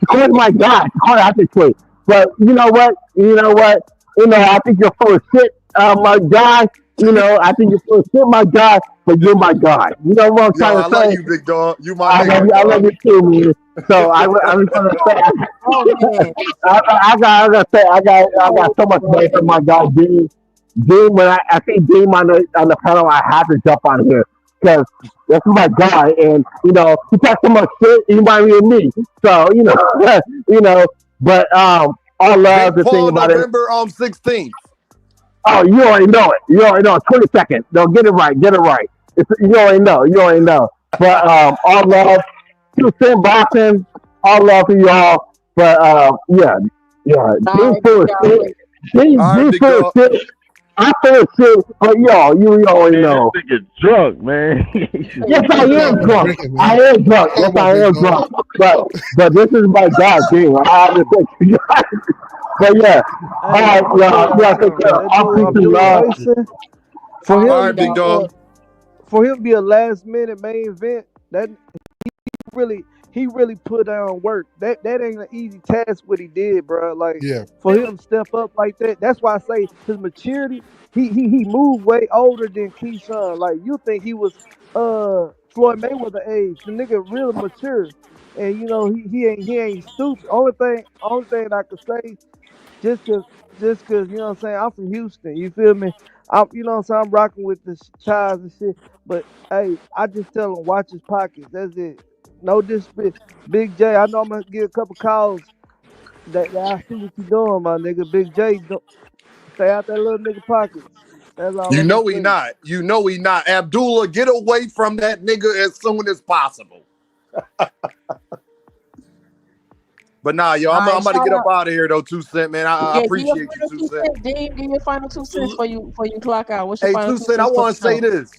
Dakota's my guy. Dakota has to tweet. But you know what? I think you're full of shit, my guy. I think you're full of shit, my guy. But you're my guy. You know what I'm Yo, trying I to love say? you, Big Dog. You my I love nigga, you. I love dog. you too, man. So I was gonna say. Oh man. I gotta say I got so much money for my guy Dean. Dean, when I see Dean on the panel, I have to jump on here because that's my guy, and he talks so much shit. He reminds me of me. So you know. But all love Jake the thing Paul, about it. November 16th. Oh, you already know it. You already know it. 20 seconds. No, get it right. Get it right. You already know. You already know. But all love. Houston, Boston. All love to y'all. But yeah, yeah. All Dean right, big full of dog. shit. All right, Dean Big full of Dog. shit. I feel shit. But y'all, you already Man, know. this nigga drunk, man. Yes, I Calm am down, man. drunk. Drinking, I man. am drunk. Yes, Calm down, I big am dog. drunk. But this is my guy, Dean. I have to say to you guys. But yeah. All Hey, right, I'm gonna tell y'all. y'all Y'all take something. care. That I'll dude see some Abdullah love. Mason, All for right, All him to right, big Big be dog. Dog. for him to be a last minute main event, that he really put down work. That ain't an easy task what he did, bro. Like Yeah. for him to step up like that, that's why I say his maturity. He moved way older than Keyshawn. Like you think he was Floyd Mayweather age. The nigga real mature. And he ain't stupid. Only thing I could say, just cause you know what I'm saying, I'm from Houston, you feel me? I'm rocking with the ties and shit. But hey, I just tell him watch his pockets. That's it. No disrespect. Big J, I know I'm gonna get a couple calls that I see what you doing, my nigga. Big J, stay out that little nigga pockets. That's all You I'm gonna know he say. not. You know he not. Abdullah, get away from that nigga as soon as possible. But nah, yo, All I'm right, about to shout get up out. out of here though, 2 Cent, man. I Yeah, give your appreciate you, final 2 2 Cent. cents, Dean. Give your final 2 cents for you clock out. What's your Hey, final 2 two Cent, I cents for want the to say show? this.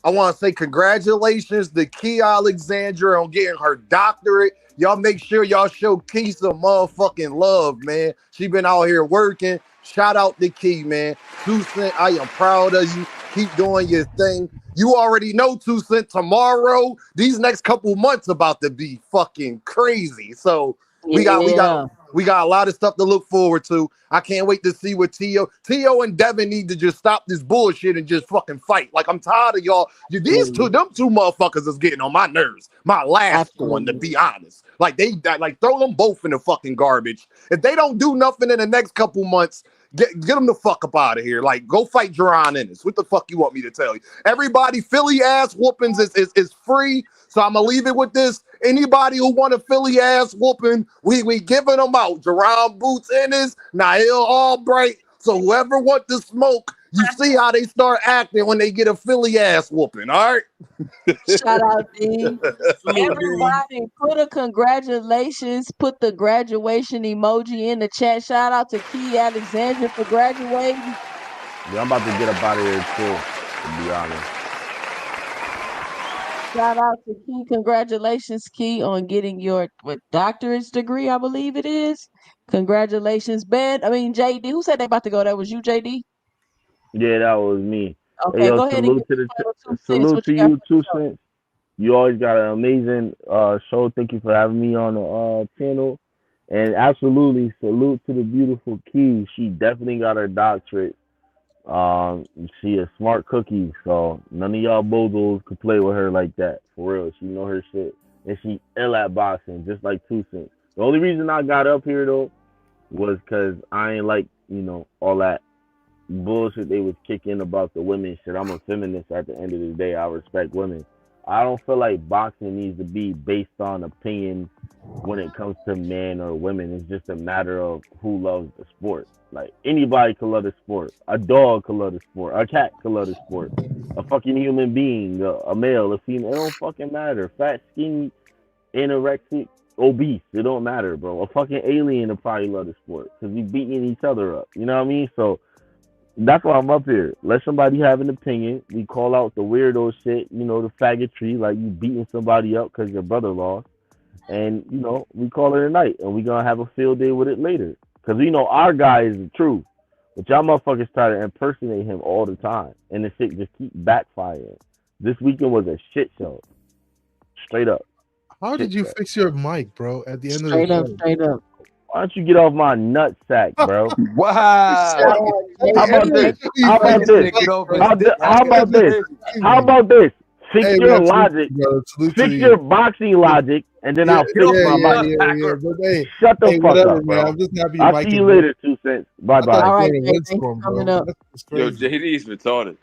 I want to say congratulations to Key Alexandra on getting her doctorate. Y'all make sure y'all show Key some motherfucking love, man. She been out here working. Shout out to Key, man. 2 Cent, I am proud of you. Keep doing your thing. You already know 2 Cent tomorrow. These next couple months about to be fucking crazy. So we got Yeah. we got a lot of stuff to look forward to. I can't wait to see what Tio and Devin need to just stop this bullshit and just fucking fight. Like I'm tired of y'all. Absolutely. Them two motherfuckers is getting on my nerves. My last one, to Absolutely. be honest. Like like throw them both in the fucking garbage. If they don't do nothing in the next couple months, get them the fuck up out of here. Like go fight Jerron Ennis. What the fuck you want me to tell you? Everybody, Philly ass whoopings is free. So I'm gonna leave it with this. Anybody who want a Philly ass whooping, we giving them out. Jerron Boots Ennis, Nail Albright. So whoever want to smoke, you see how they start acting when they get a Philly ass whooping. All right. Shout out, Dean. Salute, Dean. Everybody, put a congratulations. Put the graduation emoji in the chat. Shout out to Key Alexandra for graduating. Yeah, I'm about to get up out of here too, to be honest. Shout out to Key. Congratulations, Key, on getting your doctorate's degree, I believe it is. Congratulations, Ben. I mean, JD. Who said they about to go? That was you, JD? Yeah, that was me. Hey, Okay, yo, go ahead and salute give to your final 2 cents. salute What to you got you, for the Two show? Cents. You always got an amazing show. Thank you for having me on the channel. And absolutely salute to the beautiful Key. She definitely got her doctorate. She a smart cookie, so none of y'all bozos could play with her like that. For real, she know her shit, and she ill at boxing, just like 2 Cents. The only reason I got up here though was because I ain't like all that bullshit they was kicking about the women shit. I'm a feminist at the end of the day. I respect women. I don't feel like boxing needs to be based on opinion when it comes to men or women. It's just a matter of who loves the sport. Like anybody can love the sport. A dog can love the sport. A cat can love the sport. A fucking human being, a male, a female, it don't fucking matter. Fat, skinny, anorexic, obese, it don't matter, bro. A fucking alien will probably love the sport because we beating each other up. You know what I mean? So that's why I'm up here. Let somebody have an opinion. We call out the weirdo shit, the faggotry, like you beating somebody up because your brother lost. And, we call it a night. And we going to have a field day with it later. Because we know our guy is the truth. But y'all motherfuckers try to impersonate him all the time. And the shit just keep backfiring. This weekend was a shit show. Straight up. How did you fix your mic, bro, at the end of the Straight up, show? straight up. Why don't you get off my nut sack, bro? Wow. How about this? How about this? How about this? How about this? Fix Hey, your man, logic. Fix your boxing logic, and then I'll fix my mic. But hey, Shut the fuck whatever, up, man. bro. I'm just happy your I'll mic see is you later, 2 cents. Bye bye. All right, man. Thanks for coming up. Yo, JD's retarded.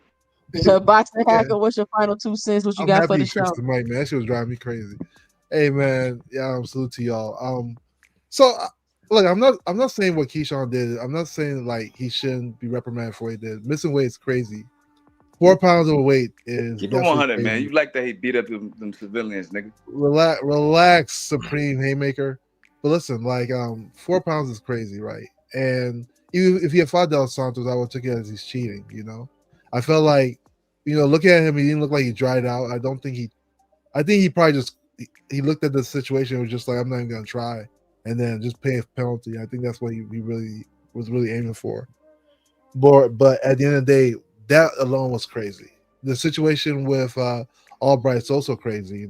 Boxing Hacker, what's your final 2 cents? What you I'm got happy for the you fixed show? the mic, man. That shit was driving me crazy. Hey, man. Yeah, salute to y'all. So look, I'm not saying what Keyshawn did. I'm not saying like he shouldn't be reprimanded for what he did. Missing weight is crazy. 4 pounds overweight is Keep it definitely 100, crazy. man. You like that he beat up them civilians, nigga. Relax, Supreme Haymaker. But listen, like 4 pounds is crazy, right? And even if he had fought Dos Santos, I would take it as he's cheating. I felt like, looking at him, he didn't look like he dried out. I think he probably just he looked at the situation and was just like, I'm not even gonna try, and then just pay a penalty. I think that's what he really was really aiming for. But at the end of the day, that alone was crazy. The situation with Albright's also crazy.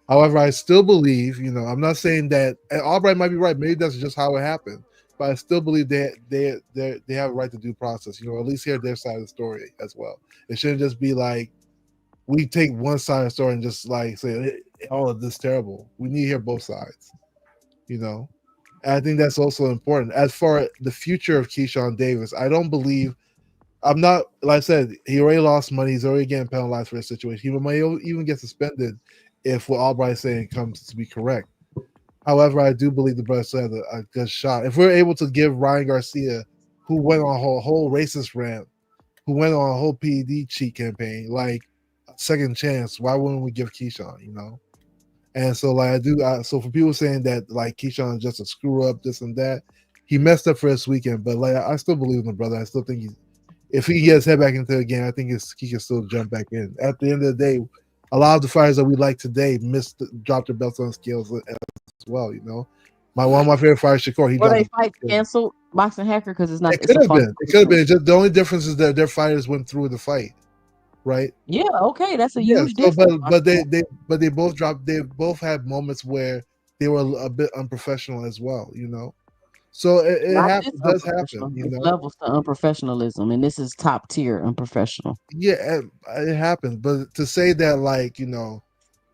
However, I still believe, I'm not saying that Albright might be right. Maybe that's just how it happened. But I still believe they have a right to due process. At least hear their side of the story as well. It shouldn't just be like we take one side of the story and just like say, "Oh, this is terrible." We need to hear both sides. And I think that's also important. As far as the future of Keyshawn Davis, I don't believe. I'm not, like I said, he already lost money. He's already getting penalized for the situation. He might even get suspended if what Albright's saying comes to be correct. However, I do believe the brother still has a good shot. If we're able to give Ryan Garcia, who went on a whole racist rant, who went on a whole PED cheat campaign, like a second chance, why wouldn't we give Keyshawn, And so, like, so for people saying that, like, Keyshawn is just a screw up, this and that, he messed up for this weekend. But, like, I still believe in the brother. I still think if he gets head back into the game, I think he can still jump back in. At the end of the day, a lot of the fighters that we like today dropped their belts on scales as well. One of my favorite fighters, Shakur, he Were they dropped. fights canceled, Boxing Hacker? Because it's not. It could have been. It could have been. Just the only difference is that their fighters went through the fight, right? Yeah. Okay, that's a Yeah. huge So, difference. but they both dropped. They both had moments where they were a bit unprofessional as well. So it does happen. It's levels to unprofessionalism, and this is top tier unprofessional. Yeah, it happens. But to say that, like,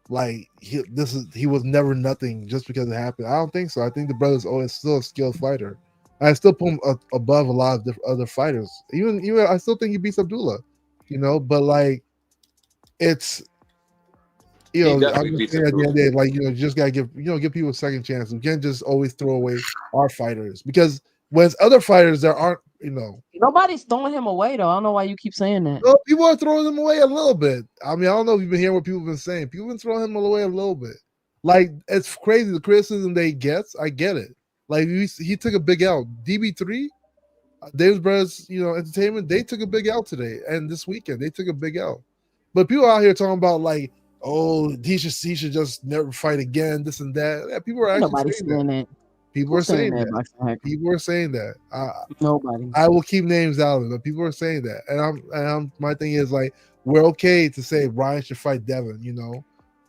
like he was never nothing just because it happened, I don't think so. I think the brother's always still a skilled fighter. I still put him above a lot of other fighters. Even I still think he beats Abdullah. But like it's. I'm just saying at the end of the day, like, you just gotta give people a second chance. We can't just always throw away our fighters because when it's other fighters there aren't, Nobody's throwing him away though. I don't know why you keep saying that. no, people are throwing him away a little bit. I mean, I don't know if you've been hearing what people have been saying. People have been throwing him away a little bit. Like, it's crazy the criticism that he gets. I get it. Like, he took a big L. DB3, Davis Brothers, Entertainment, they took a big L today and this weekend they took a big L. But people out here talking about like, oh, he should just never fight again, this and that. Yeah, people are actually saying that. People are saying that. People are saying that. Nobody. I will keep names out of it, but people are saying that, and I'm. My thing is like, we're okay to say Brian should fight Devin,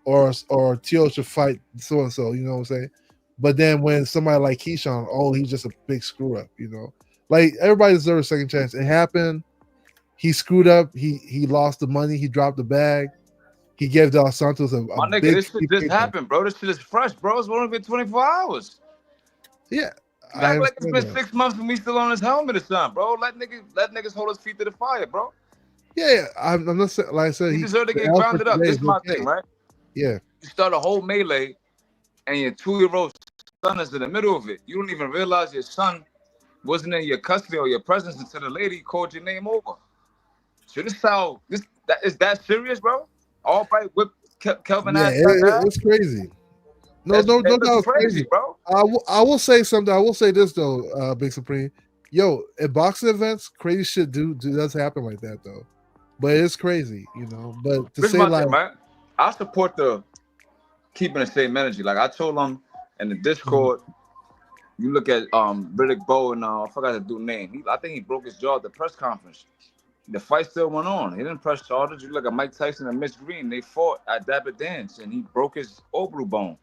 or Teal should fight so and so. You know what I'm saying? But then when somebody like Keyshawn, oh, he's just a big screw up. Like everybody deserves a second chance. It happened. He screwed up. He lost the money. He dropped the bag. He gave Dos Santos a My nigga, big this shit just happened, bro. This shit is fresh, bro. It's only been 24 hours. Yeah. Act like it's been 6 months and we still on his helmet or something, bro. Let niggas hold his feet to the fire, bro. Yeah, I'm not saying, like I said, He deserved to the get L for grounded up. today This is is my okay. thing, right? Yeah. You start a whole melee, and your 2-year-old son is in the middle of it. You don't even realize your son wasn't in your custody or your presence until the lady called your name over. So that is that serious, bro? Albright whipped Kelvin Yeah, ass that bad? it's crazy. No, That's no, no that's doubt it's crazy, crazy. bro. I will say something. I will say this though, Big Supreme. Yo, at boxing events, crazy shit does happen like that though. But it's crazy, you know. But to This is say my like, thing, right? I support the keeping the same energy. Like I told him in the Discord, you look at Riddick Bowe and I forgot the dude's name. I think he broke his jaw at the press conference. The fight still went on. He didn't press charges. You look at Mike Tyson and Mitch Green. They fought at Dapper Dance, and he broke his orbital bone.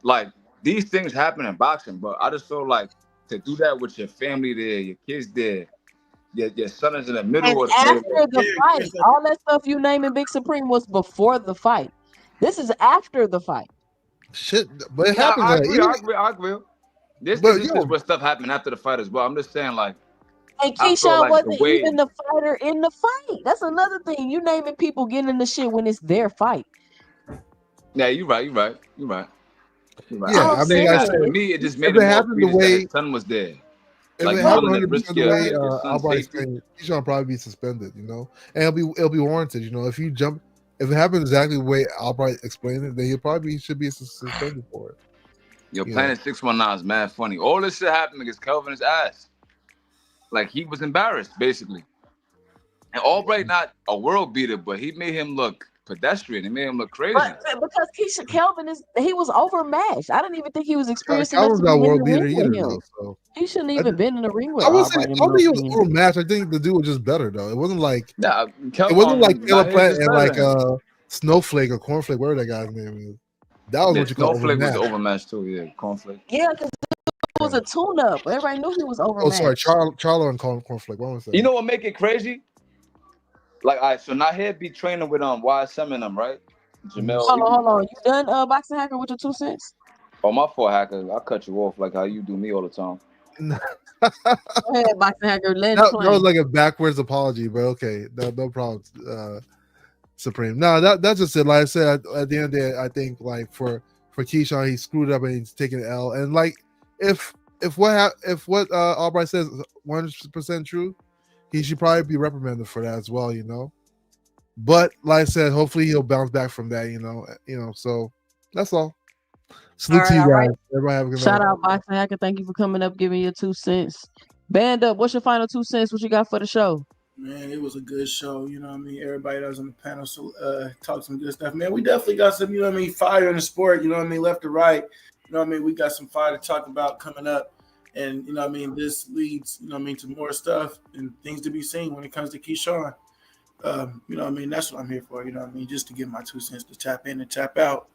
Like these things happen in boxing, but I just feel like to do that with your family there, your kids there, your son is in the And middle of the after melee. the fight, all that stuff you naming Big Supreme was before the fight. This is after the fight. shit, but it Yeah, happens I like agree. even. I agree. There's But instances yo, where stuff happened after the fight as well. I'm just saying, like, And I feel Keyshawn like the wasn't way. even the fighter in the fight. That's another thing. You naming people getting in the shit when it's their fight. Yeah, you're right. You're right. You're right. You're right. I'm yeah, I just mean, saying like I that said, to me, it just if made it it more happened the egregious that his way, son was there. if Like it you happened willing to 100% risk the way, your son's Albright safety. saying, Keyshawn probably be suspended, you know, and it'll be warranted, you know. If it happens exactly the way Albright explained it, then he probably should be suspended for it. Yo, You Planet 619 is mad funny. All this shit happened against Kelvin's ass. Like he was embarrassed, basically. And Albright not a world beater, but he made him look pedestrian. He made him look crazy. But because Keisha Kelvin he was overmatched. I didn't even think he was experienced enough Calvin's to not be a in the world beater ring with either, him. though. So He shouldn't I, even been in the ring with I would say Albright, I in don't my think he was opinion. overmatched. I think the dude was just better though. It wasn't like Yeah, Caleb Nahid Plant just and better like than him. Snowflake or Cornflake, whatever that guy's name is. That was Yeah, what you call Snowflake was overmatched. overmatched too. Yeah, conflict. Yeah, because it was a tune-up. Everybody knew he was Oh, sorry, overmatched. Charlo and Cornflake. What was I You saying? know what make it crazy? Like, all right, so Nahid be training with YSM and them, right? Jamel. Hold on. You done Boxing Hacker with your 2 cents? Oh, my fault, hacker. I cut you off like how you do me all the time. Go ahead, Boxing Hacker. Let him That play. was like a backwards apology, but okay, no problem. Supreme. No, that's just it. Like I said, at the end of the day, I think like for Keyshawn, he screwed up and he's taking an L. And like if what Albright says is 100% true, he should probably be reprimanded for that as well. You know. But like I said, hopefully he'll bounce back from that. You know. So that's all. Salute to you All right. guys. Everybody have a good Shout night. out Boxing Hacker. Thank you for coming up, giving your 2 cents. Band up. What's your final 2 cents? What you got for the show? Man, it was a good show. You know what I mean? Everybody that was on the panel talked some good stuff. Man, we definitely got some, you know what I mean, fire in the sport, you know what I mean, left to right. You know what I mean? We got some fire to talk about coming up. And, you know what I mean, this leads, you know what I mean, to more stuff and things to be seen when it comes to Keyshawn. You know what I mean? That's what I'm here for, you know what I mean? Just to give my 2 cents to tap in and tap out.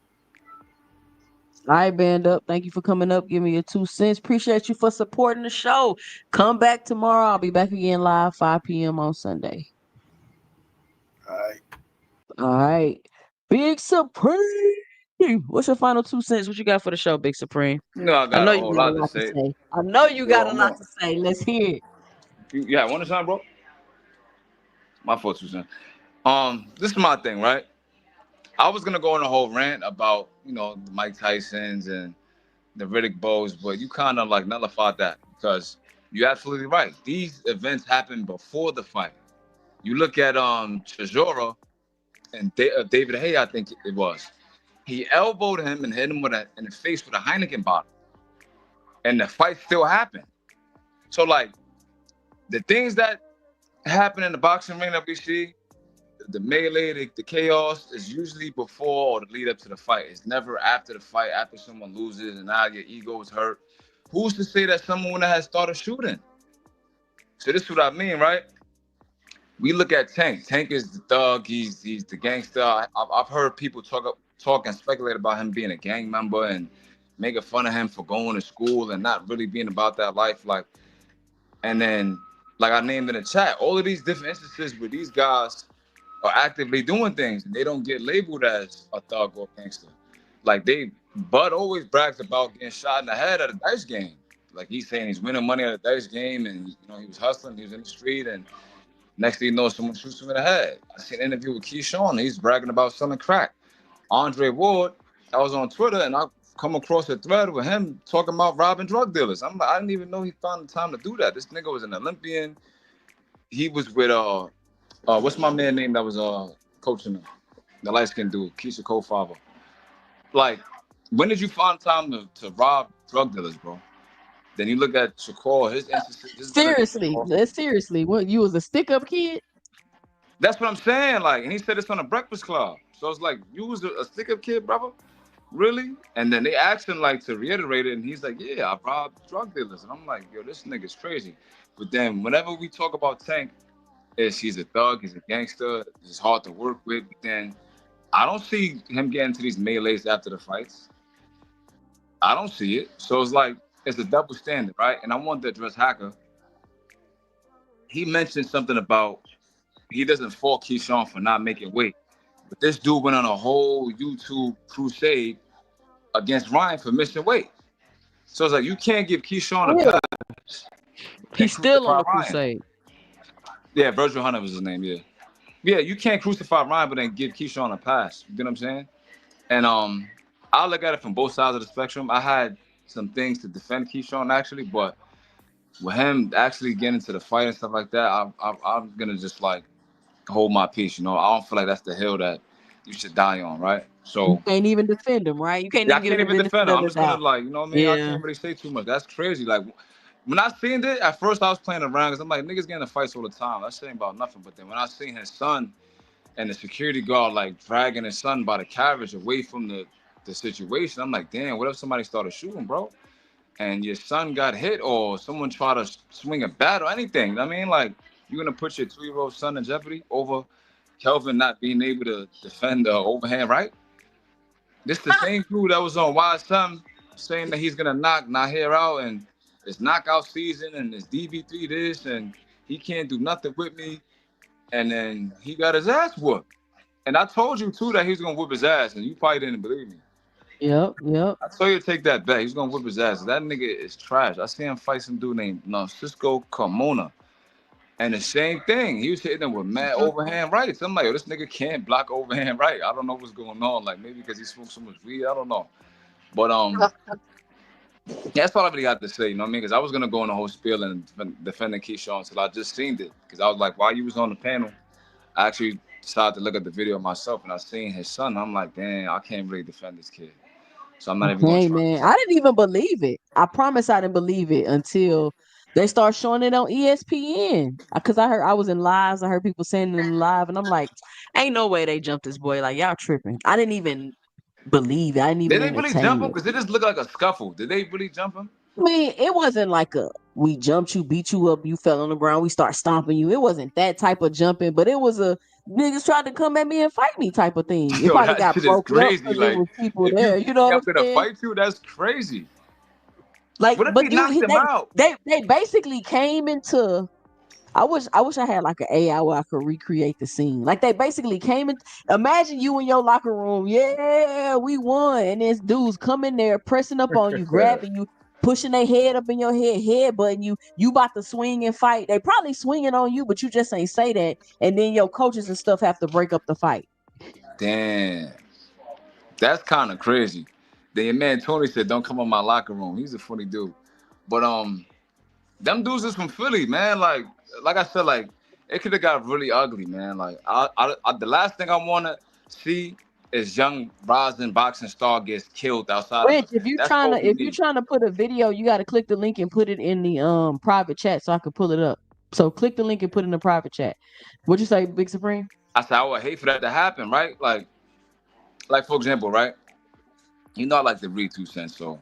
All right, band up. Thank you for coming up. Give me your 2 cents. Appreciate you for supporting the show. Come back tomorrow. I'll be back again live 5 p.m. on Sunday. All right. All right. Big Supreme. What's your final 2 cents? What you got for the show, Big Supreme? You know, I I got know a you whole got a lot to lot to say. say. I know you got Yo, a lot to say. Let's hear it. Yeah, one time, bro. My fault, Susan. This is my thing, right? I was gonna go on a whole rant about, the Mike Tysons and the Riddick Bows, but you kind of like nullified that because you're absolutely right. These events happened before the fight. You look at Chisora and David Hay, I think it was. He elbowed him and hit him in the face with a Heineken bottle, and the fight still happened. So like the things that happen in the boxing ring that we see, the melee, the chaos is usually before or the lead up to the fight. It's never after the fight, after someone loses and now your ego is hurt. Who's to say that someone has started shooting? So this is what I mean, right? We look at Tank. Tank is the thug. He's the gangster. I've heard people talk and speculate about him being a gang member and making fun of him for going to school and not really being about that life. And then, like I named in the chat, all of these different instances where these guys are actively doing things and they don't get labeled as a thug or gangster. Like Bud always brags about getting shot in the head at a dice game. Like he's saying he's winning money at a dice game and he was hustling, he was in the street and Next thing you know, someone shoots him in the head. I seen an interview with Keyshawn. He's bragging about selling crack. Andre Ward, I was on Twitter and I come across a thread with him talking about robbing drug dealers. I'm like, I didn't even know he found the time to do that. This nigga was an Olympian. He was with what's my man name that was coaching him? The light skinned dude, Keisha co-father. Like, when did you find time to rob drug dealers, bro? Then you look at Shakur, his instances. Seriously, what, you was a stick up kid? That's what I'm saying. Like, and he said it's on the Breakfast Club. So it's like, you was a stick up kid, brother? Really? And then they asked him like to reiterate it, and he's like, yeah, I robbed drug dealers. And I'm like, yo, this nigga's crazy. But then whenever we talk about Tank, he's a thug, he's a gangster, he's hard to work with. But then I don't see him getting to these melees after the fights. I don't see it. So it's like, it's a double standard, right? And I want to address Hacker. He mentioned something about he doesn't fault Keyshawn for not making weight. But this dude went on a whole YouTube crusade against Ryan for missing weight. So it's like, you can't give Keyshawn a pass. He's still on the crusade. Yeah, Virgil Hunter was his name, yeah. Yeah, you can't crucify Ryan, but then give Keyshawn a pass. You get what I'm saying? And I look at it from both sides of the spectrum. I had some things to defend Keyshawn, actually, but with him actually getting into the fight and stuff like that, I'm going to just, like, hold my peace, you know? I don't feel like that's the hill that you should die on, right? So you can't even defend him, right? You can't yeah, I even give can't him the even benefit defend him. of I'm the just gonna doubt. like, you know what I mean? I can't really say too much. That's crazy. Like when I seen it, at first I was playing around because I'm like, niggas getting in fights all the time. That shit ain't about nothing. But then when I seen his son and the security guard like dragging his son by the carriage away from the situation, I'm like, damn, what if somebody started shooting, bro? And your son got hit or someone tried to swing a bat or anything. I mean, like, you're gonna put your 2-year-old son in jeopardy over Kelvin not being able to defend the overhand right? This the same dude that was on YSM saying that he's gonna knock Nahir out and it's knockout season and it's DB3 this and he can't do nothing with me. And then he got his ass whooped. And I told you too that he was gonna whoop his ass, and you probably didn't believe me. Yep. I told you to take that back. He's gonna whoop his ass. That nigga is trash. I see him fight some dude named Cisco Carmona. And the same thing, he was hitting him with mad overhand rights. I'm like, yo, this nigga can't block overhand right. I don't know what's going on. Like maybe because he smoked so much weed. I don't know. But that's all I really got to say. You know what I mean? Because I was gonna go on the whole spiel and defending Keyshawn until I just seen it. Because I was like, while you was on the panel, I actually decided to look at the video myself and I seen his son. I'm like, damn, I can't really defend this kid. So I'm not even gonna Hey try. man, I didn't even believe it. I promise I didn't believe it until they start showing it on ESPN. Because I was in lives. I heard people saying it in live, and I'm like, ain't no way they jumped this boy. Like y'all tripping. I didn't even believe it. I didn't even Did they really jump entertain him? it. Because it just looked like a scuffle. Did they really jump him? I mean, it wasn't like we jumped you, beat you up, you fell on the ground, we start stomping you. It wasn't that type of jumping, but it was a niggas tried to come at me and fight me type of thing. It Yo, probably that got shit is broken up crazy. because it Like, was people if you there. beat You know me what up I'm in a saying? fight too, that's crazy. Like, What if he but knocked him out? they basically came into. I wish I had like an AI where I could recreate the scene. Like they basically came in. Imagine you in your locker room. Yeah, we won, and this dudes come in there pressing up on you, grabbing you, pushing their head up in your head, headbutting you. You about to swing and fight. They probably swinging on you, but you just ain't say that. And then your coaches and stuff have to break up the fight. Damn, that's kind of crazy. Then your man Tony said, "Don't come in my locker room." He's a funny dude, but them dudes is from Philly, man. Like I said, like it could have got really ugly, man. Like the last thing I want to see is young rising boxing star gets killed outside of Rich, it. That's over if you me. trying to put a video, you got to click the link and put it in the private chat so I can pull it up. So click the link and put it in the private chat. What'd you say, Big Supreme? I said I would hate for that to happen, right? Like for example, right? You know I like to read 2 cents so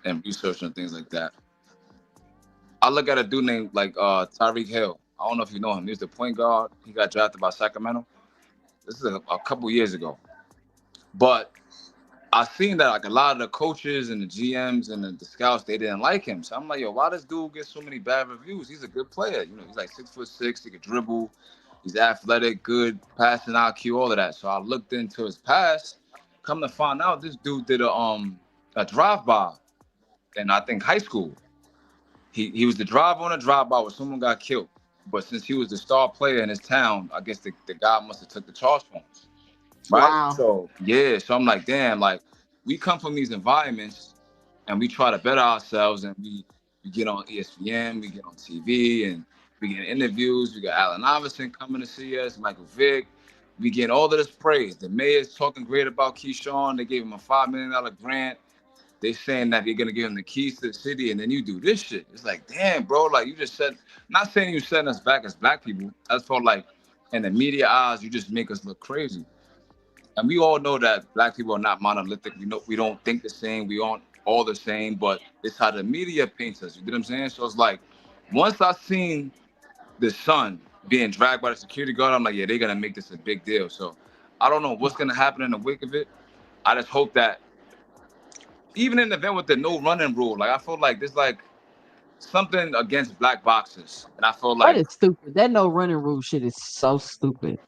and research and things like that. I look at a dude named like Tyreek Hill. I don't know if you know him. He's the point guard. He got drafted by Sacramento. This is a couple years ago. But I seen that like a lot of the coaches and the GMs and the scouts, they didn't like him. So I'm like, yo, why does dude get so many bad reviews? He's a good player. You know, he's like 6'6", he could dribble, he's athletic, good passing IQ, all of that. So I looked into his past. Come to find out, this dude did a drive-by in I think high school. He was the driver on a drive-by where someone got killed. But since he was the star player in his town, I guess the guy must have took the charge for him. Right? Wow. So yeah, so I'm like, damn, like we come from these environments and we try to better ourselves and we get on ESPN, we get on TV and we get interviews. We got Allen Iverson coming to see us, Michael Vick. We get all of this praise. The mayor's talking great about Keyshawn. They gave him a $5 million grant. They saying that they're gonna give him the keys to the city, and then you do this shit. It's like, damn, bro, like you just said, not saying you setting us back as black people. I just felt like in the media eyes, you just make us look crazy. And we all know that black people are not monolithic. We know we don't think the same. We aren't all the same, but it's how the media paints us. You get what I'm saying? So it's like, once I seen the son being dragged by the security guard, I'm like, yeah, they're gonna make this a big deal. So I don't know what's gonna happen in the wake of it. I just hope that even in the event with the no running rule, like I feel like there's like something against black boxers, and I feel That like is stupid. That no running rule shit is so stupid.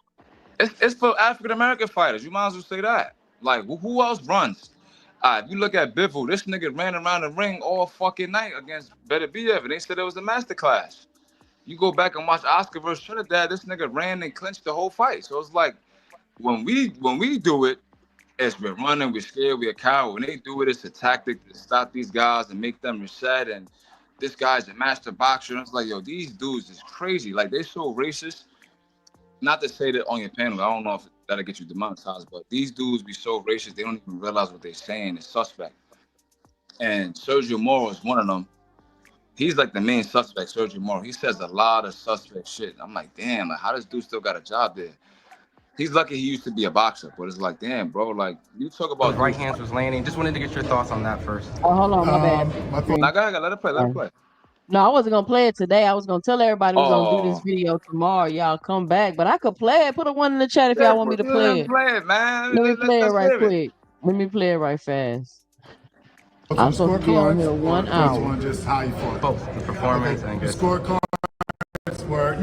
it's for African American fighters. You might as well say that. Like who else runs? If you look at Bivol, this nigga ran around the ring all fucking night against Beterbiev, and they said it was a masterclass. You go back and watch Oscar versus Trinidad, this nigga ran and clinched the whole fight. So it's like when we do it, it's we're running, we're scared, we're a coward. When they do it, it's a tactic to stop these guys and make them reset. And this guy's a master boxer. And it's like, yo, these dudes is crazy. Like they so racist. Not to say that on your panel, I don't know if that'll get you demonetized, but these dudes be so racist, they don't even realize what they're saying is suspect. And Sergio Moro is one of them. He's like the main suspect, Sergio Moro. He says a lot of suspect shit. I'm like, damn, like how does dude still got a job there? He's lucky he used to be a boxer, but it's like, damn, bro, like you talk about those right hands was landing. Just wanted to get your thoughts on that first. Oh, hold on, my bad. Nah, go ahead, let it play, let it play. No, I wasn't gonna play it today. I was gonna tell everybody we're gonna do this Oh, video tomorrow. Y'all come back, but I could play it. Put a one in the chat if yeah, y'all want me to play it. play it, man. Let me play it Let's right hear it. quick. Let me play it right fast. For I'm the supposed to be on scorecards here or 1 each hour. one just how you fought? Both the performance and The guess. scorecards were,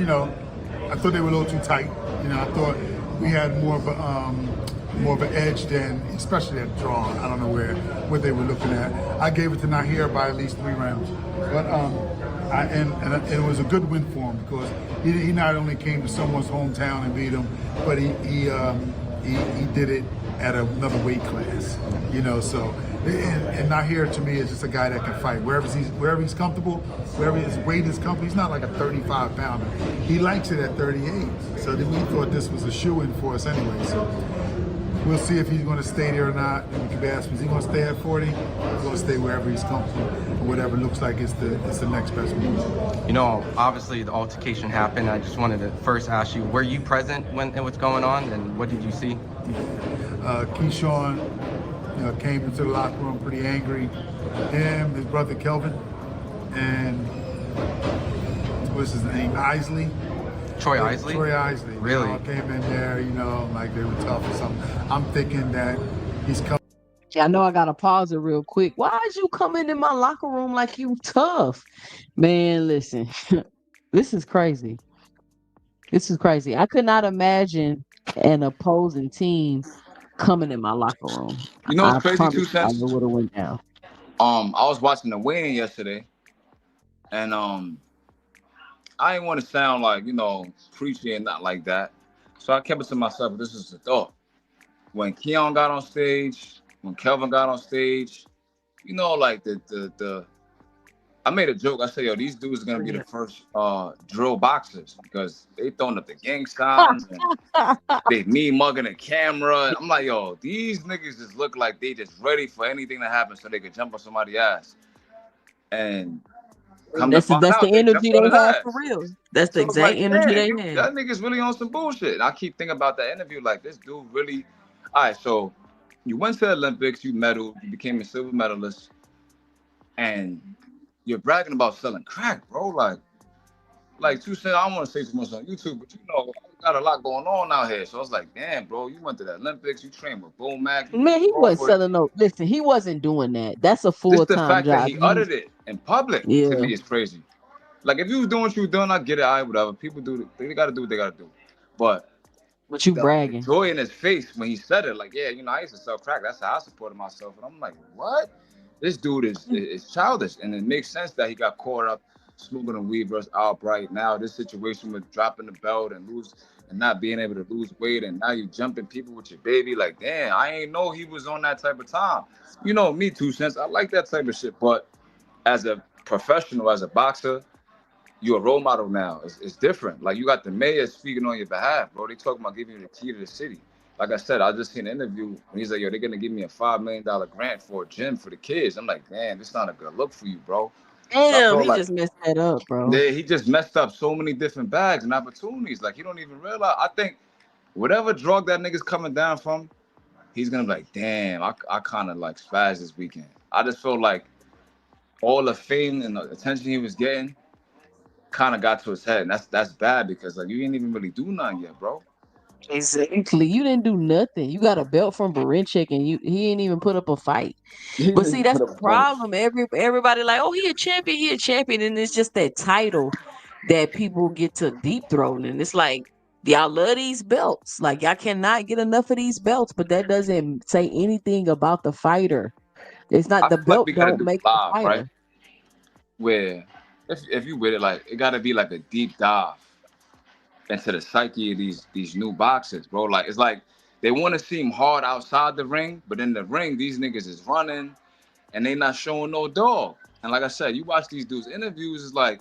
I thought they were a little too tight. I thought we had more of an edge than, especially at draw. I don't know what they were looking at. I gave it to Nahir by at least 3 rounds, but and it was a good win for him because he not only came to someone's hometown and beat him, but he did it at another weight class. So. And Nahir to me is just a guy that can fight wherever he's comfortable, wherever his weight is comfortable. He's not like a 35 pounder. He likes it at 38. So we thought this was a shoo-in for us anyway. So we'll see if he's going to stay there or not. And we could ask him, is he going to stay at 40? He's going to stay wherever he's comfortable, or whatever looks like it's the next best move. Obviously the altercation happened. I just wanted to first ask you, were you present when it was going on, and what did you see? Keyshawn came into the locker room pretty angry. Him, his brother Kelvin, and what's his name? Isley. Troy Isley? Troy Isley. Really? Came in there, like they were tough or something. I'm thinking that he's coming. I know I gotta pause it real quick. Why is you coming in my locker room like you tough? Man, listen. This is crazy. This is crazy. I could not imagine an opposing team coming in my locker room. You know I what's crazy, promise 2 cents? I would have went down. I was watching the weigh-in yesterday, and I didn't want to sound like, preachy and not like that. So I kept it to myself, but this is the thought. When Keon got on stage, when Kelvin got on stage, like the I made a joke. I said, yo, these dudes are gonna be the first drill boxers because they throwing up the gang signs and they me mugging the camera. And I'm like, yo, these niggas just look like they just ready for anything to happen so they could jump on somebody's ass. And That's the energy they have for real. That's the exact energy they have. That nigga's really on some bullshit. And I keep thinking about that interview, like this dude really. All right, so you went to the Olympics, you medaled, you became a silver medalist, and you're bragging about selling crack, bro. Like 2 cents. I don't want to say too much on YouTube, but got a lot going on out here. So I was like, damn, bro, you went to the Olympics, you trained with Bo Mac. Man, he wasn't selling no. Listen, he wasn't doing that. That's a full-time job. Just the fact that he uttered it in public to me is crazy. Like if you was doing what you were doing, I get it. Whatever. People do. They got to do what they got to do. But you bragging. The joy in his face when he said it, like, yeah, I used to sell crack. That's how I supported myself. And I'm like, what? This dude is childish, and it makes sense that he got caught up smoking a weed versus outright. Now this situation with dropping the belt and not being able to lose weight, and now you jumping people with your baby. Like, damn, I ain't know he was on that type of time. You know me, 2 cents. I like that type of shit. But as a professional, as a boxer, you're a role model now. It's different. Like, you got the mayor speaking on your behalf, bro. They talking about giving you the key to the city. Like I said, I just seen an interview and he's like, yo, they're gonna give me a $5 million grant for a gym for the kids. I'm like, damn, this not a good look for you, bro. So I Damn, feel he like just messed that up, bro. he just messed up so many different bags and opportunities. Like, he don't even realize. I think whatever drug that nigga's coming down from, he's gonna be like, damn, I kind of like spazzed this weekend. I just feel like all the fame and the attention he was getting kind of got to his head, and that's bad because like you ain't even really do nothing yet, bro. Exactly. You didn't do nothing. You got a belt from Barinchik and he ain't even put up a fight. He But didn't see, even that's put the up a fight. problem. Everybody like, oh, he a champion, and it's just that title that people get to deep throat, and it's like y'all love these belts. Like y'all cannot get enough of these belts, but that doesn't say anything about the fighter. It's not I the feel like belt we gotta don't do make the live, right? fighter. Where if you with it, like it gotta be like a deep dive into the psyche of these new boxers, bro. Like it's like they want to seem hard outside the ring, but in the ring, these niggas is running and they not showing no dog. And like I said, you watch these dudes interviews, it's like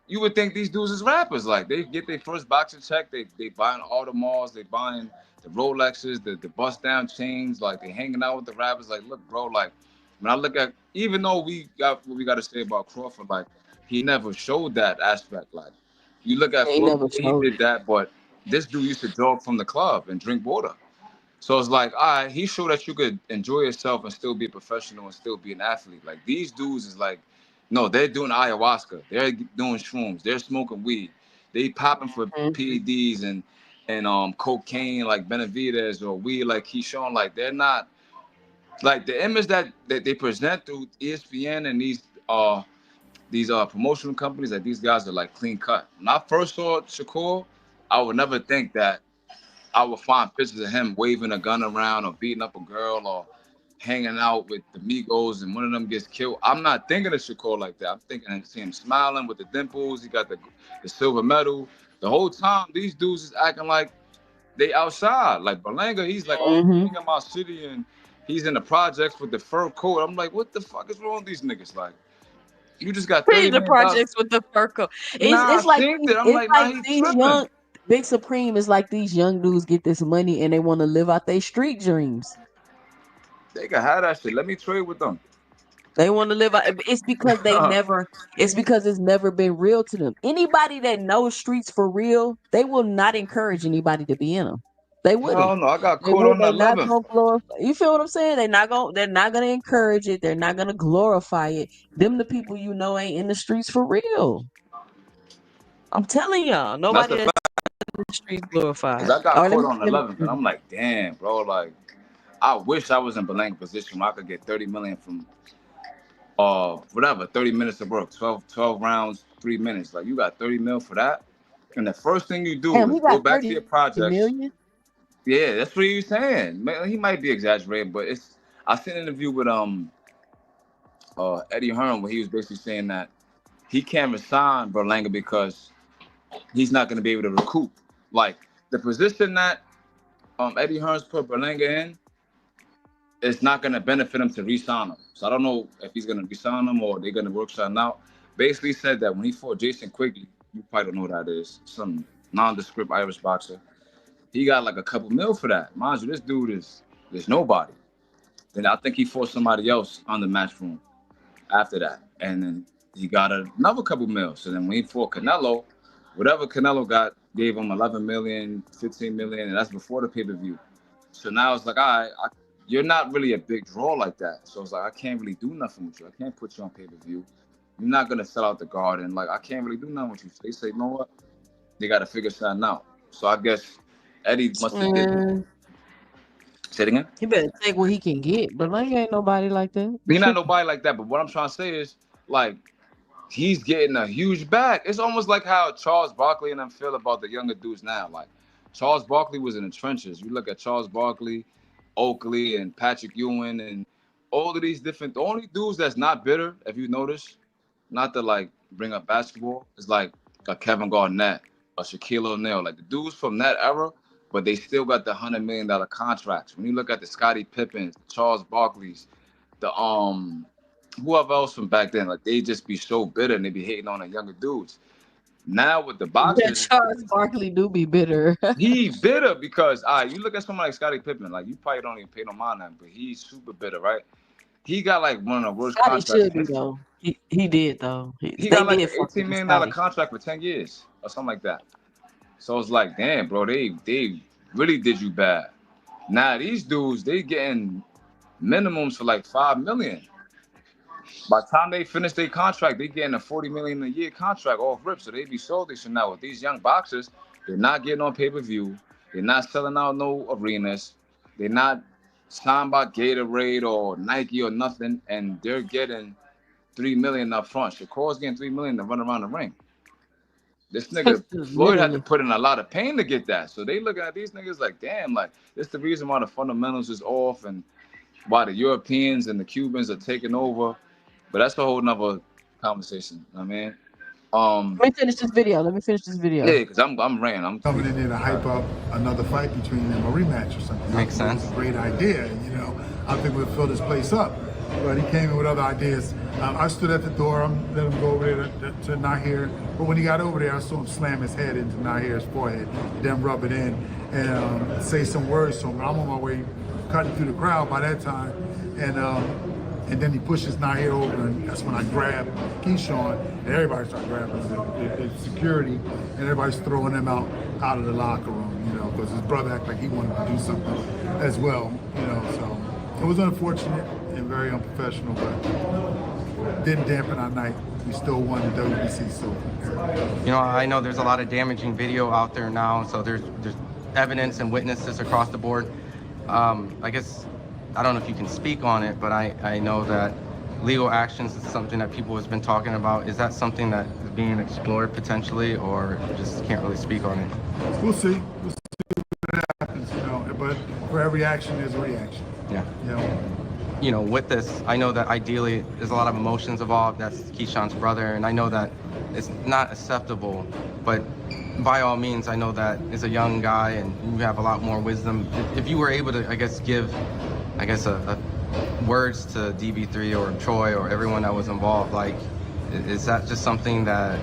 you would think these dudes is rappers. Like they get their first boxing check, they buying all the malls, they buying the Rolexes, the bust down chains, like they hanging out with the rappers. Like, look, bro, like when I look at, even though we got what we got to say about Crawford, like he never showed that aspect. Like you look at They Floyd, never he showed did that, but this dude used to jog from the club and drink water. So it's like, all right, he showed that you could enjoy yourself and still be a professional and still be an athlete. Like these dudes is like, no, they're doing ayahuasca, they're doing shrooms, they're smoking weed, they popping for it. PEDs and cocaine like Benavides or weed like Keyshawn. Like they're not like the image that they present through ESPN and these promotional companies, that these guys are like clean cut. When I first saw Shakur, I would never think that I would find pictures of him waving a gun around or beating up a girl or hanging out with the Migos and one of them gets killed. I'm not thinking of Shakur like that. I'm thinking of him smiling with the dimples. He got the silver medal. The whole time, these dudes is acting like they outside. Like Berlanga, he's like, oh, I'm Mm-hmm. living in my city and he's in the projects with the fur coat. I'm like, what the fuck is wrong with these niggas? Like, you just got In $30 the million. projects with the fur coat. Nah, I It's like seen it. I'm like, nah, he these tripping. young Big Supreme is like these young dudes get this money and they want to live out their street dreams. They can have that shit. Let me trade with them. They want to live out. It's because it's because it's never been real to them. Anybody that knows streets for real, they will not encourage anybody to be in them. They wouldn't. Hell no, I got They caught would. on the They not 11th. gonna glorify. You feel what I'm saying? They're not gonna encourage it. They're not gonna glorify it. Them the people you know ain't in the streets for real. I'm telling y'all, That's nobody a that's fact. in the streets 'Cause glorified. I got All right, caught on the 11th, and let me I'm like, damn, bro. Like, I wish I was in Belanca position where I could get 30 million from whatever, 30 minutes of work, 12 rounds, 3 minutes. Like, you got 30 mil for that. And the first thing you do damn, is he go got back to your 30 projects. million. Yeah, that's what he was saying. He might be exaggerating, but it's. I seen an interview with Eddie Hearn where he was basically saying that he can't resign Berlanga because he's not going to be able to recoup. Like the position that Eddie Hearn's put Berlanga in, it's not going to benefit him to re-sign him. So I don't know if he's going to re-sign him or they're going to work something out. Basically said that when he fought Jason Quigley, you probably don't know who that is, some nondescript Irish boxer. He got like a couple mil for that. Mind you, this dude is nobody. Then I think he fought somebody else on the matchroom after that. And then he got another couple mil. So then when he fought Canelo, whatever Canelo got gave him 11 million, 15 million, and that's before the pay-per-view. So now it's like, all right, you're not really a big draw like that. So it's like, I can't really do nothing with you. I can't put you on pay-per-view. You're not going to sell out the Garden. Like, I can't really do nothing with you. So they say, you know what? They got to figure something out. So I guess Eddie must have did. Man, Say it again? he better take what he can get. But like, ain't nobody like that. He's not nobody like that. But what I'm trying to say is, like, he's getting a huge bag. It's almost like how Charles Barkley and them feel about the younger dudes now. Like, Charles Barkley was in the trenches. You look at Charles Barkley, Oakley, and Patrick Ewing, and all of these different. The only dudes that's not bitter, if you notice, not the like bring up basketball is like a Kevin Garnett, a Shaquille O'Neal, like the dudes from that era, but they still got the $100 million contracts. When you look at the Scottie Pippens, the Charles Barkley's, the whoever else from back then, like they just be so bitter and they be hating on the younger dudes. Now with the Yeah, boxers, Charles Barkley do be bitter. he bitter because you look at someone like Scottie Pippen, like you probably don't even pay no mind to him, but he's super bitter, right? He got like one of the worst Scotty contracts should in be history. though. He did though. He They got like did an fuck $18 with million Scotty. contract for 10 years or something like that. So it's like, damn, bro, they really did you bad. Now these dudes, they getting minimums for like 5 million. By the time they finish their contract, they getting a 40 million a year contract off rip. So they be sold this shit now. With these young boxers, they're not getting on pay-per-view. They're not selling out no arenas. They're not signed by Gatorade or Nike or nothing, and they're getting 3 million up front. Shakur's getting 3 million to run around the ring. This nigga Floyd had to Literally. put in a lot of pain to get that. So they looking at these niggas like, damn, like this the reason why the fundamentals is off and why the Europeans and the Cubans are taking over. But that's a whole nother conversation. I mean, Let me finish this video. Let me finish this video. yeah, because I'm ranting. I'm coming in there to hype up another fight between them, a rematch or something. Makes sense. It's a great idea, you know. I think we'll fill this place up. But he came in with other ideas. I stood at the door. Let him go over there to Nahir. But when he got over there, I saw him slam his head into Nahir's forehead, then rub it in and say some words to him. I'm on my way cutting through the crowd by that time. And then he pushes Nahir over, and that's when I grab Keyshawn, and everybody started grabbing the security, and everybody's throwing him out of the locker room, you know, because his brother acted like he wanted to do something as well, you know. So it was unfortunate and very unprofessional, but didn't dampen our night. We still won the WBC silver. You know, I know there's a lot of damaging video out there now, so there's evidence and witnesses across the board. I guess, I don't know if you can speak on it, but I know that legal actions is something that people has been talking about. Is that something that is being explored potentially, or just can't really speak on it? We'll see. We'll see what happens, you know. But for every action, there's a reaction. Yeah. You know. You know, with this, I know that ideally there's a lot of emotions involved. That's Keyshawn's brother, and I know that it's not acceptable, but by all means, I know that as a young guy and you have a lot more wisdom. If you were able to, I guess, give, I guess, a words to DB3 or Troy or everyone that was involved, like, is that just something that,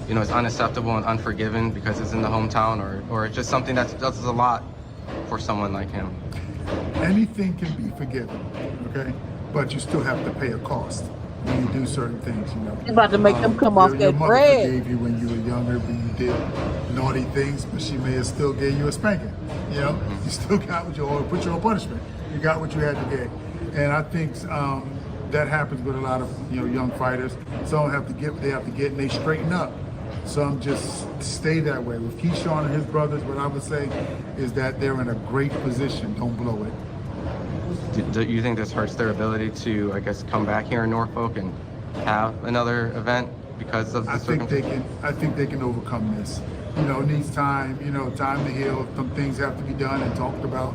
you know, is unacceptable and unforgiven because it's in the hometown, or it's just something that does a lot for someone like him? Anything can be forgiven, okay? But you still have to pay a cost when you do certain things, you know. He's about to make them come off Your that mother bread. forgave you when you were younger, but you did naughty things, but she may have still gave you a spanking, you know? You still got what you, or put your own punishment. You got what you had to get. And I think that happens with a lot of, you know, young fighters. Some have to get what they have to get, and they straighten up. Some just stay that way. With Keyshawn and his brothers, what I would say is that they're in a great position. Don't blow it. Do you think this hurts their ability to, I guess, come back here in Norfolk and have another event because of the I think they can overcome this. You know, it needs time. You know, time to heal. Some things have to be done and talked about.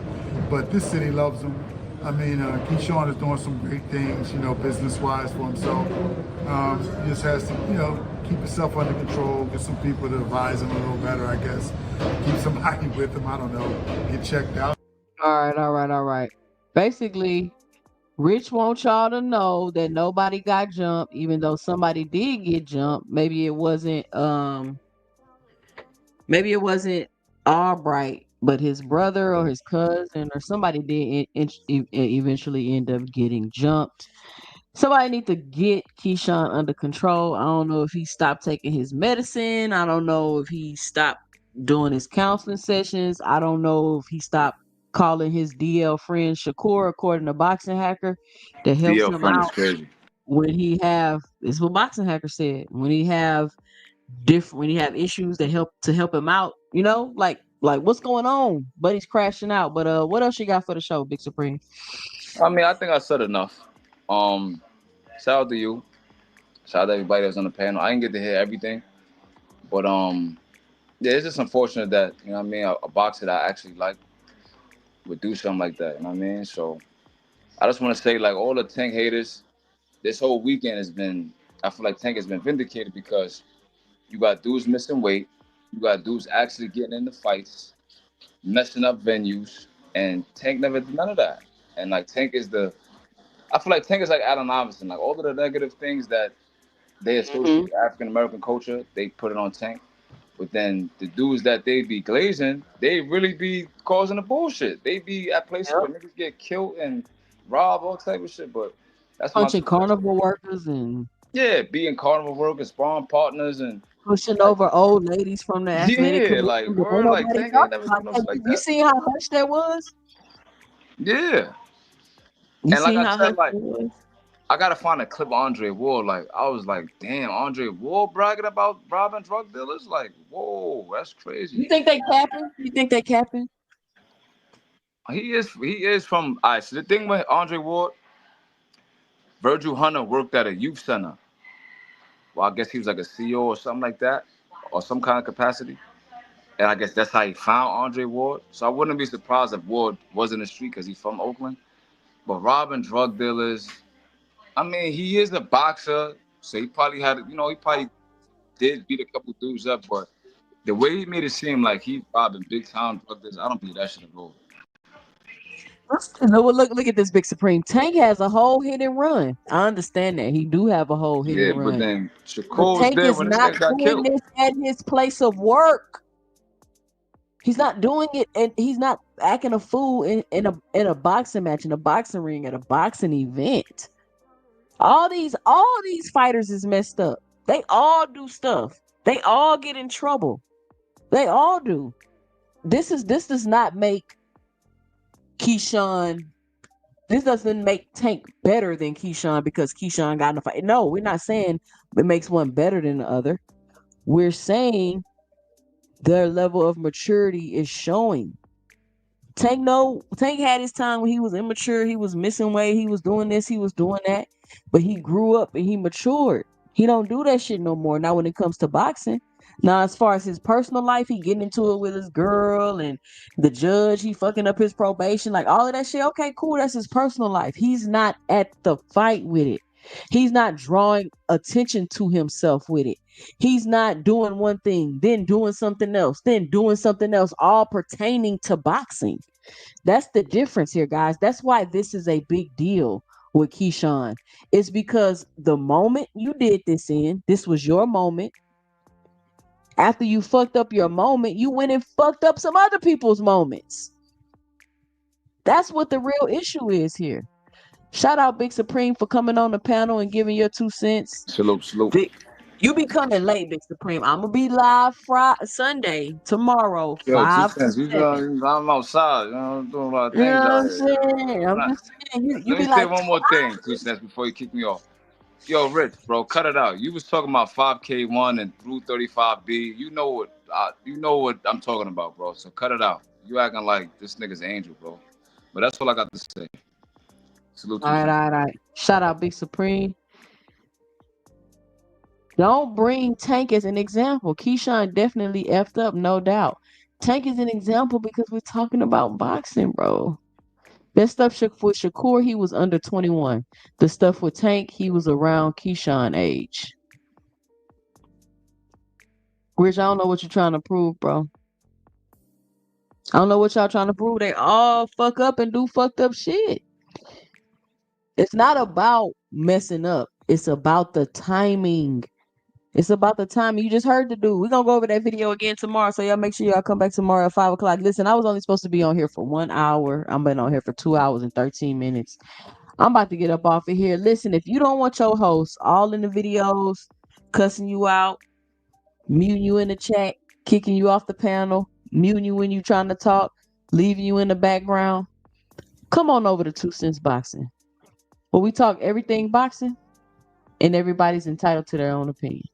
But this city loves them. I mean, Keyshawn is doing some great things, you know, business-wise for himself. He just has to, you know, keep himself under control, get some people to advise him a little better, I guess. Keep somebody with him, I don't know, get checked out. All right. Basically, Rich wants y'all to know that nobody got jumped, even though somebody did get jumped. Maybe it wasn't Albright, but his brother or his cousin or somebody did eventually end up getting jumped. Somebody need to get Keyshawn under control. I don't know if he stopped taking his medicine. I don't know if he stopped doing his counseling sessions. I don't know if he stopped calling his DL friend Shakur, according to Boxing Hacker, that helps DL him friend is out crazy. when he have. This is what Boxing Hacker said. When he have issues that help him out, you know, like what's going on? Buddy's crashing out. But what else you got for the show, Big Supreme? I mean, I think I said enough. Shout out to you. Shout out to everybody that was on the panel. I didn't get to hear everything, but yeah, it's just unfortunate that, you know what I mean, a boxer that I actually like would do something like that. You know what I mean? So I just want to say, like, all the Tank haters, this whole weekend has been I feel like Tank has been vindicated because you got dudes missing weight, you got dudes actually getting into fights, messing up venues, and Tank never did none of that. And like Tank is the, I feel like Tank is like Allen Iverson. Like all of the negative things that they associate with African American culture, they put it on Tank. But then the dudes that they be glazing, they really be causing the bullshit. They be at places where niggas get killed and robbed, all type of shit. But that's my Punching carnival workers and yeah, being carnival workers, sparring partners, and pushing over old ladies from the athletic yeah, commission. like But ain't word, like nobody Tank ain't talking never about do no that. shit like You that. see how hush that was? Yeah, You and like see I how said, hush like that was? I gotta find a clip of Andre Ward. Like I was like, damn, Andre Ward bragging about robbing drug dealers. Like, whoa, that's crazy. You think they capping? You think they capping? He is from. All right, so the thing with Andre Ward, Virgil Hunter worked at a youth center. Well, I guess he was like a CEO or something like that, or some kind of capacity. And I guess that's how he found Andre Ward. So I wouldn't be surprised if Ward was in the street because he's from Oakland. But robbing drug dealers, I mean, he is a boxer, so he probably had, he probably did beat a couple dudes up. But the way he made it seem like he robbing big time drug dealers, I don't believe that shit at all. No, well, look at this Big Supreme. Tank has a whole hit and run. I understand that. He do have a whole hit Yeah, and but run. then But Shakur was Tank there is when this not nigga got doing killed. this at his place of work. He's not doing it, and he's not acting a fool in a boxing match, in a boxing ring, at a boxing event. All these fighters is messed up. They all do stuff. They all get in trouble. They all do. This does not make Keyshawn. This doesn't make Tank better than Keyshawn because Keyshawn got in a fight. No, we're not saying it makes one better than the other. We're saying their level of maturity is showing. Tank had his time when he was immature, he was missing weight, he was doing this, he was doing that, but he grew up and he matured. He don't do that shit no more. Now when it comes to boxing, now as far as his personal life, he getting into it with his girl and the judge, he fucking up his probation, like all of that shit. Okay, cool, that's his personal life. He's not at the fight with it. He's not drawing attention to himself with it. He's not doing one thing, then doing something else, then doing something else, all pertaining to boxing. That's the difference here, guys. That's why this is a big deal with Keyshawn. It's because the moment you did this was your moment. After you fucked up your moment, you went and fucked up some other people's moments. That's what the real issue is here. Shout out Big Supreme for coming on the panel and giving your 2 cents. Salute. You be coming late, Big Supreme. I'm gonna be live Friday, Sunday, tomorrow, Yo, 5 to 2 cents. 7. I'm outside. I'm doing a lot of You know things what out I'm here. saying? I'm just saying. You Let me be say like, one more thing, 2 cents, before you kick me off. Yo, Rich, bro, cut it out. You was talking about 5K1 and through 35B. You know what I'm talking about, bro. So cut it out. You acting like this nigga's angel, bro. But that's all I got to say. Salute, 2 all cents. right, all right. Shout out Big Supreme. Don't bring Tank as an example. Keyshawn definitely effed up, no doubt. Tank is an example because we're talking about boxing, bro. That stuff for Shakur, he was under 21. The stuff with Tank, he was around Keyshawn age. Rich, I don't know what you're trying to prove, bro. I don't know what y'all trying to prove. They all fuck up and do fucked up shit. It's not about messing up. It's about the timing. It's about the timing. You just heard the dude. We're gonna go over that video again tomorrow. So y'all make sure y'all come back tomorrow at 5 o'clock. Listen, I was only supposed to be on here for 1 hour. I'm been on here for 2 hours and 13 minutes. I'm about to get up off of here. Listen, if you don't want your host all in the videos, cussing you out, muting you in the chat, kicking you off the panel, muting you when you trying to talk, leaving you in the background, come on over to 2 Cents Boxing, where we talk everything boxing and everybody's entitled to their own opinion.